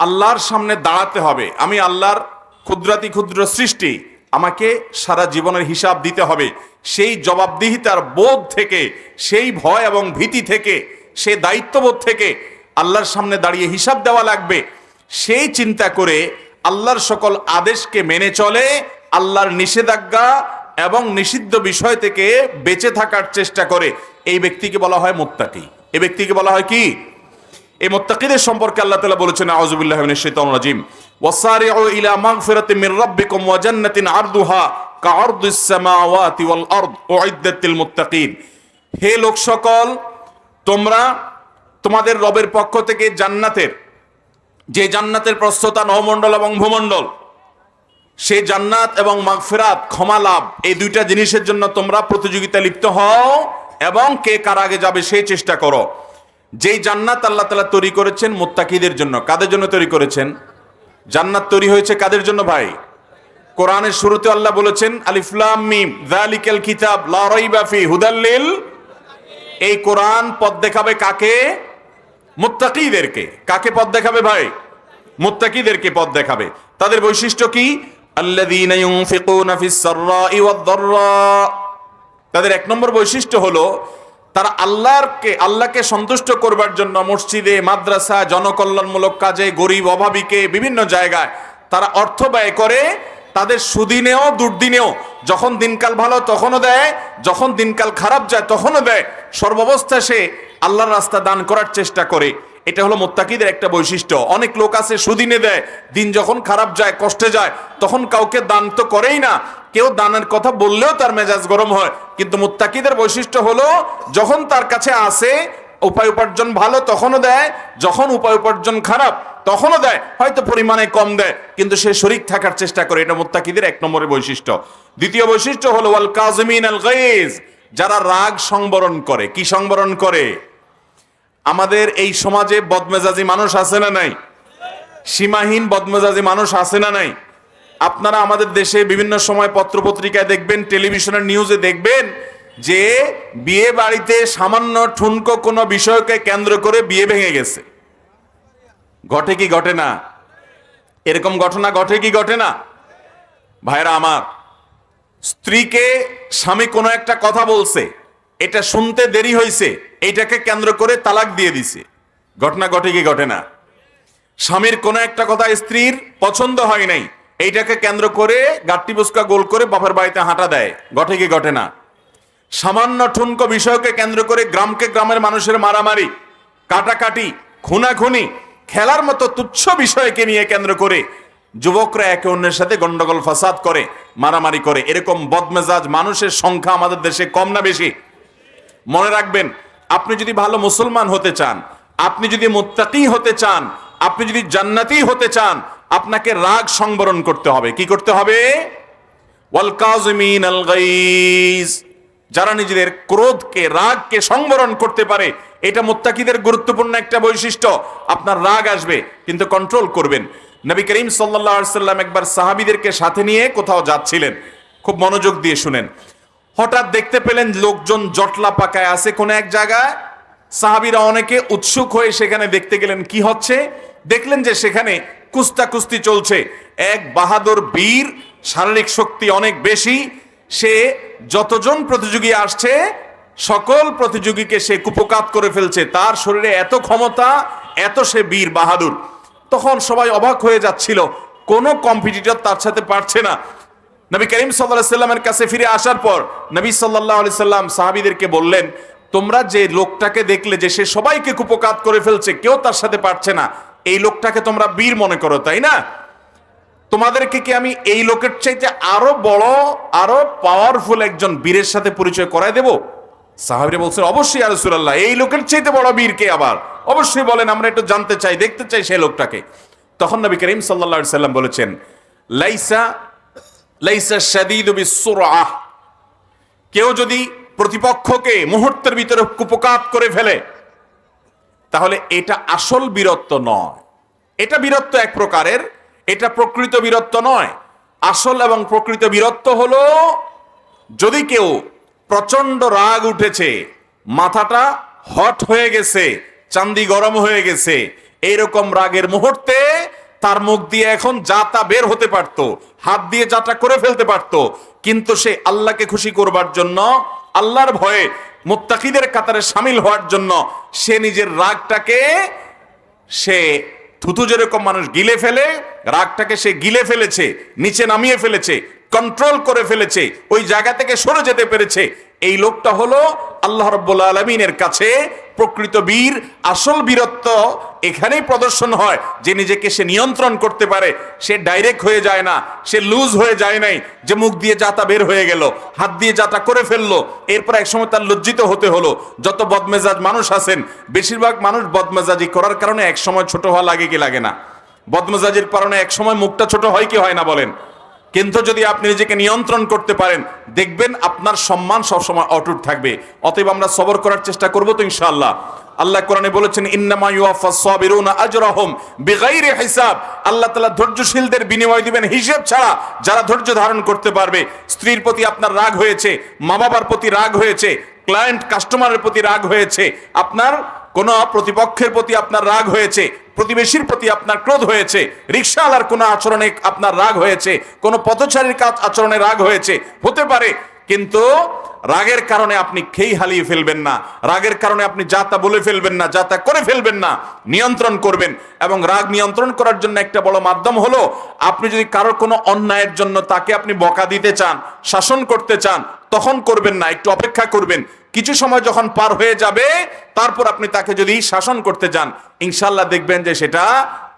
আল্লাহর সামনে দাঁড়াতে হবে, আমি আল্লাহর ক্ষুদ্রাতি ক্ষুদ্র সৃষ্টি, আমাকে সারা জীবনের হিসাব দিতে হবে, সেই জবাবদিহিতার বোধ থেকে, সেই ভয় এবং ভীতি থেকে, সেই দায়িত্ববোধ থেকে আল্লাহর সামনে দাঁড়িয়ে হিসাব দেওয়া লাগবে, সেই চিন্তা করে আল্লাহর সকল আদেশকে মেনে চলে, আল্লাহর নিষেধাজ্ঞা এবং নিষিদ্ধ বিষয় থেকে বেঁচে থাকার চেষ্টা করে, এই ব্যক্তিকে বলা হয় মুত্তাকি। এই ব্যক্তিকে বলা হয় কি? এই মুত্তাকিদের সম্পর্কে আল্লাহ তাআলা বলেছেন, আউযু বিল্লাহি মিনাশ শাইতানির রাজীম, ওয়াসারিউ ইলা মাগফিরাতিন মির রাব্বিকুম ওয়া জান্নাতিন আরদুহা কাআরদিস সামাওয়াতি ওয়াল আরদ উইদ্দাত লিল মুত্তাকিন। হে লোক সকল, তোমরা তোমাদের রবের পক্ষ থেকে যে জান্নাতের প্রস্থতা নভমণ্ডল এবং ভূমণ্ডল, সেই জান্নাত এবং মাগফিরাত, ক্ষমা লাভ, এই 2টা জিনিসের জন্য তোমরা প্রতিযোগিতা লিপ্ত হও এবং কে কার আগে যাবে সেই চেষ্টা করো। যেই জান্নাত আল্লাহ তাআলা তৈরি করেছেন মুত্তাকিদের জন্য। কাদের জন্য তৈরি করেছেন? জান্নাত তৈরি হয়েছে কাদের জন্য ভাই? কোরআনের শুরুতে আল্লাহ বলেছেন আলিফ লাম মিম যালিকাল কিতাব লা রাইবা ফি হুদাল লিল। এই কোরআন পথ দেখাবে কাকে? মুত্তাকিদেরকে। কাকে পথ দেখাবে ভাই? মুত্তাকিদেরকে পথ দেখাবে। তাদের বৈশিষ্ট্য কি? আল্লাযীনা ইউনফিকুনা ফিস সাররাই ওয়াদ দাররা। তাদের 1 নম্বর বৈশিষ্ট্য হলো তারা আল্লাহকে সন্তুষ্ট করবার জন্য মসজিদে, মাদ্রাসা, জনকল্যাণমূলক কাজে, গরিব অভাবীকে বিভিন্ন জায়গায় তারা অর্থ ব্যয় করে। তাদের সুদিনেও দুর্দিনেও, যখন দিনকাল ভালো তখনও দেয়, যখন দিনকাল খারাপ যায় তখনও দেয়, সর্বাবস্থা সে আল্লাহর রাস্তা দান করার চেষ্টা করে। এটা হলো মুত্তাকিদের একটা বৈশিষ্ট্য। অনেক লোক আছে সুদিনে দেয়, দিন যখন খারাপ যায়, কষ্টে যায়, তখন কাউকে দান তো করেই না, কেউ দানের কথা বললেও তার মেজাজ গরম হয়। কিন্তু মুত্তাকিদের বৈশিষ্ট্য হলো যখন তার কাছে আসে উপায় উপার্জন ভালো তখনও দেয়, যখন উপায় উপার্জন খারাপ তখনও দেয়, হয়তো পরিমাণে কম দেয়, কিন্তু সে শরীক থাকার চেষ্টা করে। এটা মুত্তাকিদের 1 নম্বরের বৈশিষ্ট্য। দ্বিতীয় বৈশিষ্ট্য হলো ওয়াল কাযিমিনাল গায়জ, যারা রাগ সংবরণ করে। কি সংবরণ করে? আমাদের এই সমাজে বদমেজাজি মানুষ আছে না নাই? সীমাহীন বদমেজাজি মানুষ আছে না নাই? আপনারা আমাদের দেশে বিভিন্ন সময় পত্রপত্রিকায় দেখবেন, টেলিভিশনের নিউজে দেখবেন যে বিয়ে বাড়িতে সামান্য ঠুনকো কোনো বিষয়কে কেন্দ্র করে বিয়ে ভেঙে গেছে। ঘটে কি ঘটে না? এরকম ঘটনা ঘটে কি ঘটে না? ভাইরা আমার, স্ত্রীকে স্বামী কোনো একটা কথা বলছে, এটা শুনতে দেরি হয়েছে, এইটাকে কেন্দ্র করে তালাক দিয়ে দিছে। ঘটনা ঘটে কি ঘটে না? স্বামীর কোনো একটা কথা স্ত্রীর পছন্দ হয় নাই, এইটাকে কেন্দ্র করে গাট্টি বুসকা গোল করে বাপের বাড়িতে হাঁটা দেয়। ঘটে কি ঘটে না? সামান্য ঠুনকো বিষয়কে কেন্দ্র করে গ্রামের মানুষের মারামারি, কাটাকাটি, খুনাখুনি, খেলার মতো তুচ্ছ বিষয়কে নিয়ে কেন্দ্র করে যুবকরা একে অন্যের সাথে গন্ডগোল ফাসাদ করে, মারামারি করে। এরকম বদমেজাজ মানুষের সংখ্যা আমাদের দেশে কম না বেশি? মনে রাখবেন, আপনি যদি ভালো মুসলমান হতে চান, আপনি যদি মুত্তাকি হতে চান, আপনি যদি জান্নাতি হতে চান আপনাকে রাগ সংবরণ করতে হবে। কি করতে হবে? ওয়াল কাযিমিন আল গাইজ, যারা নিজেদের ক্রোধকে রাগকে সংবরণ করতে পারে, এটা মুত্তাকিদের গুরুত্বপূর্ণ একটা বৈশিষ্ট্য। আপনার রাগ আসবে কিন্তু কন্ট্রোল করবেন। নবী করিম সাল্লাল্লাহু আলাইহি সাল্লাম একবার সাহাবীদেরকে সাথে নিয়ে কোথাও যাচ্ছিলেন, খুব মনোযোগ দিয়ে শুনেন। হঠাৎ দেখতে পেলেন লোকজন জটলা পাকায় আছে কোন এক জায়গায়। সাহাবীরা অনেকে উৎসুক হয়ে সেখানে দেখতে গেলেন কি হচ্ছে। দেখলেন যে সেখানে কুস্তাকুস্তি চলছে। এক বাহাদুর বীর, শারীরিক শক্তি অনেক বেশি, সে যতজন প্রতিযোগী আসছে সকল প্রতিযোগীকে সে কুপকাত করে ফেলছে। তার শরীরে এত ক্ষমতা, এত সে বীর বাহাদুর। তখন সবাই অবাক হয়ে যাচ্ছিল, কোনো কম্পিটিটর তার সাথে পারছে না। নবী করিম সাল্লাল্লাহু আলাইহি সাল্লামের কাছে ফিরে আসার পর নবী সাল্লাল্লাহু আলাইহি সাল্লাম সাহাবীদেরকে বললেন, তোমরা যে লোকটাকে দেখলে যে সে সবাইকে কুপকাত করে ফেলছে, কেউ তার সাথে পারছে না, এই লোকটাকে তোমরা বীর মনে করো, তাই না? তোমাদেরকে কি আমি এই লোকের চাইতে আরো বড়, আরো পাওয়ারফুল একজন বীরের সাথে পরিচয় করায় দেব? সাহাবীরা বলছেন, অবশ্যই ইয়া রাসূলুল্লাহ, এই লোকের চাইতে বড় বীর কে আবার? অবশ্যই বলেন, আমরা একটু জানতে চাই, দেখতে চাই সেই লোকটাকে। তখন নবী করিম সাল্লাল্লাহু আলাইহি সাল্লাম বলেছেন, লাইসা শাদীদু বিসসুরআহ, কেউ যদি প্রতিপক্ষকে মুহূর্তের ভিতরে কুপকাত করে ফেলে তাহলে এটা আসল বীরত্ব নয়। এটা বীরত্ব এক প্রকারের, এটা প্রকৃত বীরত্ব নয়। আসল এবং প্রকৃত বীরত্ব হলো যদি কেউ প্রচন্ড রাগ উঠেছে, মাথাটা হট হয়ে গেছে, চান্দি গরম হয়ে গেছে, এইরকম রাগের মুহূর্তে তার মুখ দিয়ে এখন যা তা বের হতে পারত, হাত দিয়ে যাটা করে ফেলতে পারত, কিন্তু সে আল্লাহকে খুশি করবার জন্য, আল্লাহর ভয়ে মুত্তাকিদের কাতারে শামিল হওয়ার জন্য সে নিজের রাগটাকে, সে থুতু যেরকম মানুষ গিলে ফেলে, রাগটাকে সে গিলে ফেলেছে, নিচে নামিয়ে ফেলেছে, কন্ট্রোল করে ফেলেছে, ওই জায়গা থেকে সরে যেতে পেরেছে। এই লোকটা হলো আল্লাহ রাব্বুল আলামিনের কাছে প্রকৃত বীর। আসল বীরত্ব এখানেই প্রদর্শন হয় যে নিজেকে সে নিয়ন্ত্রণ করতে পারে, সে ডাইরেক্ট হয়ে যায় না, সে লুজ হয়ে যায় নাই, যে মুখ দিয়ে যাতা বের হয়ে গেল, হাত দিয়ে যাতা করে ফেললো, এরপর একসময় তার লজ্জিত হতে হলো। যত বদমেজাজ মানুষ আছেন, বেশিরভাগ মানুষ বদমেজাজি করার কারণে একসময় ছোট হওয়া লাগে কি লাগে না? বদমেজাজির কারণে একসময় মুখটা ছোট হয় কি হয় না বলেন? কিন্তু যদি আপনি নিজেকে নিয়ন্ত্রণ করতে পারেন, দেখবেন আপনার সম্মান সবসময় অটুট থাকবে। অতএব আমরা সবর করার চেষ্টা করব তো ইনশাআল্লাহ। আল্লাহ কোরআনে বলেছেন, ইন্নামা ইউওয়াফাস সাবিরুনা আজরাহুম বিগাইরি হিসাব। আল্লাহ তাআলা ধৈর্যশীলদের বিনিময় দিবেন হিসাব ছাড়া। যারা ধৈর্য ধারণ করতে পারবে। স্ত্রীর প্রতি আপনার রাগ হয়েছে, মা বাবার প্রতি রাগ হয়েছে, ক্লায়েন্ট কাস্টমারের প্রতি রাগ হয়েছে, আপনার কোন প্রতিপক্ষের প্রতি আপনার রাগ হয়েছে, প্রতিবেশীর প্রতি আপনার ক্রোধ হয়েছে, রিকশাওয়ালার কোনো আচরণে আপনার রাগ হয়েছে, কোনো পথচারীর কাজ আচরণে রাগ হয়েছে, হতে পারে। কিন্তু রাগের কারণে আপনি খেই হারিয়ে ফেলবেন না, রাগের কারণে আপনি যা তা বলে ফেলবেন না, যা তা করে ফেলবেন না, নিয়ন্ত্রণ করবেন। এবং রাগ নিয়ন্ত্রণ করার জন্য একটা বড় মাধ্যম হলো, আপনি যদি কারোর কোনো অন্যায়ের জন্য তাকে আপনি বকা দিতে চান, শাসন করতে চান, তখন করবেন না, একটু অপেক্ষা করবেন। কিছু সময় যখন পার হয়ে যাবে, তারপর আপনি তাকে যদি শাসন করতে চান, ইনশাআল্লাহ দেখবেন যে সেটা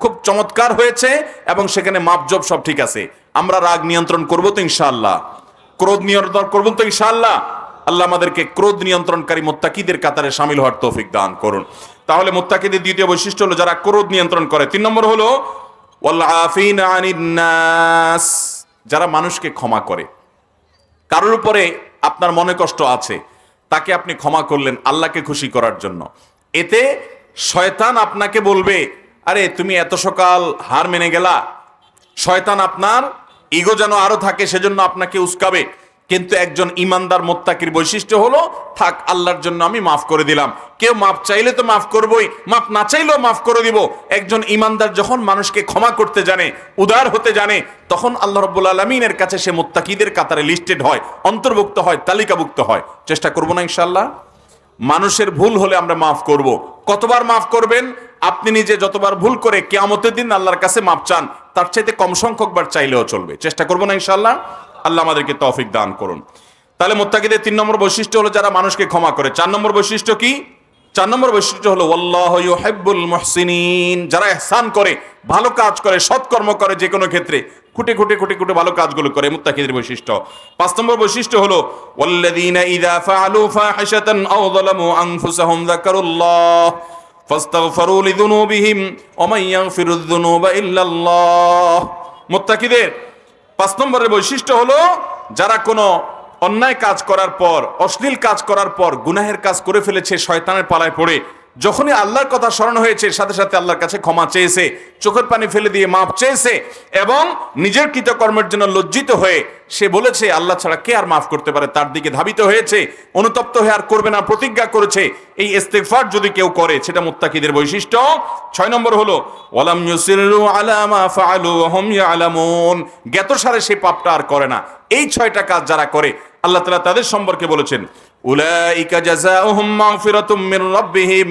খুব চমৎকার হয়েছে এবং সেখানে মাপজব সব ঠিক আছে। আমরা রাগ নিয়ন্ত্রণ করবো তো ইনশাআল্লাহ, ক্রোধ নিয়ন্ত্রণ করবো তো ইনশাআল্লাহ। আল্লাহ আমাদেরকে ক্রোধ নিয়ন্ত্রণকারী মুত্তাকিদের কাতারে শামিল হওয়ার তৌফিক দান করুন। তাহলে মুত্তাকিদের দ্বিতীয় বৈশিষ্ট্য হলো যারা ক্রোধ নিয়ন্ত্রণ করে। 3 নম্বর হলো ওয়াল আফিনা আনিন নাস, যারা মানুষকে ক্ষমা করে। কারোর উপরে আপনার মনে কষ্ট আছে, তাকে আপনি ক্ষমা করলেন আল্লাহকে খুশি করার জন্য। এতে শয়তান আপনাকে বলবে, আরে তুমি এত সকাল হার মেনে গেলা। শয়তান আপনার ইগো যেন আরো থাকে সেজন্য আপনাকে উস্কাবে। কিন্তু একজন ইমানদার মুত্তাকির বৈশিষ্ট্য হলো, থাক আল্লাহর জন্য আমি মাফ করে দিলাম। কেউ মাফ চাইলে তো মাফ করবই, মাফ না চাইলেও মাফ করে দিব। একজন ইমানদার যখন মানুষকে ক্ষমা করতে জানে, উদার হতে জানে, তখন আল্লাহ রাব্বুল আলামিনের কাছে সে মুত্তাকিদের কাতারে লিস্টেড হয়, অন্তর্ভুক্ত হয়, তালিকাভুক্ত হয়। চেষ্টা করব না ইনশাআল্লাহ। মানুষের ভুল হলে আমরা মাফ করব। কতবার মাফ করবেন? আপনি নিজে যতবার ভুল করে কিয়ামতের দিন আল্লাহর কাছে মাফ চান, তার চাইতে কম সংখ্যক বার চাইলেও চলবে। চেষ্টা করব না ইনশাআল্লাহ। আল্লাহ আমাদেরকে তৌফিক দান করুন। তাহলে মুত্তাকিদের 3 নম্বর বৈশিষ্ট্য হলো যারা মানুষকে ক্ষমা করে। 4 নম্বর বৈশিষ্ট্য কি? 4 নম্বর বৈশিষ্ট্য হলো ওয়াল্লাহু ইউহিব্বুল মুহসিনিন, যারা ইহসান করে, ভালো কাজ করে, সৎকর্ম করে, যে কোনো ক্ষেত্রে খুঁটে খুঁটে খুঁটে খুঁটে ভালো কাজগুলো করে, মুত্তাকিদের বৈশিষ্ট্য। 5 নম্বর বৈশিষ্ট্য হলো ওয়াল্লাযীনা ইযা ফাআলু ফাহিশাতান আও যালামু আনফুসাহুম যাকারুল্লাহ ফাস্তাগফিরু লিযুনুবিহিম ওয়া মান ইয়াগফিরুয যুনুবা ইল্লাল্লাহ। মুত্তাকিদের 5 নম্বরের বৈশিষ্ট্য হলো যারা কোনো অন্যায় কাজ করার পর, অশ্লীল কাজ করার পর, গুনাহের কাজ করে ফেলেছে, শয়তানের পালায় পড়ে যখনই আল্লাহর কথা স্মরণ হয়েছে সাথে সাথে আল্লাহর কাছে ক্ষমা চেয়েছে, চোখের পানি ফেলে দিয়ে মাপ চেয়েছে এবং নিজের কৃতকর্মের জন্য লজ্জিত হয়ে সে বলেছে আল্লাহ ছাড়া কে আর মাফ করতে পারে, তার দিকে ধাবিত হয়েছে, অনুতপ্ত হয়ে আর করবে না প্রতিজ্ঞা করেছে। এই ইস্তেগফার যদি কেউ করে সেটা মুত্তাকিদের বৈশিষ্ট্য। 6 নম্বর হলো ওয়ালাম ইউসিরু আলা মা ফাআলু ওয়া হুম ইয়ালামুন, জ্ঞাতসারে সে পাপটা আর করে না। এই 6টা কাজ যারা করে আল্লাহ তাআলা তাদের সম্পর্কে বলেছেন উলাইকা জাযাউহুম মাগফিরাতুম মির রাব্বিহিম,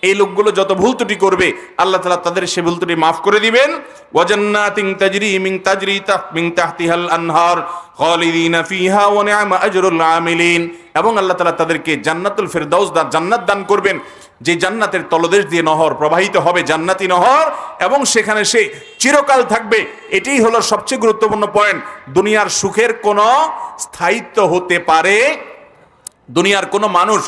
এই লোকগুলো যত ভুল ত্রুটি করবে আল্লাহ তাআলা তাদের সে ভুল ত্রুটি মাফ করে দিবেন। ওয়া জান্নাতিন তাজরি মিন তাহতিহাল আনহার খালিদিনা ফিহা ওয়া নি'মা আজরুল আমিলিন, এবং আল্লাহ তাআলা তাদেরকে জান্নাতুল ফিরদাউস জান্নাত দান করবেন, যে জান্নাতের তলদেশ দিয়ে নহর প্রবাহিত হবে, জান্নাতি নহর, এবং সেখানে সে চিরকাল থাকবে। এটাই হলো সবচেয়ে গুরুত্বপূর্ণ পয়েন্ট। দুনিয়ার সুখের কোনো স্থায়িত্ব হতে পারে, দুনিয়ার কোনো মানুষ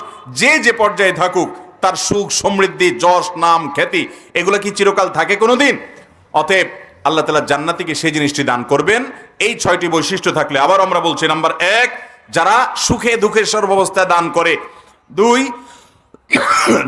যে পর্যায়ে থাকুক তার সুখ সমৃদ্ধি যশ নাম খ্যাতি এগুলো কি চিরকাল থাকে কোনোদিন? অতএব আল্লাহ তাআলা জান্নাতীকে সেই জিনিসটি দান করবেন এই 6টি বৈশিষ্ট্য থাকলে। আবার আমরা বলছি, নাম্বার 1 যারা সুখে দুঃখের সর্বাবস্থায় দান করে, 2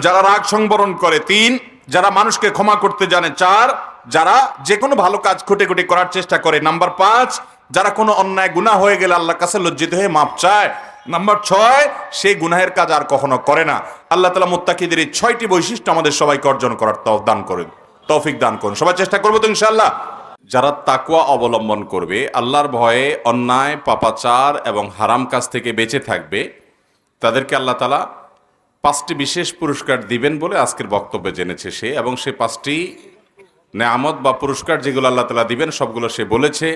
যারা রাগ সংবরণ করে, 3 যারা মানুষকে ক্ষমা করতে জানে, 4 যারা যে কোনো ভালো কাজ খুঁটে খুঁটে করার চেষ্টা করে, নাম্বার 5 যারা কোনো অন্যায় গুনাহ হয়ে গেলে আল্লাহর কাছে লজ্জিত হয়ে মাপ চায়, নাম্বার 6 সেই গুনাহের কাজ আর কখনো করে না। আল্লাহ তাআলা মুত্তাকিদের এই 6টি বৈশিষ্ট্য আমাদের সবাইকে অর্জন করার তৌফিক দান করুন। সবাই চেষ্টা করবো তো ইনশাআল্লাহ। যারা তাকওয়া অবলম্বন করবে, আল্লাহর ভয়ে অন্যায় পাপাচার এবং হারাম কাজ থেকে বেঁচে থাকবে, তাদেরকে আল্লাহ তাআলা 5টি বিশেষ পুরস্কার দিবেন বলে আজকের বক্তব্যে জেনেছে সে, এবং সে 5টি নেয়ামত বা পুরস্কার যেগুলো আল্লাহ তাআলা দিবেন সবগুলো সে বলেছে।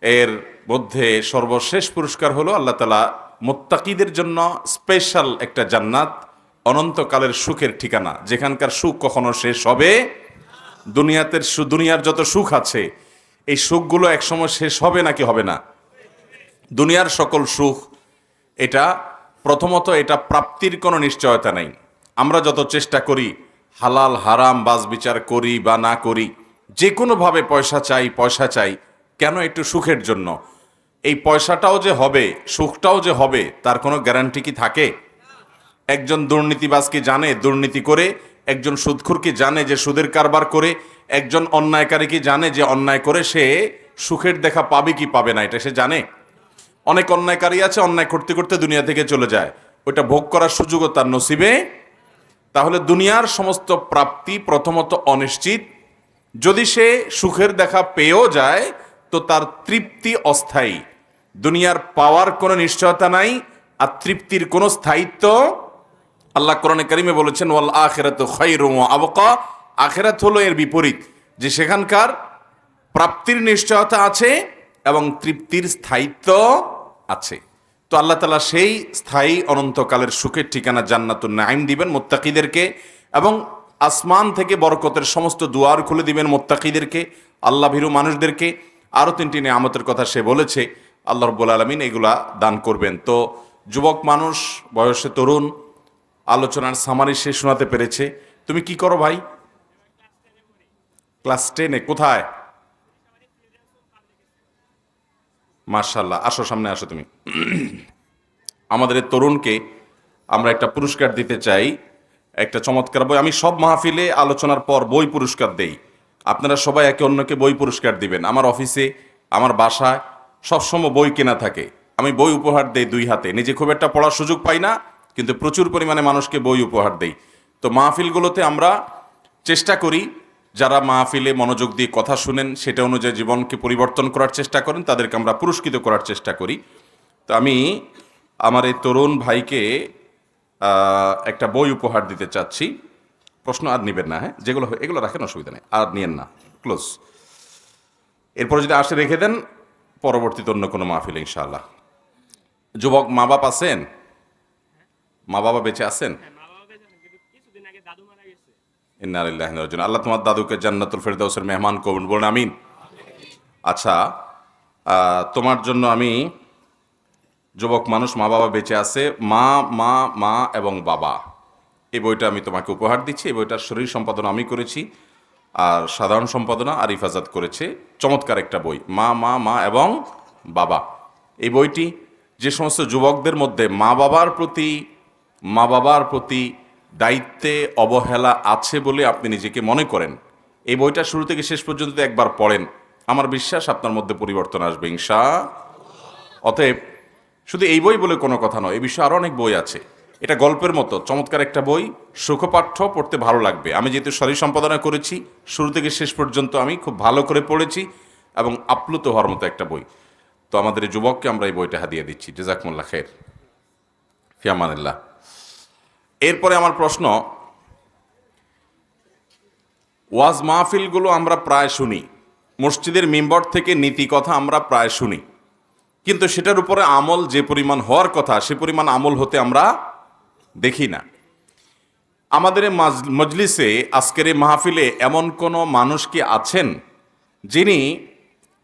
এর মধ্যে সর্বশেষ পুরস্কার হলো আল্লাহ তাআলা মুত্তাকিদের জন্য স্পেশাল একটা জান্নাত, অনন্তকালের সুখের ঠিকানা, যেখানকার সুখ কখনো শেষ হবে। দুনিয়ার যত সুখ আছে এই সুখগুলো একসময় শেষ হবে নাকি হবে না? দুনিয়ার সকল সুখ এটা প্রথমত এটা প্রাপ্তির কোনো নিশ্চয়তা নেই। আমরা যত চেষ্টা করি হালাল হারাম বাজ বিচার করি বা না করি, যে কোনোভাবে পয়সা চাই, কেন? একটু সুখের জন্য। এই পয়সাটাও যে হবে, সুখটাও যে হবে, তার কোনো গ্যারান্টি কি থাকে? একজন দুর্নীতিবাজ কি জানে দুর্নীতি করে? একজন সুদখোর কি জানে যে সুদের কারবার করে? একজন অন্যায়কারী কি জানে যে অন্যায় করে সে সুখের দেখা পাবে কি পাবে না? এটা সে জানে? অনেক অন্যায়কারী আছে অন্যায় করতে করতে দুনিয়া থেকে চলে যায়, ওইটা ভোগ করার সুযোগও তার নসিবে। তাহলে দুনিয়ার সমস্ত প্রাপ্তি প্রথমত অনিশ্চিত। যদি সে সুখের দেখা পেয়েও যায় তো তার তৃপ্তি অস্থায়ী। দুনিয়ার পাওয়ার কোনো নিশ্চয়তা নাই, আর তৃপ্তির কোনো স্থায়িত্ব। আল্লাহ কোরআনে কারিমে বলেছেন ওয়াল আখিরাতু খায়রুম ওয়া আবকা, আখিরাত হলো এর বিপরীত, যে সেখানকার প্রাপ্তির নিশ্চয়তা আছে এবং তৃপ্তির স্থায়িত্ব আছে। তো আল্লাহ তাআলা সেই স্থায়ী অনন্তকালের সুখের ঠিকানা জান্নাতুন নাঈম দিবেন মুত্তাকিদেরকে, এবং আসমান থেকে বরকতের সমস্ত দুয়ার খুলে দিবেন মুত্তাকিদেরকে, আল্লাহ ভীরু মানুষদেরকে। আরও 3টি নিয়ামতের কথা সে বলেছে, আল্লাহ রাব্বুল আলামিন এগুলা দান করবেন। তো যুবক মানুষ, বয়সে তরুণ, আলোচনার সামারি সে শোনাতে পেরেছে। তুমি কি করো ভাই? ক্লাস 10-এ। কোথায়? মাশাআল্লাহ, আসো সামনে আসো তুমি। আমাদের এই তরুণকে আমরা একটা পুরস্কার দিতে চাই, একটা চমৎকার বই। আমি সব মাহফিলে আলোচনার পর বই পুরস্কার দেই, আপনারা সবাই একে অন্যকে বই পুরস্কার দিবেন। আমার অফিসে, আমার বাসায় সবসময় বই কেনা থাকে, আমি বই উপহার দেই 2 হাতে। নিজে খুব একটা পড়ার সুযোগ পাই না, কিন্তু প্রচুর পরিমাণে মানুষকে বই উপহার দেই। তো মাহফিলগুলোতে আমরা চেষ্টা করি যারা মাহফিলে মনোযোগ দিয়ে কথা শুনেন, সেটা অনুযায়ী জীবনকে পরিবর্তন করার চেষ্টা করেন, তাদেরকে আমরা পুরস্কৃত করার চেষ্টা করি। তো আমি আমার এই তরুণ ভাইকে একটা বই উপহার দিতে চাচ্ছি। প্রশ্ন আর নেবেন না, হ্যাঁ? যেগুলো এগুলো রাখেন, অসুবিধা নেই, আর নিয়েন না, ক্লোজ। এরপরে যদি আসে রেখে দেন পরবর্তীতে অন্য কোনো মাহফিল ইনশাআল্লাহ। যুবক মা বাপ আছেন? মা বাবা বেঁচে আছেন? ইন্না লিল্লাহি ওয়া ইন্না ইলাইহি রাজিউন। আল্লাহ তোমার দাদুকে জান্নাতুল ফেরদাউসের মেহমান করুন, বলুন আমিন। আচ্ছা, তোমার জন্য আমি, যুবক মানুষ, মা বাবা বেঁচে আছে, মা এবং বাবা এই বইটা আমি তোমাকে উপহার দিচ্ছি। এই বইটার শরীর সম্পাদনা আমি করেছি, আর সাধারণ সম্পাদনা আরিফ আজাদ করেছে। চমৎকার একটা বই, মা মা মা এবং বাবা। এই বইটি যে সমস্ত যুবকদের মধ্যে মা বাবার প্রতি দায়িত্বে অবহেলা আছে বলে আপনি নিজেকে মনে করেন, এই বইটা শুরু থেকে শেষ পর্যন্ত একবার পড়েন, আমার বিশ্বাস আপনার মধ্যে পরিবর্তন আসবে অতএব শুধু এই বই বলে কোনো কথা নয়, এই বিষয়ে আরও অনেক বই আছে। এটা গল্পের মতো চমৎকার একটা বই, সুখপাঠ্য, পড়তে ভালো লাগবে। আমি যেহেতু শরীর সম্পাদনা করেছি, শুরু থেকে শেষ পর্যন্ত আমি খুব ভালো করে পড়েছি এবং আপ্লুত হওয়ার মতো একটা বই। তো আমাদের এই যুবককে আমরা এই বইটা হাদিয়া দিচ্ছি। জাযাকুমুল্লাহ খাইর, ফি আমানিল্লাহ। এরপরে আমার প্রশ্ন, ওয়াজ মাহফিলগুলো আমরা প্রায় শুনি, মসজিদের মিম্বর থেকে নীতি কথা আমরা প্রায় শুনি, কিন্তু সেটার উপরে আমল যে পরিমাণ হওয়ার কথা সে পরিমাণ আমল হতে আমরা দেখি না। আমাদের এই মজলিসে, আজকের এই মাহফিলে এমন কোনো মানুষ কি আছেন যিনি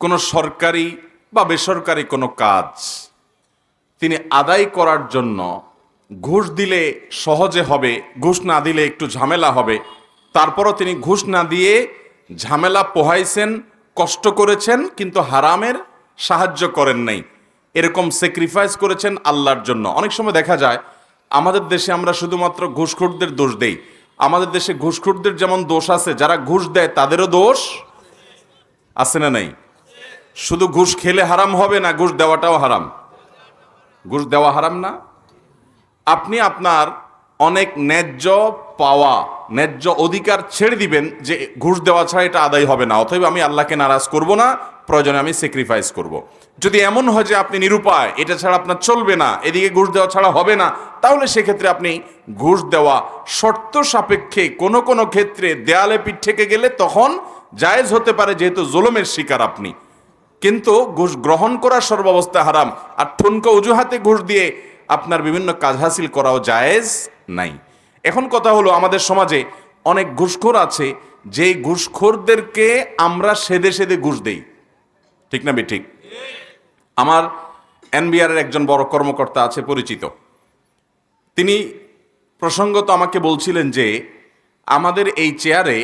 কোনো সরকারি বা বেসরকারি কোনো কাজ তিনি আদায় করার জন্য ঘুষ দিলে সহজে হবে, ঘুষ না দিলে একটু ঝামেলা হবে, তারপরও তিনি ঘুষ না দিয়ে ঝামেলা পোহাইছেন, কষ্ট করেছেন, কিন্তু হারামের সাহায্য করেন নাই, এরকম স্যাক্রিফাইস করেছেন আল্লাহর জন্য? অনেক সময় দেখা যায় আমাদের দেশে আমরা শুধুমাত্র ঘুষখোরদের দোষ দেই। আমাদের দেশে ঘুষখোরদের যেমন দোষ আছে, যারা ঘুষ দেয় তাদেরও দোষ আছে না নাই? শুধু ঘুষ খেলে হারাম হবে না, ঘুষ দেওয়াটাও হারাম? ঘুষ দেওয়া হারাম না? আপনি আপনার অনেক ন্যায্য পাওয়া, ন্যায্য অধিকার ছেড়ে দিবেন যে ঘুষ দেওয়া ছাড়া এটা আদায় হবে না, অতএব আমি আল্লাহকে নারাজ করব না, প্রয়োজনে আমি স্যাক্রিফাইস করব। যদি এমন হয় যে আপনি নিরুপায়, এটা ছাড়া আপনার চলবে না, এদিকে ঘুষ দেওয়া ছাড়া হবে না, তাহলে সেক্ষেত্রে আপনি ঘুষ দেওয়া শর্ত সাপেক্ষে কোনো কোনো ক্ষেত্রে দেয়ালে পিঠ থেকে গেলে তখন জায়েজ হতে পারে, যেহেতু জুলুমের শিকার আপনি। কিন্তু ঘুষ গ্রহণ করার সর্বাবস্থা হারাম, আর ঠুনকো অজুহাতে ঘুষ দিয়ে আপনার বিভিন্ন কাজ হাসিল করাও জায়েজ নাই। এখন কথা হলো, আমাদের সমাজে অনেক ঘুষখোর আছে, যেই ঘুষখোরদেরকে আমরা সেদে সেদে ঘুষ দেই, ঠিক না ঠিক? আমার এনবিআর এর একজন বড় কর্মকর্তা আছে পরিচিত, তিনি প্রসঙ্গত আমাকে বলছিলেন যে আমাদের এই চেয়ারে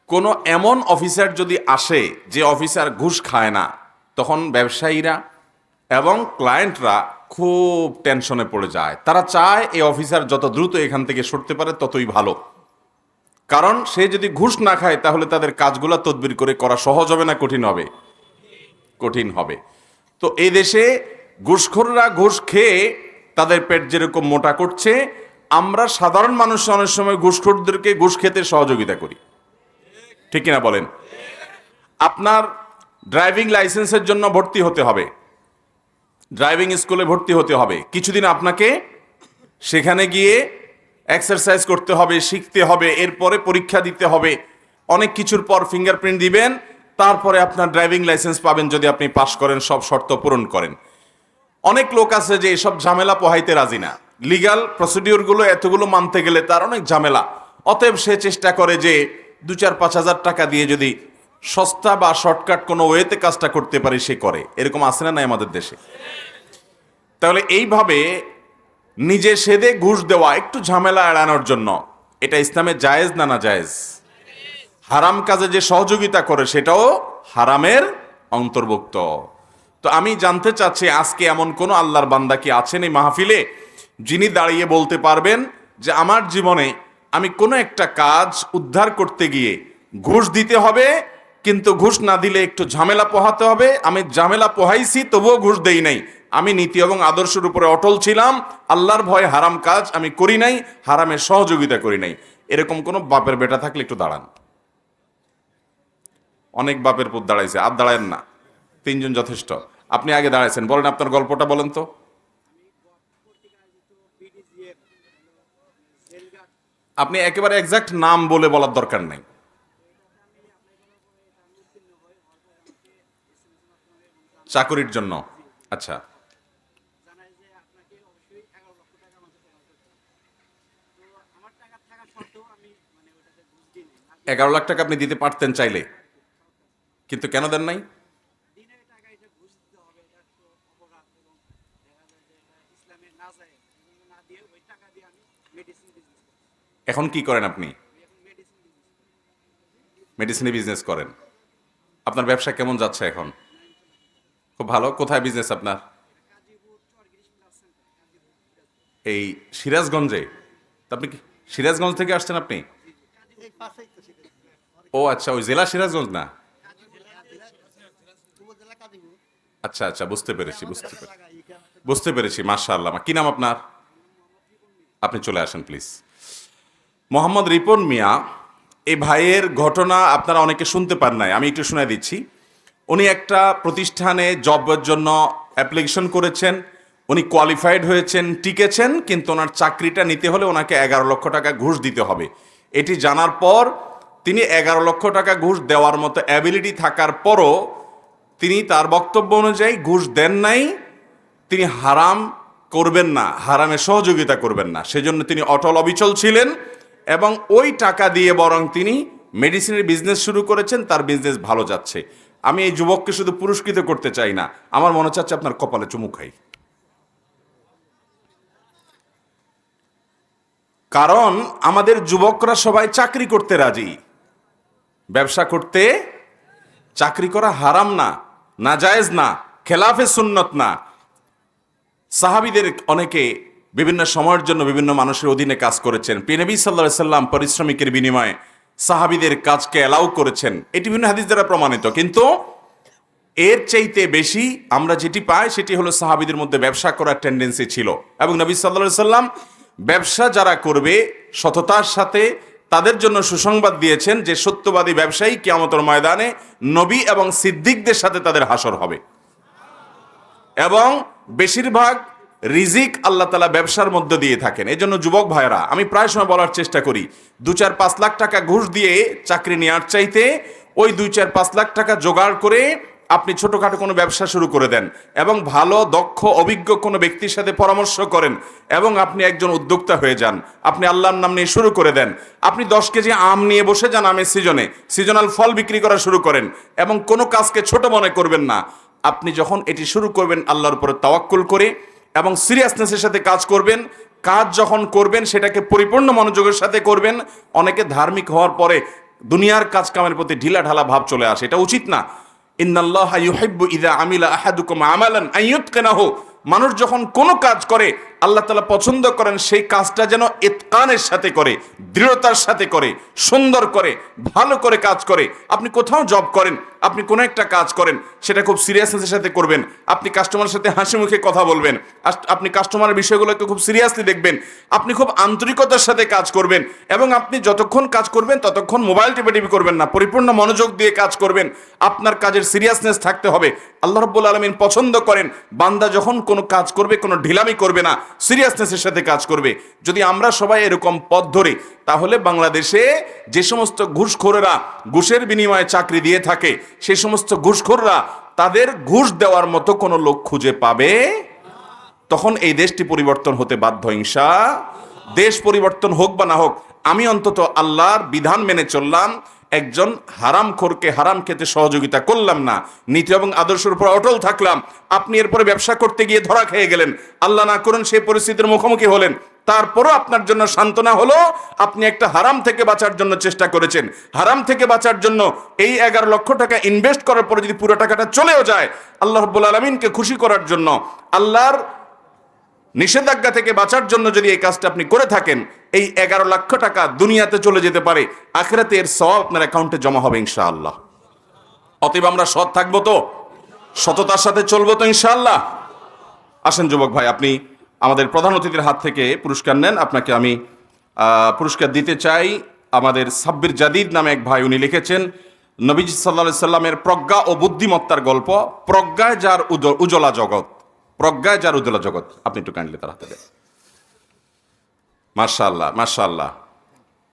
কোনো এমন অফিসার যদি আসে যে অফিসার ঘুষ খায় না, তখন ব্যবসায়ীরা এবং ক্লায়েন্টরা খুব টেনশনে পড়ে যায়। তারা চায় এই অফিসার যত দ্রুত এখান থেকে সরতে পারে ততই ভালো, কারণ সে যদি ঘুষ না খায় তাহলে তাদের কাজগুলো তদবির করে করা সহজ হবে না কঠিন হবে? কঠিন হবে। তো এই দেশে ঘুষখোররা ঘুষ খেয়ে তাদের পেট যেরকম মোটা করছে, আমরা সাধারণ মানুষ অনেক সময় ঘুষখোরদেরকে ঘুষ খেতে সহযোগিতা করি, ঠিক কিনা বলেন? আপনার ড্রাইভিং লাইসেন্সের জন্য ভর্তি হতে হবে, ড্রাইভিং স্কুলে ভর্তি হতে হবে, কিছুদিন আপনাকে সেখানে গিয়ে এক্সারসাইজ করতে হবে, শিখতে হবে, এরপরে পরীক্ষা দিতে হবে, অনেক কিছুর পর ফিঙ্গারপ্রিন্ট দিবেন, তারপরে আপনার ড্রাইভিং লাইসেন্স পাবেন যদি আপনি পাস করেন, সব শর্ত পূরণ করেন। অনেক লোক আছে যে এসব ঝামেলা পোহাইতে রাজি না, লিগাল প্রসিডিওরগুলো এতগুলো মানতে গেলে তার অনেক ঝামেলা, অতএব সে চেষ্টা করে যে 2-4-5 হাজার টাকা দিয়ে যদি সস্তা বা শর্টকাট কোনো ওয়েতে কাজটা করতে পারে সে করে। এরকম আছে না নাই আমাদের দেশে? তাহলে এইভাবে নিজে সেদে ঘুষ দেওয়া একটু ঝামেলা এড়ানোর জন্য, এটা ইসলামে জায়েজ না না জায়েজ? হারাম কাজে যে সহযোগিতা করে সেটাও হারামের অন্তর্ভুক্ত। তো আমি জানতে চাচ্ছি, আজকে এমন কোন আল্লাহর বান্দা কি আছেন এই মাহফিলে যিনি দাঁড়িয়ে বলতে পারবেন যে আমার জীবনে আমি কোনো একটা কাজ উদ্ধার করতে গিয়ে ঘুষ দিতে হবে, কিন্তু ঘুষ না দিলে একটু ঝামেলা পোহাতে হবে, আমি ঝামেলা পোহাইছি তবুও ঘুষ দেই নাই, আমি নীতি এবং আদর্শের উপরে অটল ছিলাম, আল্লাহর ভয়ে হারাম কাজ আমি করি নাই, হারামের সহযোগিতা করি নাই? এরকম কোন বাপের বেটা থাকলে একটু দাঁড়ান। অনেক বাপের পুত দাঁড়াইছে, আর দাঁড়ায়েন না, 3 জন যথেষ্ট। আপনি আগে দাঁড়াইছেন, বলেন আপনার গল্পটা বলেন তো। আপনি একেবারে এক্সাক্ট নাম বলে বলার দরকার নাই। চাকুরির জন্য? আচ্ছা, 11 লাখ টাকা আপনি দিতে পারতেন চাইলে, কিন্তু কেন দেন নাই? এখন কি করেন আপনি? মেডিসিনে বিজনেস করেন। আপনার ব্যবসা কেমন যাচ্ছে এখন? খুব ভালো। কোথায় বিজনেস আপনার? এই সিরাজগঞ্জে? তা আপনি কি সিরাজগঞ্জ থেকে আসছেন আপনি? ও আচ্ছা, ওই জেলা সিরাজগঞ্জ না? আচ্ছা আচ্ছা, বুঝতে পেরেছি। মাশাআল্লাহ। কি নাম আপনার? আপনি চলে আসেন প্লিজ। মোহাম্মদ রিপন মিয়া, এই ভাইয়ের ঘটনা আপনারা অনেকে শুনতে পান নাই, আমি একটু শুনে দিচ্ছি। উনি একটা প্রতিষ্ঠানে জবের জন্য অ্যাপ্লিকেশন করেছেন, উনি কোয়ালিফাইড হয়েছেন, টিকেছেন, কিন্তু ওনার চাকরিটা নিতে হলে ওনাকে 11 লক্ষ টাকা ঘুষ দিতে হবে। এটি জানার পর তিনি 11 লক্ষ টাকা ঘুষ দেওয়ার মতো অ্যাবিলিটি থাকার পরও তিনি তার বক্তব্য অনুযায়ী ঘুষ দেন নাই। তিনি হারাম করবেন না, হারামে সহযোগিতা করবেন না, সেজন্য তিনি অটল অবিচল ছিলেন এবং ওই টাকা দিয়ে বরং তিনি মেডিসিনের বিজনেস শুরু করেছেন, তার বিজনেস ভালো যাচ্ছে। আমি এই যুবককে শুধু পুরস্কৃত করতে চাই না, আমার মনে চাচ্ছে আপনার কপালে চুমু খাই। কারণ আমাদের যুবকরা সবাই চাকরি করতে রাজি, ব্যবসা করতে। চাকরি করা হারাম না, নাজায়েজ না, খেলাফে সুন্নত না। সাহাবীদের অনেকে বিভিন্ন সময়ের জন্য বিভিন্ন মানুষের অধীনে কাজ করেছেন। প্রিয় নবী সাল্লাল্লাহু আলাইহি সাল্লাম পারিশ্রমিকের বিনিময়ে সাহাবীদের কাজকে অ্যালাউ করেছেন, এটি বিভিন্ন হাদিস দ্বারা প্রমাণিত। কিন্তু এর চাইতে বেশি আমরা যেটি পাই সেটি হলো সাহাবীদের মধ্যে ব্যবসা করার টেন্ডেন্সি ছিল, এবং নবী সাল্লাল্লাহু আলাইহি সাল্লাম ব্যবসা যারা করবে সততার সাথে তাদের জন্য সুসংবাদ দিয়েছেন যে সত্যবাদী ব্যবসায়ী কিয়ামতের ময়দানে নবী এবং সিদ্দিকদের সাথে তাদের হাসর হবে। এবং বেশিরভাগ রিজিক আল্লাহ তাআলা ব্যবসার মধ্যে দিয়ে থাকেন। এই জন্য যুবক ভাইরা, আমি প্রায় সময় বলার চেষ্টা করি, 2-4-5 লাখ টাকা ঘুষ দিয়ে চাকরি নেওয়ার চাইতে ওই 2-4-5 লাখ টাকা জোগাড় করে আপনি ছোটখাটো কোনো ব্যবসা শুরু করে দেন এবং ভালো দক্ষ অভিজ্ঞ কোনো ব্যক্তির সাথে পরামর্শ করেন এবং আপনি একজন উদ্যোক্তা হয়ে যান। আপনি আল্লাহর নাম নিয়ে শুরু করে দেন। আপনি 10 কেজি আম নিয়ে বসে যান, আমের সিজনাল ফল বিক্রি করা শুরু করেন এবং কোনো কাজকে ছোট মনে করবেন না। আপনি যখন এটি শুরু করবেন আল্লাহর উপরে তাওয়াক্কুল করে এবং সিরিয়াসনেসের সাথে কাজ করবেন, কাজ যখন করবেন সেটাকে পরিপূর্ণ মনোযোগের সাথে করবেন। অনেকে ধার্মিক হওয়ার পরে দুনিয়ার কাজ কামের প্রতি ঢিলা ঢালা ভাব চলে আসে, এটা উচিত না। ইন্নাল্লাহা ইউহিব্বু ইযা আমিলা আহাদুকুম আমালান আন ইউতকিনাহু, মানুষ যখন কোনো কাজ করে আল্লাহ তাআলা পছন্দ করেন সেই কাজটা যেন ইতকানের সাথে করে, দৃঢ়তার সাথে করে, সুন্দর করে, ভালো করে কাজ করে। আপনি কোথাও জব করেন, আপনি কোনো একটা কাজ করেন, সেটা খুব সিরিয়াসনেসের সাথে করবেন। আপনি কাস্টমারের সাথে হাসি মুখে কথা বলবেন, আপনি কাস্টমারের বিষয়গুলোকে খুব সিরিয়াসলি দেখবেন, আপনি খুব আন্তরিকতার সাথে কাজ করবেন এবং আপনি যতক্ষণ কাজ করবেন ততক্ষণ মোবাইল টিপি করবেন না, পরিপূর্ণ মনোযোগ দিয়ে কাজ করবেন। আপনার কাজের সিরিয়াসনেস থাকতে হবে। আল্লাহ রাব্বুল আলামিন পছন্দ করেন বান্দা যখন কোনো কাজ করবে কোনো ঢিলামি করবে না, সিরিয়াসনেসের সাথে কাজ করবে। যদি আমরা সবাই এরকম পথ ধরি তাহলে বাংলাদেশে যে সমস্ত ঘুষখোরেরা ঘুষের বিনিময়ে চাকরি দিয়ে থাকে সেই সমস্ত ঘুষখোররা তাদের ঘুষ দেওয়ার মতো কোনো লোক খুঁজে পাবে, তখন এই দেশটি পরিবর্তন হতে বাধ্য। দেশ পরিবর্তন হোক বা না হোক, আমি অন্তত আল্লাহর বিধান মেনে চললাম, একজন হারামখোরকে হারাম খেতে সহযোগিতা করলাম না, নীতি এবং আদর্শের উপর অটল থাকলাম। আপনি এরপরে ব্যবসা করতে গিয়ে ধরা খেয়ে গেলেন, আল্লাহ না করুন সেই পরিস্থিতির মুখোমুখি হলেন, তারপরও আপনার জন্য সান্ত্বনা হলো আপনি একটা হারাম থেকে বাঁচার জন্য চেষ্টা করেছেন। হারাম থেকে বাঁচার জন্য এই 11 লক্ষ টাকা ইনভেস্ট করার পরে যদি পুরো টাকাটা চলেও যায়, আল্লাহ রাব্বুল আলামিনকে খুশি করার জন্য, আল্লাহর নিষেধাজ্ঞা থেকে বাঁচার জন্য যদি এই কাজটা আপনি করে থাকেন, এই 11 লক্ষ টাকা দুনিয়াতে চলে যেতে পারে, আখিরাতে এর সওয়াব আপনার অ্যাকাউন্টে জমা হবে ইনশাআল্লাহ। অতএব আমরা সৎ থাকবো তো, সততার সাথে চলবো তো ইনশাআল্লাহ। আসেন যুবক ভাই, আপনি আমাদের প্রধান অতিথির হাত থেকে পুরস্কার নেন। আপনাকে আমি পুরস্কার দিতে চাই। আমাদের সাব্বির জাদিদ নামে এক ভাই, উনি লিখেছেন নবীজি সাল্লাল্লাহু আলাইহি সাল্লামের প্রজ্ঞা ও বুদ্ধিমত্তার গল্প, প্রজ্ঞায় যার উজ্জ্বলা জগৎ, প্রজ্ঞায় যার উজ্জ্বলা জগৎ। আপনি একটু কাইন্ডলি তার হাতে দেন। মাশাআল্লাহ, মাশাআল্লাহ।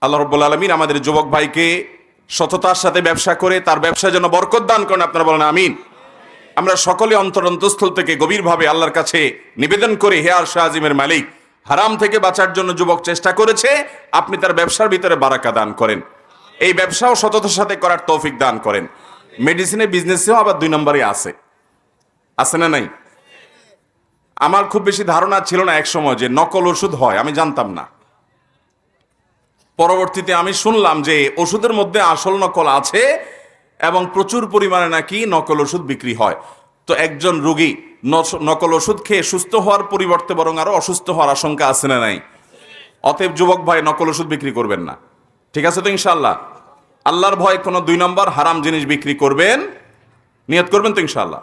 আল্লাহ রাব্বুল আলামিন আমাদের যুবক ভাইকে সততার সাথে ব্যবসা করে তার ব্যবসায় যেন বরকত দান করেন। আপনারা বলেন আমিন। আমরা সকলে অন্তরস্থল থেকে গভীরভাবে আল্লাহর কাছে নিবেদন করি, হে আরশ আজিমের মালিক, হারাম থেকে বাঁচার জন্য যুবক চেষ্টা করেছে, আপনি তার ব্যবসার ভিতরে বারাকা দান করেন, এই ব্যবসাও সততার সাথে করার তৌফিক দান করেন। মেডিসিনের বিজনেসেও আবার 2 নম্বরে আছে না নাই? আমার খুব বেশি ধারণা ছিল না এক সময় যে নকল ওষুধ হয়, আমি জানতাম না। পরবর্তীতে আমি শুনলাম যে ওষুধের মধ্যে আসল নকল আছে এবং প্রচুর পরিমাণে নাকি নকল ওষুধ বিক্রি হয়। তো একজন রোগী নকল ওষুধ খেয়ে সুস্থ হওয়ার পরিবর্তে বরং আরো অসুস্থ হওয়ার আশঙ্কা আছে না নাই? অতএব যুবক ভাই, নকল ওষুধ বিক্রি করবেন না, ঠিক আছে তো ইনশাআল্লাহ? আল্লাহর ভয় কোনো 2 নম্বর হারাম জিনিস বিক্রি করবেন, নিয়ত করবেন তো ইনশাআল্লাহ।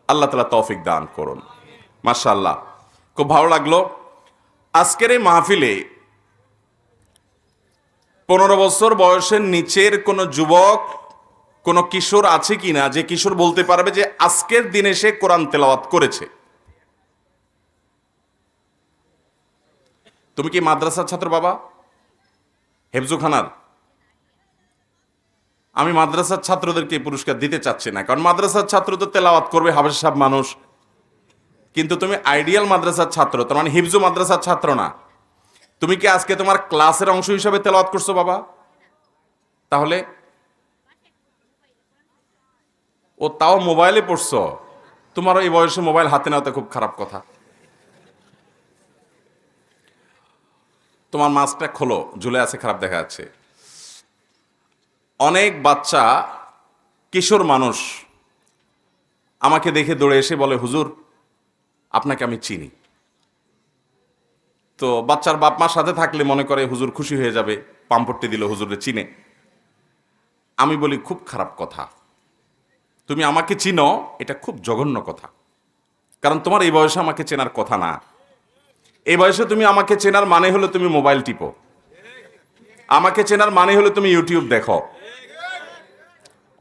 আল্লাহ তাআলা তৌফিক দান করুন। মাশাআল্লাহ, খুব ভালো লাগলো আজকের এই মাহফিলে 15 বছর বয়সের নিচের কোন যুবক, কোন কিশোর আছে কিনা যে কিশোর বলতে পারবে যে আজকের দিনে সে কোরআন তেলাওয়াত করেছে? তুমি কি মাদ্রাসার ছাত্র বাবা? হেফজুখানার? আমি মাদ্রাসার ছাত্রদেরকে পুরস্কার দিতে চাচ্ছি না, কারণ মাদ্রাসার ছাত্র তো তেলাওয়াত করবে, হাফেজ সাহেব মানুষ। কিন্তু তুমি আইডিয়াল মাদ্রাসার ছাত্র, তার মানে হিফজু মাদ্রাসার ছাত্র না। তুমি কি আজকে তোমার ক্লাসের অংশ হিসাবে তেলাওয়াত করছো বাবা? তাহলে ও তাও মোবাইলে পড়ছো? তোমার এই বয়সে মোবাইল হাতে নেওয়া তো খুব খারাপ কথা। তোমার মাস্কটা খোলো, ঝুলে আছে, খারাপ দেখা যাচ্ছে। অনেক বাচ্চা কিশোর মানুষ আমাকে দেখে দৌড়ে এসে বলে, হুজুর আপনাকে আমি চিনি। তো বাচ্চার বাপ মার সাথে থাকলে মনে করে হুজুর খুশি হয়ে যাবে, পাম্পট্টি দিল, হুজুরে চিনে। আমি বলি খুব খারাপ কথা, তুমি আমাকে চিনো, এটা খুব জঘন্য কথা। কারণ তোমার এই বয়সে আমাকে চেনার কথা না। এই বয়সে তুমি আমাকে চেনার মানে হলো তুমি মোবাইল টিপো, আমাকে চেনার মানে হলো তুমি ইউটিউব দেখো।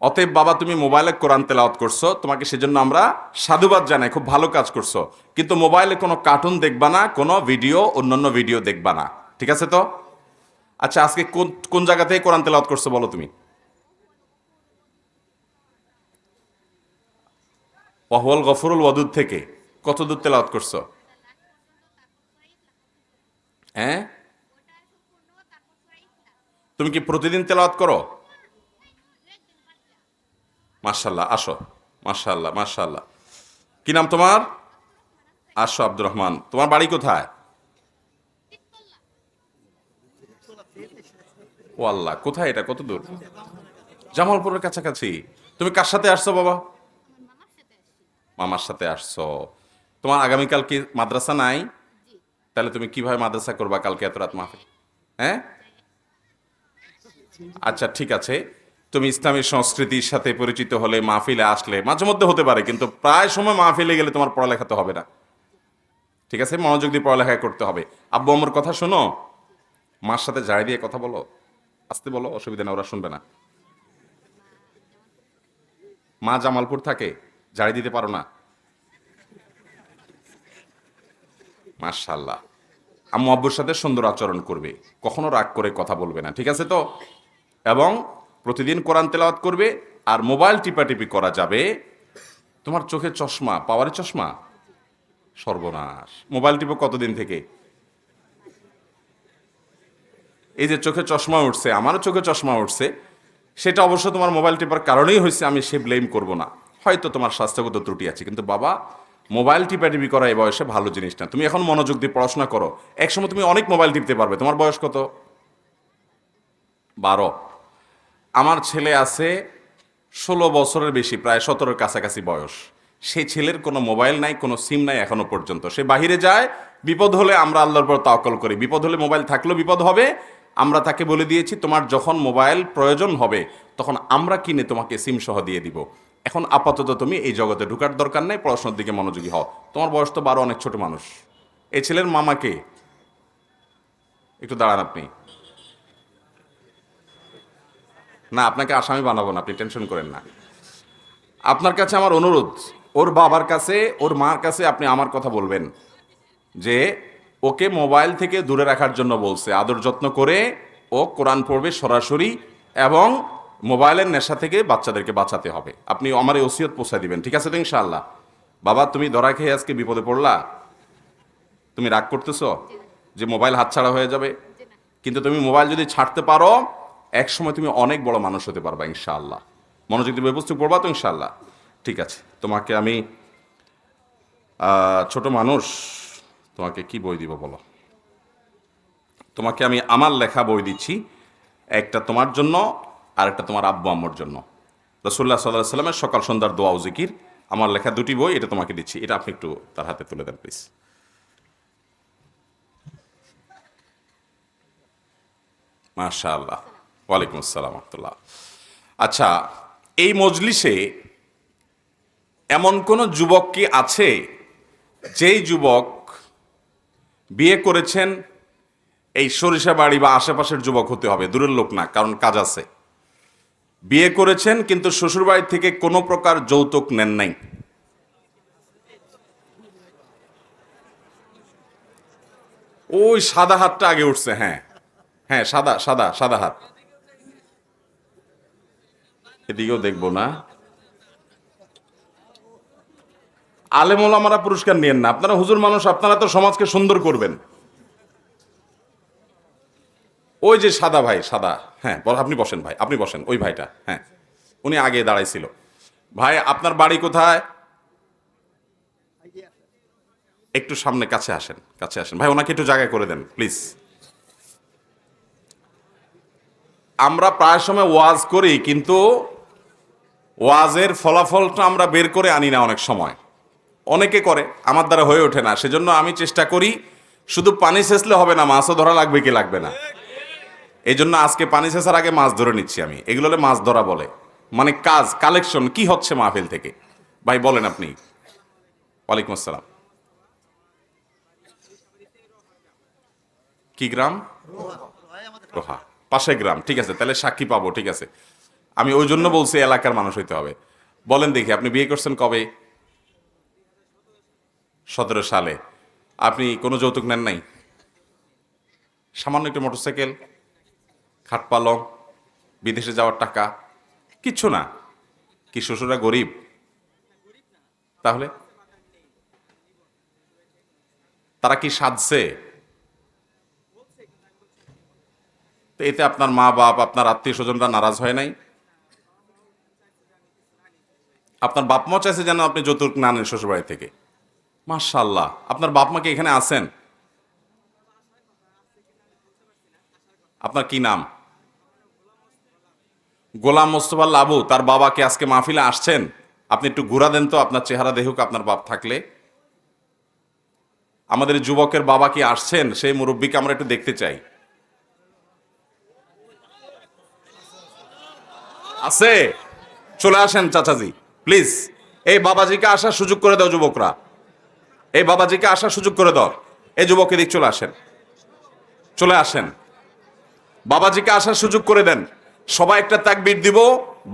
অতএব বাবা, তুমি মোবাইলে কোরআন তেলাওয়াত করছো, তোমাকে সেজন্য আমরা সাধুবাদ জানাই, খুব ভালো কাজ করছো। কিন্তু মোবাইলে কোনো কার্টুন দেখবা না, কোনো ভিডিও, অন্যান্য ভিডিও দেখবা না, ঠিক আছে তো? আচ্ছা, আজকে কোন কোন জায়গা থেকে কোরআন তেলাওয়াত করছো বলো তুমি? ওয়াহুয়াল গফুরুল ওয়াদুদ থেকে কত দূর তেলাওয়াত করছো? হ্যাঁ, তুমি কি প্রতিদিন তেলাওয়াত করো? মাশাআল্লাহ, আসো। মাশাআল্লাহ, মাশাআল্লাহ। কি নাম তোমার? আসো আব্দুর রহমান। তোমার বাড়ি কোথায়? ও আল্লাহ, কোথায় এটা, কত দূর? জামালপুরের কাছাকাছি। তুমি কার সাথে আসছো বাবা? মামার সাথে আসছো। তোমার আগামীকাল কি মাদ্রাসা নাই? তাহলে তুমি কিভাবে মাদ্রাসা করবা কালকে এত রাত মাহফিল? হ্যাঁ, আচ্ছা ঠিক আছে। তুমি ইসলামী সংস্কৃতির সাথে পরিচিত হলে, মাহফিলে আসলে, মাঝে মধ্যে হতে পারে, কিন্তু প্রায় সময় মাহফিলে গেলে তোমার পড়ালেখা তো হবে না, ঠিক আছে? মনোযোগ দিয়ে পড়ালেখা করতে হবে। আব্বু আম্মুর কথা শোনো, মার সাথে জাড়ি দিয়ে কথা বলো, আসতে বলো, অসুবিধা না, ওরা শুনবে না। মা জামালপুর থাকে, জাড়ি দিতে পারো না? মাশাআল্লাহ। আম্মু আব্বুর সাথে সুন্দর আচরণ করবে, কখনো রাগ করে কথা বলবে না, ঠিক আছে তো? এবং প্রতিদিন কোরআন তেলাওয়াত করবে। আর মোবাইল টিপাটিপি করা যাবে। তোমার চোখে চশমা, পাওয়ারের চশমা? সর্বনাশ। মোবাইল টিপো কতদিন থেকে? এই যে চোখে চশমা উঠছে, আমারও চোখে চশমা উঠছে, সেটা অবশ্য তোমার মোবাইল টিপার কারণেই হয়েছে, আমি সে ব্লেম করব না। হয়তো তোমার স্বাস্থ্যগত ত্রুটি আছে, কিন্তু বাবা, মোবাইল টিপাটিপি করা এই বয়সে ভালো জিনিস না। তুমি এখন মনোযোগ দিয়ে পড়াশোনা করো, একসময় তুমি অনেক মোবাইল টিপতে পারবে। তোমার বয়স কত? 12। আমার ছেলে আছে 16 বছরের বেশি, প্রায় 17-এর কাছাকাছি বয়স। সেই ছেলের কোনো মোবাইল নাই, কোনো সিম নাই এখনো পর্যন্ত। সে বাহিরে যায়, বিপদ হলে আমরা আল্লাহর পর তাওয়াক্কুল করি। বিপদ হলে মোবাইল থাকলেও বিপদ হবে। আমরা তাকে বলে দিয়েছি, তোমার যখন মোবাইল প্রয়োজন হবে তখন আমরা কিনে তোমাকে সিম সহ দিয়ে দিব। এখন আপাতত তুমি এই জগতে ঢুকার দরকার নেই, পড়াশোনার দিকে মনোযোগী হও। তোমার বয়স তো 12, অনেক ছোট মানুষ। এই ছেলের মামাকে একটু দাঁড়ান আপনি। না, আপনাকে আসামি বানাবো না, আপনি টেনশন করেন না। আপনার কাছে আমার অনুরোধ, ওর বাবার কাছে, ওর মার কাছে আপনি আমার কথা বলবেন যে ওকে মোবাইল থেকে দূরে রাখার জন্য বলছে। আদর যত্ন করে ও কোরআন পড়বে সরাসরি, এবং মোবাইলের নেশা থেকে বাচ্চাদেরকে বাঁচাতে হবে। আপনি আমার এই ওসিয়ত পৌঁছায় দিবেন, ঠিক আছে তো ইনশাআল্লাহ? বাবা, তুমি ধরা খেয়ে আজকে বিপদে পড়লা, তুমি রাগ করতেছো যে মোবাইল হাতছাড়া হয়ে যাবে, কিন্তু তুমি মোবাইল যদি ছাড়তে পারো, একসময় তুমি অনেক বড় মানুষ হতে পারবা ইনশাআল্লাহ। মনোযোগ দিয়ে বস্তু পড়বা তো ইনশাআল্লাহ? ঠিক আছে, তোমাকে আমি ছোট মানুষ, তোমাকে কি বই দিব বলো? তোমাকে আমি আমার লেখা বই দিচ্ছি। একটা তোমার জন্য আর একটা তোমার আব্বু আম্মুর জন্য। রাসূলুল্লাহ সাল্লাল্লাহু আলাইহি ওয়াসাল্লামের সকাল সন্ধ্যার দোয়া ও জিকির, আমার লেখা দুটি বই, এটা তোমাকে দিচ্ছি, এটা আপনি একটু তার হাতে তুলে দেন প্লিজ। মাশাআল্লাহ, ওয়ালাইকুম আসসালাম রাহমাতুল্লাহ। আচ্ছা, এই মজলিসে এমন কোন যুবক কি আছে যেই যুবক বিয়ে করেছেন, এই সরিষাবাড়ি বা আশেপাশের যুবক হতে হবে, দূরের লোক না, কারণ কাজ আছে, বিয়ে করেছেন কিন্তু শ্বশুরবাড়ি থেকে কোনো প্রকার যৌতুক নেন নাই? ওই সাদা হাতটা আগে উঠছে, হ্যাঁ হ্যাঁ, সাদা সাদা সাদা হাত, এদিকেও দেখবো না। আলেম ওলামারা পুরস্কার নিয়েন না, আপনারা হুজুর মানুষ, আপনারা তো সমাজকে সুন্দর করবেন। ওই যে সাদা ভাই, সাদা, হ্যাঁ আপনি বসেন ভাই, আপনি বসেন, ওই ভাইটা, হ্যাঁ উনি আগে দাঁড়াইছিল। ভাই আপনার বাড়ি কোথায়? একটু সামনে, কাছে আসেন, কাছে আসেন ভাই, ওনাকে একটু জায়গা করে দেন প্লিজ। আমরা প্রায় সময় ওয়াজ করি কিন্তু ওয়াজের ফলাফলটা আমরা বের করে আনি না অনেক সময়, অনেকে করে, আমার দ্বারা হয়ে ওঠে না। সেজন্য আমি চেষ্টা করি, শুধু পানি সেচলে হবে না, মাছও ধরা লাগবে কি লাগবে না। এই জন্য আজকে পানি সেচার আগে মাছ ধরে নিচ্ছি আমি, এগুলো হলে মাছ ধরা বলে, মানে কাজ কালেকশন কি হচ্ছে মাহফিল থেকে। ভাই বলেন আপনি। ওয়ালাইকুম আসসালাম। কি গ্রাম? রোহা, পাশে গ্রাম, ঠিক আছে, তাহলে সাক্ষী পাবো, ঠিক আছে। আমি ওই জন্য বলছি এলাকার মানুষ হইতে হবে। বলেন দেখি, আপনি বিয়ে করছেন কবে? 17 সালে। আপনি কোনো যৌতুক নেন নাই? সামান্য একটু মোটরসাইকেল, খাট পালং, বিদেশে যাওয়ার টাকা, কিচ্ছু না? কি শ্বশুরা গরিব? তাহলে তারা কি সাধছে? তো এতে আপনার মা বাপ, আপনার আত্মীয় স্বজনরা নারাজ হয় নাই? আপনার বাপ মা চাইছে যেন আপনি যৌতুক না নেন শ্বশুরবাড়ি থেকে। মাশাআল্লাহ, আপনার বাপ মা কি এখানে আছেন? আপনার কি নাম? গোলাম মোস্তফা লাবু, তার বাবা কি আজকে মাহফিলে আসছেন? আপনি একটু ঘুরা দেন তো, আপনার চেহারা দেখুক আপনার বাপ থাকলে। আমাদের যুবকের বাবা কি আসছেন? সেই মুরব্বীকে আমরা একটু দেখতে চাই। আছে? চলে আসেন চাচাজি প্লিজ। এই বাবাজিকে আসার সুযোগ করে দাও যুবকরা, এই বাবাজিকে আসার সুযোগ করে দাও। এই যুবক এদিক চলে আসেন, চলে আসেন, বাবাজিকে আসার সুযোগ করে দেন। সবাই একটা তাকবীর দিব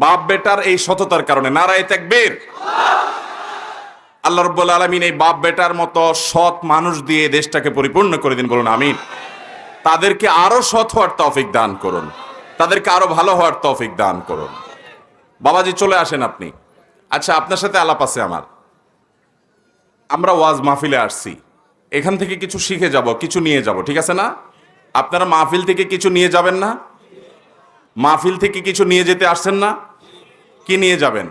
বাপ বেটার এই সততার কারণে। নারায়ে তাকবীর। আল্লাহ রাব্বুল আলামিন এই বাপ বেটার মতো সৎ মানুষ দিয়ে দেশটাকে পরিপূর্ণ করে দিন, বলুন আমিন। তাদেরকে আরো সৎ হওয়ার তৌফিক দান করুন, তাদেরকে আরো ভালো হওয়ার তৌফিক দান করুন। বাবাজি চলে আসেন আপনি। আচ্ছা, আপনার সাথে আলাপ আছে আমার। আমরা ওয়াজ মাহফিলে আসছি, এখান থেকে কিছু শিখে যাব, কিছু নিয়ে যাব, ঠিক আছে না? আপনারা মাহফিল থেকে কিছু নিয়ে যাবেন না? মাহফিল থেকে কিছু নিয়ে যেতে আসছেন না? কি নিয়ে যাবেন?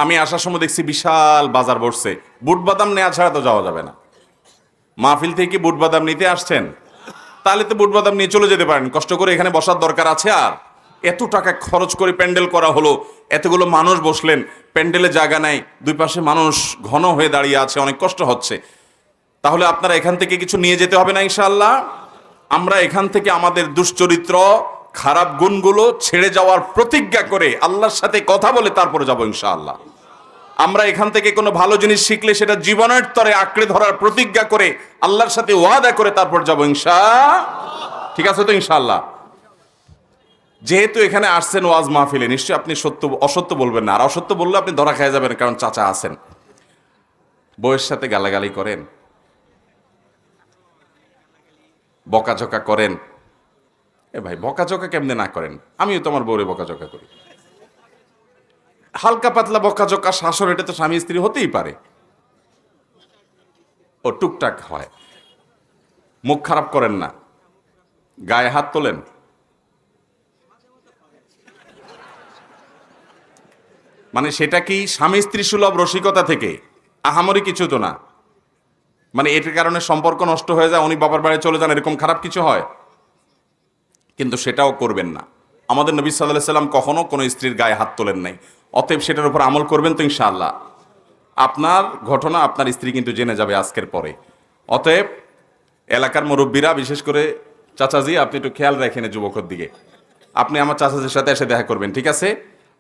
আমি আসার সময় দেখছি বিশাল বাজার বসছে, বুট বাদাম নেওয়া ছাড়া তো যাওয়া যাবে না। মাহফিল থেকে বুট বাদাম নিতে আসছেন, তাহলে তো বুট বাদাম নিয়ে চলে যেতে পারেন, কষ্ট করে এখানে বসার দরকার আছে? আর এত টাকা খরচ করে প্যান্ডেল করা হলো, এতগুলো মানুষ বসলেন, প্যান্ডেলে জায়গা নাই, দুই পাশে মানুষ ঘন হয়ে দাঁড়িয়ে আছে, অনেক কষ্ট হচ্ছে। তাহলে আপনারা এখান থেকে কিছু নিয়ে যেতে হবে না ইনশাআল্লাহ? আমরা এখান থেকে আমাদের দুশ্চরিত্র, খারাপ গুণগুলো ছেড়ে যাওয়ার প্রতিজ্ঞা করে আল্লাহর সাথে কথা বলে তারপরে যাবো ইনশাআল্লাহ। আমরা এখান থেকে কোনো ভালো জিনিস শিখলে সেটা জীবনের তরে আঁকড়ে ধরার প্রতিজ্ঞা করে আল্লাহর সাথে ওয়াদা করে তারপর যাবো ঠিক আছে তো ইনশাআল্লাহ? যেহেতু এখানে আসছেন ওয়াজ মাহফিলে, নিশ্চয়ই আপনি সত্য অসত্য বলবেন না, আর অসত্য বললে আপনি ধরা খেয়ে যাবেন, কারণ চাচা আছেন। বউয়ের সাথে গালাগালি করেন, বকাঝকা করেন। এ ভাই, বকাঝকা কেমনে না করেন? আমিও তোমার বউরে বকাঝকা করি। হালকা পাতলা বকাঝকা, শাসন, এটা তো স্বামী স্ত্রী হতেই পারে, ও টুকটাক হয়। মুখ খারাপ করেন না, গায়ে হাত তোলেন। মানে সেটা কি স্বামী স্ত্রী সুলভ রসিকতা থেকে? আহামরি কিছু তো না। মানে এটার কারণে সম্পর্ক নষ্ট হয়ে যায়, উনি বাবার বাড়ি চলে যান, এরকম খারাপ কিছু হয়? কিন্তু সেটাও করবেন না। আমাদের নবী সাল্লাল্লাহু আলাইহি সাল্লাম কখনো কোনো স্ত্রীর গায়ে হাত তোলেন নাই। অতএব সেটার উপর আমল করবেন তো ইনশাআল্লাহ। আপনার ঘটনা আপনার স্ত্রী কিন্তু জেনে যাবে আজকের পরে। অতএব এলাকার মুরব্বীরা, বিশেষ করে চাচাজি, আপনি একটু খেয়াল রাখেন যুবকের দিকে। আপনি আমার চাচাজির সাথে এসে দেখা করবেন, ঠিক আছে?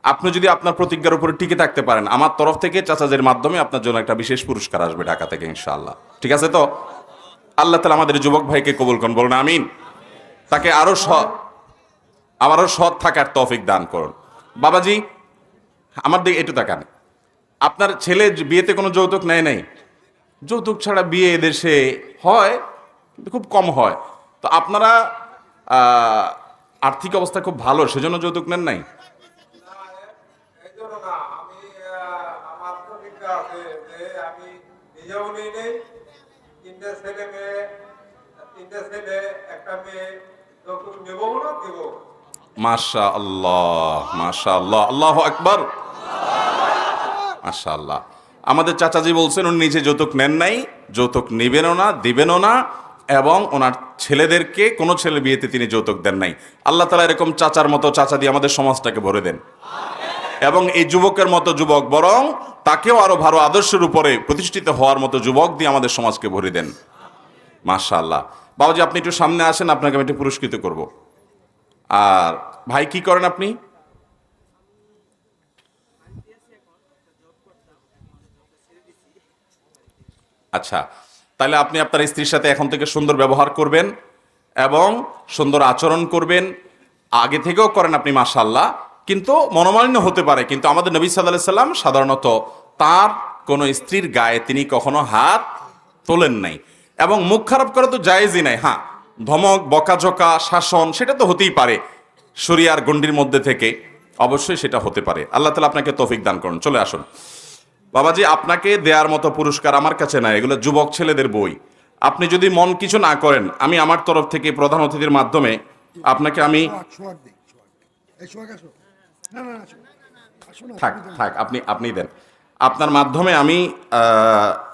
আপনি যদি আপনার প্রতিজ্ঞার উপরে টিকে থাকতে পারেন, আমার তরফ থেকে চাচাজির মাধ্যমে আপনার জন্য একটা বিশেষ পুরস্কার আসবে ঢাকা থেকে ইনশাআল্লাহ। ঠিক আছে তো? আল্লাহ তাআলা আমাদের যুবক ভাইকে কবুল করুন, বলুন আমিন। তাকে আরো সৎ থাকার তৌফিক দান করুন। বাবাজি, আমার দিকে একটু তাকান। আপনার ছেলে বিয়েতে কোনো যৌতুক নেয় নাই? যৌতুক ছাড়া বিয়ে এদেশে হয় কিন্তু খুব কম হয়। তো আপনারা আর্থিক অবস্থা খুব ভালো, সেজন্য যৌতুক নেন নাই? আমার প্রতিজ্ঞা আছে যে আমি নিজেও নিই নেই, তিনটে ছেলে একটা মেয়ে, যৌতুক নেবো না দেবো। মাশাআল্লাহ, মাশাআল্লাহ, আল্লাহু আকবার, মাশাআল্লাহ। আমাদের চাচাজি বলছেন উনি নিজে যৌতুক নেন নাই, যৌতুক নেবেনও না, দিবেনও না, এবং ওনার ছেলেদেরকে কোনো ছেলে বিয়েতে তিনি যৌতুক দেন নাই। আল্লাহ তাআলা এরকম চাচার মতো চাচা দিয়ে আমাদের সমাজটাকে ভরে দেন, এবং এই যুবকের মতো যুবক, বরং তাকেও আরো ভালো আদর্শের উপরে প্রতিষ্ঠিত হওয়ার মতো যুবক দিয়ে আমাদের সমাজকে ভরে দেন। মাশাআল্লাহ। বাবাজি, আপনি একটু সামনে আসেন, আপনাকে আমি একটু পুরস্কৃত করব। আর ভাই, কি করেন আপনি? আচ্ছা, তাহলে আপনি আপনার স্ত্রীর সাথে এখন থেকে সুন্দর ব্যবহার করবেন এবং সুন্দর আচরণ করবেন। আগে থেকেও করেন আপনি, মাশাআল্লাহ, কিন্তু মনোমালিন্য হতে পারে। কিন্তু আমাদের নবী সাল্লাল্লাহু আলাইহি সাল্লাম সাধারণত তার কোনো স্ত্রীর গায়ে তিনি কখনো হাত তোলেন নাই, এবং মুখ খারাপ করা তো জায়েজই নাই। হ্যাঁ, ধমক, বকাঝকা, শাসন, সেটা তো হতেই পারে শরিয়ার গণ্ডির মধ্যে থেকে, অবশ্যই সেটা হতে পারে। আল্লাহ তাআলা আপনাকে তৌফিক দান করুন। চলে আসুন বাবাজি, আপনাকে দেওয়ার মতো পুরস্কার আমার কাছে নাই, এগুলো যুবক ছেলেদের বই। আপনি যদি মন কিছু না করেন, আমি আমার তরফ থেকে প্রধান অতিথির মাধ্যমে আপনাকে আমি থাক আপনি দেন, আপনার মাধ্যমে আমি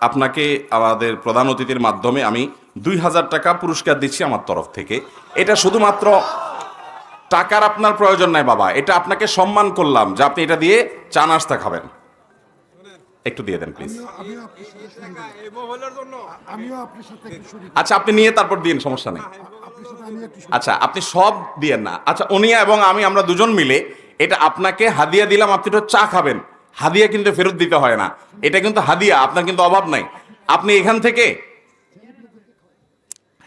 আপনাকে আমাদের প্রধান অতিথির মাধ্যমে আমি 2000 টাকা পুরস্কার দিচ্ছি আমার তরফ থেকে। এটা শুধুমাত্র টাকার আপনার প্রয়োজন নাই বাবা, এটা আপনাকে সম্মান করলাম যে আপনি এটা দিয়ে চা নাস্তা খাবেন। একটু দিয়ে দেন প্লিজ। আচ্ছা, আপনি নিয়ে তারপর দিন, সমস্যা নেই। আচ্ছা, আপনি সব দিয়েন না। আচ্ছা, উনি এবং আমরা দুজন মিলে এটা আপনাকে হাদিয়া দিলাম, আপনি তো চা খাবেন। হাদিয়া কিন্তু ফেরত দিতে হয় না, এটা কিন্তু হাদিয়া, আপনার কিন্তু অভাব নাই। আপনি এখান থেকে,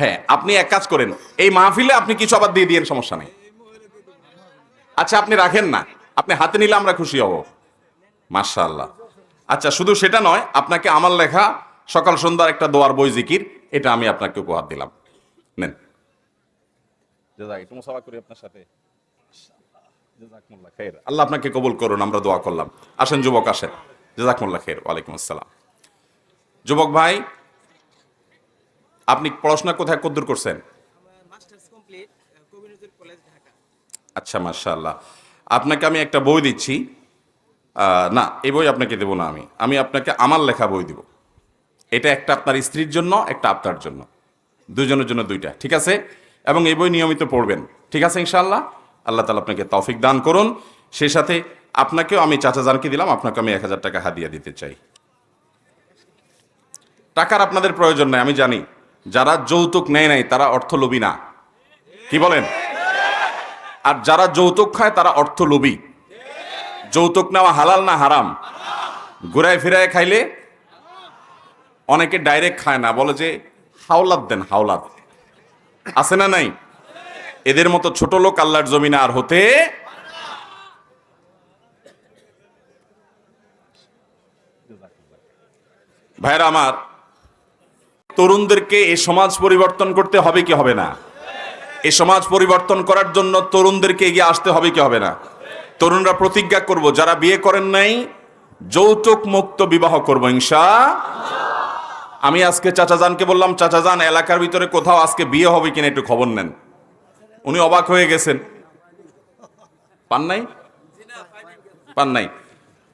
হ্যাঁ, আপনি এক কাজ করেন, এই মাহফিলে আপনি কিছু আবার দিয়ে দিয়েন, সমস্যা নেই। আচ্ছা, আপনি রাখেন না, আপনি হাতে নিলে আমরা খুশি হব। মাশাআল্লাহ। আচ্ছা, শুধু সেটা নয়, আপনাকে আমার লেখা সকাল সন্ধ্যার একটা দোয়ার বই জিকির, এটা আমি আপনাকে উপহার দিলাম। নেন, আপনার সাথে আল্লাহ আপনাকে কবুল করুন, আমরা দোয়া করলাম। আসেন যুবক, আসেন। জাযাকুমুল্লাহ খাইর। ওয়ালাইকুম আসসালাম। যুবক ভাই, আপনি পড়াশোনা কোথায় কদ্দূর করছেন? আচ্ছা, মাশাআল্লাহ। আপনাকে আমি একটা বই দিচ্ছি। না, এই বই আপনাকে দেবো না, আমি আপনাকে আমার লেখা বই দিব। এটা একটা আপনার স্ত্রীর জন্য, একটা আপনার জন্য, দুজনের জন্য দুইটা, ঠিক আছে? এবং এই বই নিয়মিত পড়বেন, ঠিক আছে ইনশাআল্লাহ। আল্লাহ তাআলা আপনাকে তৌফিক দান করুন। সেই সাথে আপনাকেও আমি চাচা জানকে দিলাম, আপনাকে আমি 1000 টাকা হাদিয়া দিতে চাই। টাকার আপনাদের প্রয়োজন নাই, আমি জানি। যারা যৌতুক নেয় নাই তারা অর্থলোভী না, কি বলেন? আর যারা যৌতুক খায় তারা অর্থলোভী। যৌতুক নেওয়া হালাল না হারাম? ঘুরায় ফিরায় খাইলে অনেকে ডাইরেক্ট খায় না, বলে যে হাওলাত দেন, হাওলাত আছে না নাই? এদের মতো ছোট লোক আল্লাহর জমিনে আর হতে। ভাইরা আমার, তরুণদেরকে এই সমাজ পরিবর্তন করতে হবে কি হবে না? এই সমাজ পরিবর্তন করার জন্য তরুণদেরকে এগিয়ে আসতে হবে কি হবে না? তরুণরা প্রতিজ্ঞা করব, যারা বিয়ে করেন নাই যৌতুক মুক্ত বিবাহ করব ইনশাআল্লাহ। আমি আজকে চাচাজানকে বললাম, চাচাজান এলাকার ভিতরে কোথাও আজকে বিয়ে হবে কিনা একটু খবর নেন। উনি অবাক হয়ে গেছেন, পান নাই।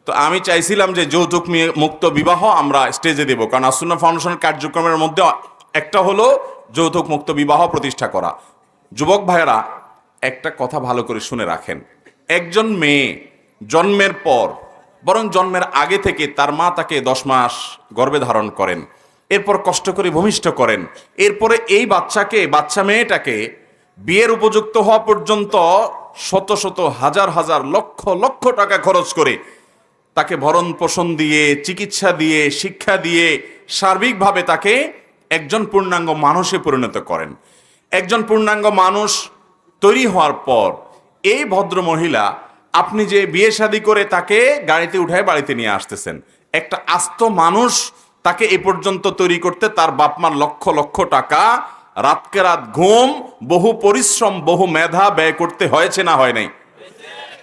তো আমি চাইছিলাম যে যৌতুক মুক্ত বিবাহ আমরা স্টেজে দেব, কারণ আসুন্নাহ ফাউন্ডেশনের কার্যক্রমের মধ্যে একটা হলো যৌতুক মুক্ত বিবাহ প্রতিষ্ঠা করা। যুবক ভাইয়েরা, একটা কথা ভালো করে শুনে রাখেন। একজন মেয়ে জন্মের পর, বরং জন্মের আগে থেকে তার মা তাকে 10 মাস গর্ভে ধারণ করেন, এরপর কষ্ট করে ভূমিষ্ঠ করেন, এরপরে এই বাচ্চা মেয়েটাকে বিয়ের উপযুক্ত হওয়া পর্যন্ত শত শত হাজার হাজার লক্ষ লক্ষ টাকা খরচ করে তাকে ভরণ পোষণ দিয়ে, চিকিৎসা দিয়ে, শিক্ষা দিয়ে সার্বিকভাবে তাকে একজন পূর্ণাঙ্গ মানুষে পরিণত করেন। একজন পূর্ণাঙ্গ মানুষ তৈরি হওয়ার পর এই ভদ্র মহিলা, আপনি যে বিয়ে শাদী করে তাকে গাড়িতে উঠায় বাড়িতে নিয়ে আসতেছেন, একটা আস্ত মানুষ তাকে এ পর্যন্ত তৈরি করতে তার বাপমার লক্ষ লক্ষ টাকা, রাতকে রাত ঘুম, বহু পরিশ্রম, বহু মেধা ব্যয় করতে হয়েছে না হয় নাই?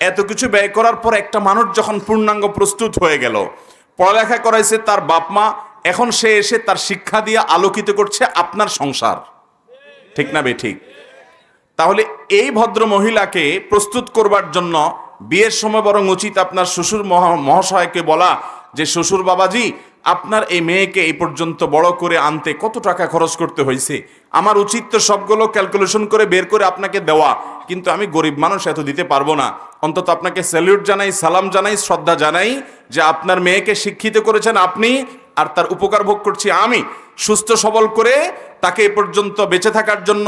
এত কিছু ব্যয় করার পর একটা মানুষ যখন পূর্ণাঙ্গ প্রস্তুত হয়ে গেল, পড়ালেখা করাইছে তার বাপমা, এখন সে এসে তার শিক্ষা দিয়ে আলোকিত করছে আপনার সংসার, ঠিক না ঠিক? তাহলে এই ভদ্র মহিলাকে প্রস্তুত করবার জন্য বিয়ের সময় বরং উচিত আপনার শ্বশুর মহাশয়কে বলা যে, শ্বশুর বাবাজি, আপনার এই মেয়েকে এই পর্যন্ত বড় করে আনতে কত টাকা খরচ করতে হয়েছে, আমার উচিত তো সবগুলো ক্যালকুলেশন করে বের করে আপনাকে দেওয়া, কিন্তু আমি গরিব মানুষ, এত দিতে পারবো না। অন্তত আপনাকে স্যালিউট জানাই, সালাম জানাই, শ্রদ্ধা জানাই যে আপনার মেয়েকে শিক্ষিত করেছেন আপনি, আর তার উপকার ভোগ করছি আমি। সুস্থ সবল করে তাকে এ পর্যন্ত বেঁচে থাকার জন্য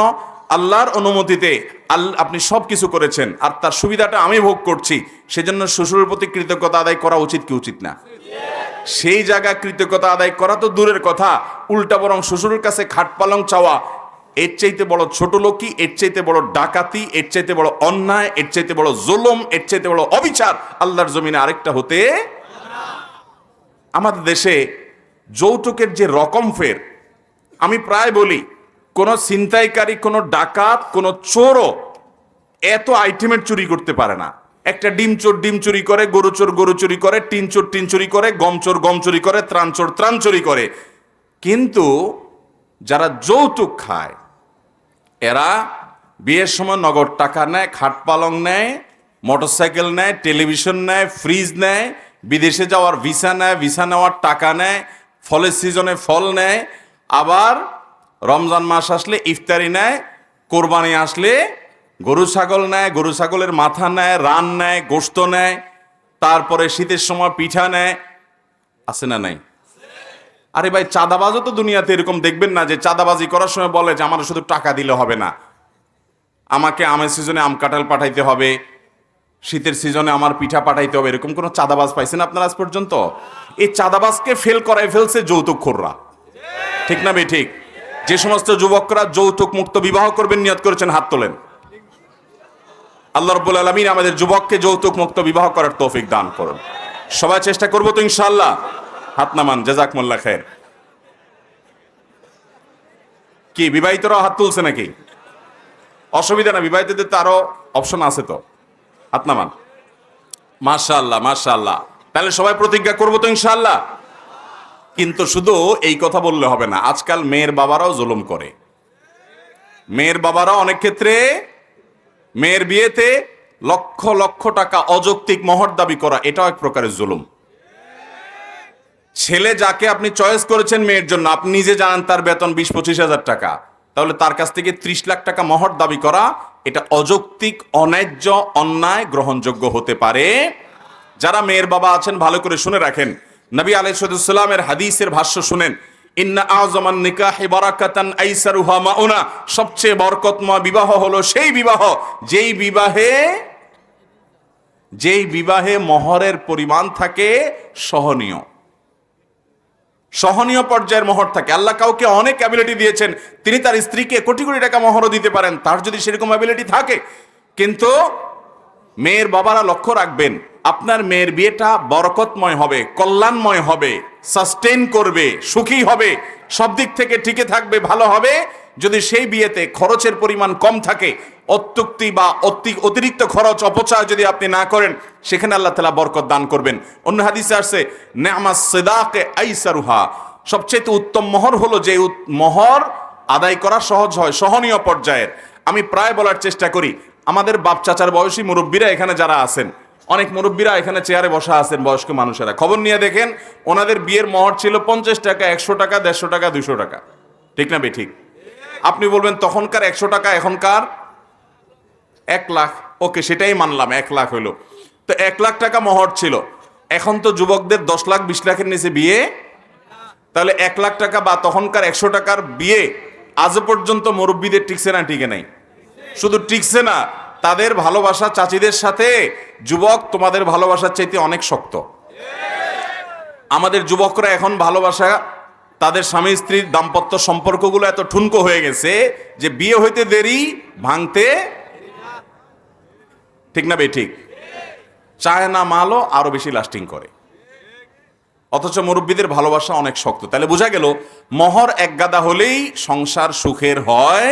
আল্লাহর অনুমতিতে আপনি সব কিছু করেছেন, আর তার সুবিধাটা আমি ভোগ করছি। সেজন্য শ্বশুরের প্রতি কৃতজ্ঞতা আদায় করা উচিত কি উচিত না? সেই জায়গায় কৃতজ্ঞতা আদায় করা তো দূরের কথা, উল্টা বরং শ্বশুরের কাছে খাট পালং চাওয়া, এর চাইতে বড় ছোট লোকই, এর চাইতে বড় ডাকাতি, এর চাইতে বড় অন্যায়, এর চাইতে বড় জুলুম, এর চাইতে বড় অবিচার আল্লাহর জমিনে আরেকটা হতে। আমাদের দেশে যৌতুকের যে রকম ফের, আমি প্রায় বলি, কোন ছিনতাইকারী, কোন ডাকাত, কোন চোরও এত আইটেমের চুরি করতে পারে না। একটা ডিম চোর ডিম চুরি করে, গরু চোর গরু চুরি করে, টিন চোর টিন চুরি করে, গম চোর গম চুরি করে, ত্রাণ চোর ত্রাণ চুরি করে। কিন্তু যারা যৌতুক খায়, এরা বিয়ের সময় নগদ টাকা নেয়, খাট পালং নেয়, মোটরসাইকেল নেয়, টেলিভিশন নেয়, ফ্রিজ নেয়, বিদেশে যাওয়ার ভিসা নেয়, ভিসা নেওয়ার টাকা নেয়, ফলের সিজনে ফল নেয়, আবার রমজান মাস আসলে ইফতারি নেয়, কোরবানি আসলে গরু ছাগল নেয়, গরু ছাগলের মাথা নেয়, রান নেয়, গোশত নেয়, তারপরে শীতের সময় পিঠা নেয়। আছে না নাই? আরে ভাই, চাঁদাবাজও তো দুনিয়াতে এরকম দেখবেন না যে চাঁদাবাজি করার সময় বলে যে আমার শুধু টাকা দিলে হবে না, আমাকে আমের সিজনে আম কাঁঠাল পাঠাইতে হবে, শীতের সিজনে আমার পিঠা পাঠাইতে হবে। এরকম কোনো চাঁদাবাজ পাইছেন আপনারা আজ পর্যন্ত? এই চাঁদাবাজকে ফেল করাই ফেলছে যৌতুকখোররা, ঠিক না ঠিক? যে সমস্ত যুবকরা যৌতুক মুক্ত বিবাহ করবেন নিয়ত করেছেন, হাত তোলেন। আল্লাহ রাব্বুল আলামিন আমাদের যুবককে যৌতুক মুক্ত বিবাহ করার তৌফিক দান করুন। সবাই চেষ্টা করবো তো ইনশাআল্লাহ? হাত নামান, জাযাকুমুল্লাহ খায়ের। কি বিবাহিতরাও হাত তুলছে নাকি? অসুবিধা না, বিবাহিতদের তো আরো অপশন আছে তো। হাত নামান। মাশাআল্লাহ মাশাআল্লাহ। তাহলে সবাই প্রতিজ্ঞা করবো তো ইনশাআল্লাহ? কিন্তু শুধু এই কথা বললে হবে না, আজকাল মেয়ের বাবারাও জুলুম করে। মেয়ের বাবারাও অনেক ক্ষেত্রে মেয়ের বিয়েতে লক্ষ লক্ষ টাকা অযৌক্তিক মোহর দাবি করা, এটাও এক প্রকারের জুলুম। ছেলে যাকে আপনি চয়েস করেছেন মেয়ের জন্য, আপনি নিজে জানেন তার বেতন 20-25 হাজার টাকা, তাহলে তার কাছ থেকে 30 লাখ টাকা মোহর দাবি করা, এটা অযৌক্তিক, অন্যায্য, অন্যায়, গ্রহণযোগ্য হতে পারে। যারা মেয়ের বাবা আছেন ভালো করে শুনে রাখেন, নবী আলাইহিস সালামের হাদিসের ভাষ্য শুনেন, ইন্না আযমান নিকাহি বারাকাতান আইসারুহা মাউনা, সবচেয়ে বরকতময় বিবাহ হলো সেই বিবাহ যেই বিবাহে মোহরের পরিমাণ থাকে সহনীয় পর্যায়ের মোহর থাকে। আল্লাহ কাউকে অনেক অ্যাবিলিটি দিয়েছেন, তিনি তার স্ত্রীকে কোটি কোটি টাকা মোহরও দিতে পারেন, তার যদি সেরকম অ্যাবিলিটি থাকে। কিন্তু মেয়ের বাবারা লক্ষ্য রাখবেন, আপনার মেয়ের বিয়েটা বরকতময় হবে, কল্যাণময় হবে, সাস্টেইন করবে, সুখী হবে, সব দিক থেকে টিকে থাকবে, ভালো হবে। যদি সেই বিয়েতে খরচের পরিমাণ কম থাকে, অত্যুক্তি বা অতিরিক্ত খরচ অপচয় যদি আপনি না করেন, সেখানে আল্লাহ তাআলা বরকত দান করবেন। অন্য হাদিসে আসছে, নি'মাস সিদাকে আইসারুহা, সবচেয়ে উত্তম মোহর হলো যে মোহর আদায় করা সহজ হয়, সহনীয় পর্যায়ের। আমি প্রায় বলার চেষ্টা করি, আমাদের বাপ চাচার বয়সী মুরব্বীরা এখানে যারা আছেন, অনেক মুরব্বীরা এখানে চেয়ারে বসা আছেন, বয়স্ক মানুষেরা, খবর নিয়ে দেখেন ওনাদের বিয়ের মোহর ছিল 50 টাকা, 100 টাকা, 150 টাকা, 200 টাকা, ঠিক না ঠিক? আপনি বলবেন তখনকার 100 টাকা এখনকার 1 লাখ, ওকে সেটাই মানলাম, 1 লাখ হইলো। তো 1 লাখ টাকা মহর ছিল, এখন তো যুবকদের 10 লাখ 20 লাখের নিচে বিয়ে, তাহলে 1 লাখ টাকা বা তখনকার 100 টাকার বিয়ে আজও পর্যন্ত মুরব্বীদের টিকছে না? টিকে নাই। শুধু টিকছে না, তাদের ভালোবাসা চাচিদের সাথে যুবক তোমাদের ভালোবাসার চাইতে অনেক শক্ত। আমাদের যুবকরা এখন ভালোবাসা, তাদের স্বামী স্ত্রীর দাম্পত্য সম্পর্কগুলো এত ঠুনকো হয়ে গেছে যে বিয়ে হইতে দেরি, ভাঙতে, ঠিক না বে ঠিক, চায় না মালও আরো বেশি লাস্টিং করে। অথচ মুরব্বীদের ভালোবাসা অনেক শক্ত। তাহলে বোঝা গেল মোহর এক গাদা হলেই সংসার সুখের হয়।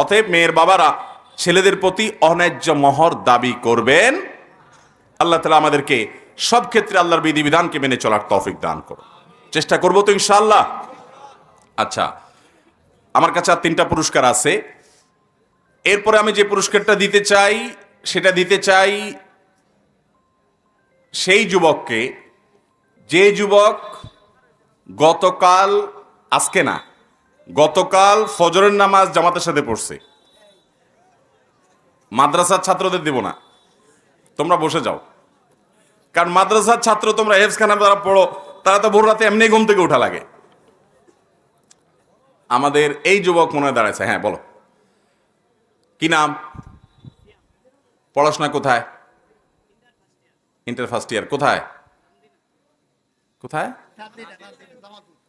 অতএব মেয়ের বাবারা ছেলেদের প্রতি অন্যায্য মোহর দাবি করবেন। আল্লাহ তাআলা আমাদেরকে সব ক্ষেত্রে আল্লাহর বিধিবিধানকে মেনে চলার তৌফিক দান করুন। চেষ্টা করবো তো ইনশাআল্লাহ। আচ্ছা, আমার কাছে আর 3টা পুরস্কার আছে। এরপরে আমি যে পুরস্কারটা দিতে চাই সেটা দিতে চাই সেই যুবককে, যে যুবক গতকাল, আজকে না, গতকাল ফজরের নামাজ জামাতের সাথে পড়ছে। মাদ্রাসার ছাত্রদের দেব না, তোমরা বসে যাও। কারণ মাদ্রাসার ছাত্র তোমরা হেফজখানা যারা পড়ো, তারা তো ভোর রাতে এমনি ঘুম থেকে উঠা লাগে। আমাদের এই যুবক মনে দাঁড়াচ্ছে। হ্যাঁ বলো, কি নাম, পড়াশোনা কোথায়? Inter first year. কোথায়? কোথায়?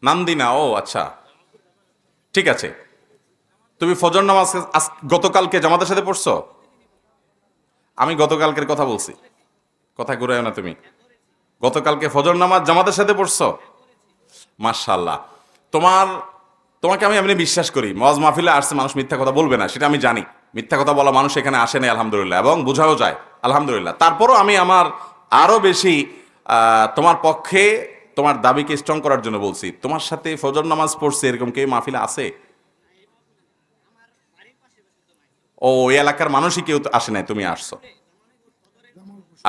নান্দিনা। ও আচ্ছা, ঠিক আছে। তুমি ফজর নামাজ গতকালকে জামাতের সাথে পড়ছো? আমি গতকালকের কথা বলছি, কথা ঘুরায় না তুমি। গতকালকে ফজর নামাজ জামাতের সাথে পড়ছো, মাশাআল্লাহ। তোমাকে আমি এমনি বিশ্বাস করি। ওয়াজ মাহফিলে আসছে মানুষ মিথ্যা কথা বলবে না, সেটা আমি জানি। মিথ্যা কথা বলা মানুষ এখানে আসে নাই আলহামদুলিল্লাহ, এবং বোঝাও যায় আলহামদুলিল্লাহ। তারপরও আমি আমার আরো বেশি তোমার পক্ষে তোমার দাবিকে স্ট্রং করার জন্য বলছি। তোমার সাথে ফজর নামাজ পড়ছে এরকম কেউ মাহফিলে আছে? ও, ওই এলাকার মানুষই কেউ আসে নাই, তুমি আসছো।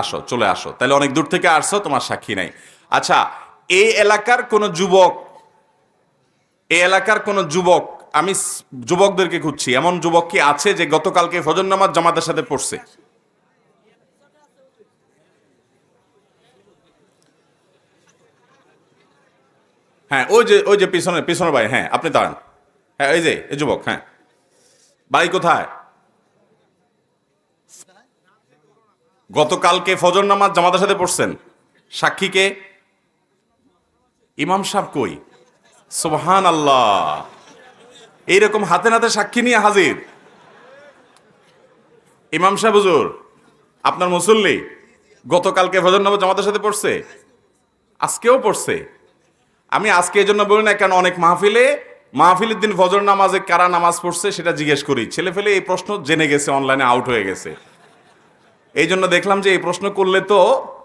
আসো, চলে আসো। তাহলে অনেক দূর থেকে আসছো, তোমার সাক্ষী নাই। আচ্ছা, এই এলাকার কোন যুবক, এই এলাকার কোন যুবক, আমি যুবকদেরকে খুঁজছি, এমন যুবক কি আছে যে গতকালকে ফজর নামাজ জামাতের সাথে পড়ছে? হ্যাঁ, ওই যে পিছনের ভাই, হ্যাঁ আপনি দাঁড়ান। হ্যাঁ, এই যে এই যুবক, হ্যাঁ, বাড়ি কোথায়? গতকালকে ফজর নামাজ জামাতের সাথে পড়ছেন, সাক্ষী কে? ইমাম সাহেব কই? সুবহানাল্লাহ, এইরকম হাতে নাতে সাক্ষী নিয়ে হাজির ইমাম সাহেব হুজুর, আপনার মুসল্লি গতকালকে ফজর নামাজ জামাতের সাথে পড়ছে, আজকেও পড়ছে। আমি আজকে এই জন্য বলি না, কারণ অনেক মাহফিলের দিন ফজর নামাজে কারা নামাজ পড়ছে সেটা জিজ্ঞেস করি। ছেলে ফেলে এই প্রশ্ন জেনে গেছে, অনলাইনে আউট হয়ে গেছে। এই জন্য দেখলাম যে এই প্রশ্ন করলে তো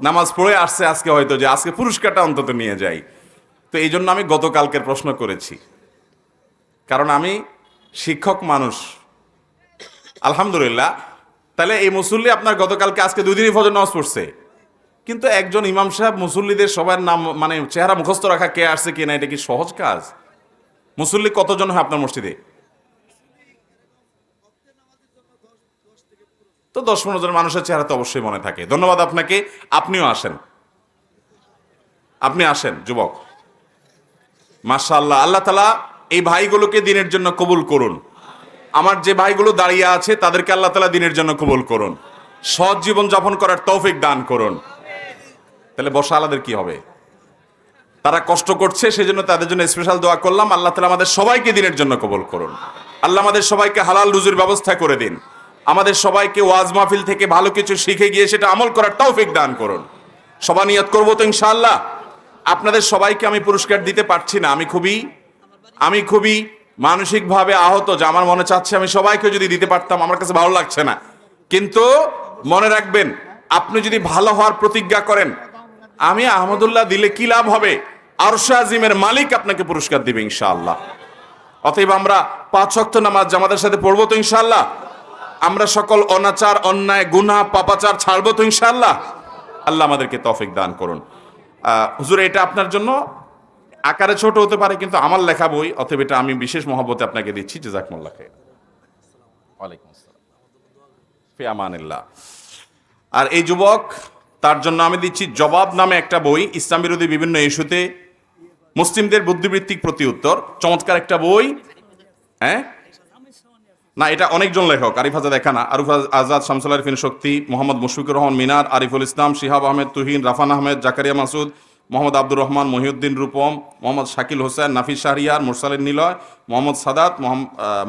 নামাজ পড়ে আসছে আজকে, হয়তো যে আজকে পুরস্কারটা অন্তত নিয়ে যাই। তো এই জন্য আমি গতকালকের প্রশ্ন করেছি, কারণ আমি শিক্ষক মানুষ আলহামদুলিল্লাহ। তাহলে এই মুসল্লি আপনার গতকালকে আজকে 2 দিনই ফজর নামাজ পড়ছে, কিন্তু একজন ইমাম সাহেব মুসল্লিদের সবার নাম মানে চেহারা মুখস্থ রাখা কে আসছে কে না, এটা কি সহজ কাজ? মুসল্লি কতজন হয় আপনার মসজিদে? তো 10-15 জন মানুষের চেহারা তো অবশ্যই মনে থাকে। ধন্যবাদ আপনাকে, আপনিও আসেন, আপনি আসেন যুবক। মাশাআল্লাহ, আল্লাহ তাআলা এই ভাইগুলোকে দিনের জন্য কবুল করুন। আমার যে ভাইগুলো দাঁড়িয়ে আছে তাদেরকে আল্লাহ তাআলা দিনের জন্য কবুল করুন, সৎ জীবন যাপন করার তৌফিক দান করুন। তাহলে বসা আলাদের কি হবে? তারা কষ্ট করছে, সেজন্য তাদের জন্য স্পেশাল দোয়া করলাম। আল্লাহ তাআলা আমাদের সবাইকে দিনের জন্য কবুল করুন। আল্লাহ আমাদের সবাইকে হালাল রুজির ব্যবস্থা করে দিন। আমাদের সবাইকে ওয়াজ মাহফিল থেকে ভালো কিছু শিখে গিয়ে সেটা আমল করার তৌফিক দান করুন। সবাই নিয়ত করবো তো ইনশাআল্লাহ। আপনাদের সবাইকে আমি পুরস্কার দিতে পারছি না, আমি খুবই মানসিকভাবে আহত, যে আমার মনে চাচ্ছে আমি সবাইকে যদি দিতে পারতাম, আমার কাছে ভালো লাগছে না। কিন্তু মনে রাখবেন, আপনি যদি ভালো হওয়ার প্রতিজ্ঞা করেন, আমি আহমদুল্লাহ দিলে কি লাভ হবে? আরশ আজিমের মালিক আপনাকে পুরস্কার দিবে ইনশাআল্লাহ। অতএব আমরা 5 ওয়াক্ত নামাজ জামাতের সাথে পড়বো তো ইনশাআল্লাহ। আমরা সকল অনাচার, অন্যায়, গুনাহ, পাপাচার ছাড়বো তো ইনশাআল্লাহ। আল্লাহ আমাদেরকে তৌফিক দান করুন। হুজুর, এটা আপনার জন্য আকারে ছোট হতে পারে, কিন্তু আমার লেখা বই, অতএব এটা আমি বিশেষ মহব্বতে আপনাকে দিচ্ছি। জাযাকুমুল্লাহ খাইর। ওয়ালাইকুম আসসালাম। ফি আমানিল্লাহ। আর এই যুবক, তার জন্য আমি দিচ্ছি জবাব নামে একটা বই, ইসলাম বিরোধী বিভিন্ন ইস্যুতে মুসলিমদের বুদ্ধিবৃত্তিক প্রতি উত্তর। চমৎকার একটা বই। হ্যাঁ, না এটা অনেকজন লেখক, আরিফ আজাদ একা না, আরিফ আজাদ, শামসুল আরিফিন শক্তি, মোহাম্মদ মুশফিকুর রহমান মিনার, আরিফুল ইসলাম, শিহাব আহমেদ তুহিন, রাফান আহমেদ, জাকারিয়া মাসুদ, মোহাম্মদ আব্দুর রহমান, মহিউদ্দিন রূপম, মোহাম্মদ শাকিল হোসেন, নাফিস শাহরিয়ার, মুরসালিন নিলয়, মোহাম্মদ সাদাত,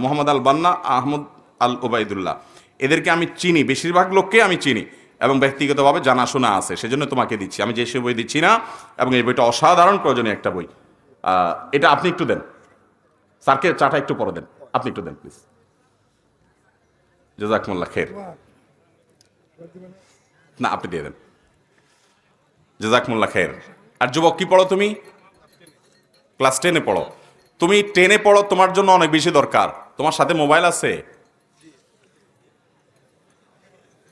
মোহাম্মদ আল বান্না, আহমদ আল ওবায়দুল্লাহ। এদেরকে আমি চিনি, বেশিরভাগ লোককে আমি চিনি এবং ব্যক্তিগতভাবে জানাশোনা আছে, সেজন্য তোমাকে দিচ্ছি। আমি যে সে বই দিচ্ছি না, এবং এই বইটা অসাধারণ প্রয়োজনীয় একটা বই। এটা আপনি একটু দেন, স্যারকে চাটা একটু পরে দেন, আপনি একটু দেন প্লিজ। জাযাকুমুল্লাহ খের। না, আপনি দিয়ে দেন। জাযাকুমুল্লাহ খের। আর যুবক, কি পড়ো তুমি? ক্লাস 10-এ পড়ো। তুমি 10-এ পড়ো, তোমার জন্য অনেক বেশি দরকার। তোমার সাথে মোবাইল আছে,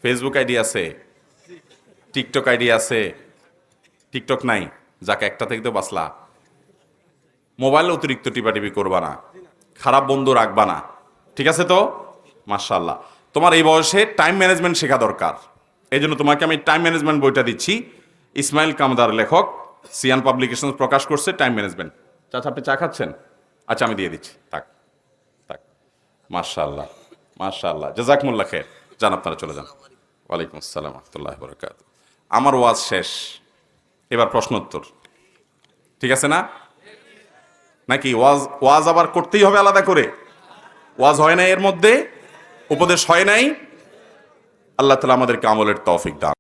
ফেসবুক আইডি আছে, টিকটক আইডি আছে? টিকটক নাই, যাকে একটা থেকে তো বাঁচলা। মোবাইলে অতিরিক্ত টিপাটিপি করবা না, খারাপ বন্ধু রাখবা না, ঠিক আছে তো? মাশাআল্লাহ। তোমার এই বয়সে টাইম ম্যানেজমেন্ট শেখা দরকার। এই জন্য তোমাকে আমি টাইম ম্যানেজমেন্ট বইটা দিচ্ছি। ইসমাইল কামদার লেখক, সিয়ান পাবলিকেশন প্রকাশ করছে টাইম ম্যানেজমেন্ট। চাচা, আপনি চা খাচ্ছেন? আচ্ছা, আমি দিয়ে দিচ্ছি, থাক থাক। মাশাআল্লাহ মাশাআল্লাহ, জাযাকুমুল্লাহ খের। যান, আপনারা চলে যান। ওয়ালাইকুম আসসালাম রাহমাতুল্লাহি ওয়া বারাকাতুহু। আমার ওয়াজ শেষ, এবার প্রশ্ন উত্তর, ঠিক আছে না? নাকি ওয়াজ আবার করতেই হবে আলাদা করে? ওয়াজ হয় নাই, এর মধ্যে উপদেশ হয় নাই। আল্লাহ তাআলা আমাদেরকে আমলের তৌফিক দান।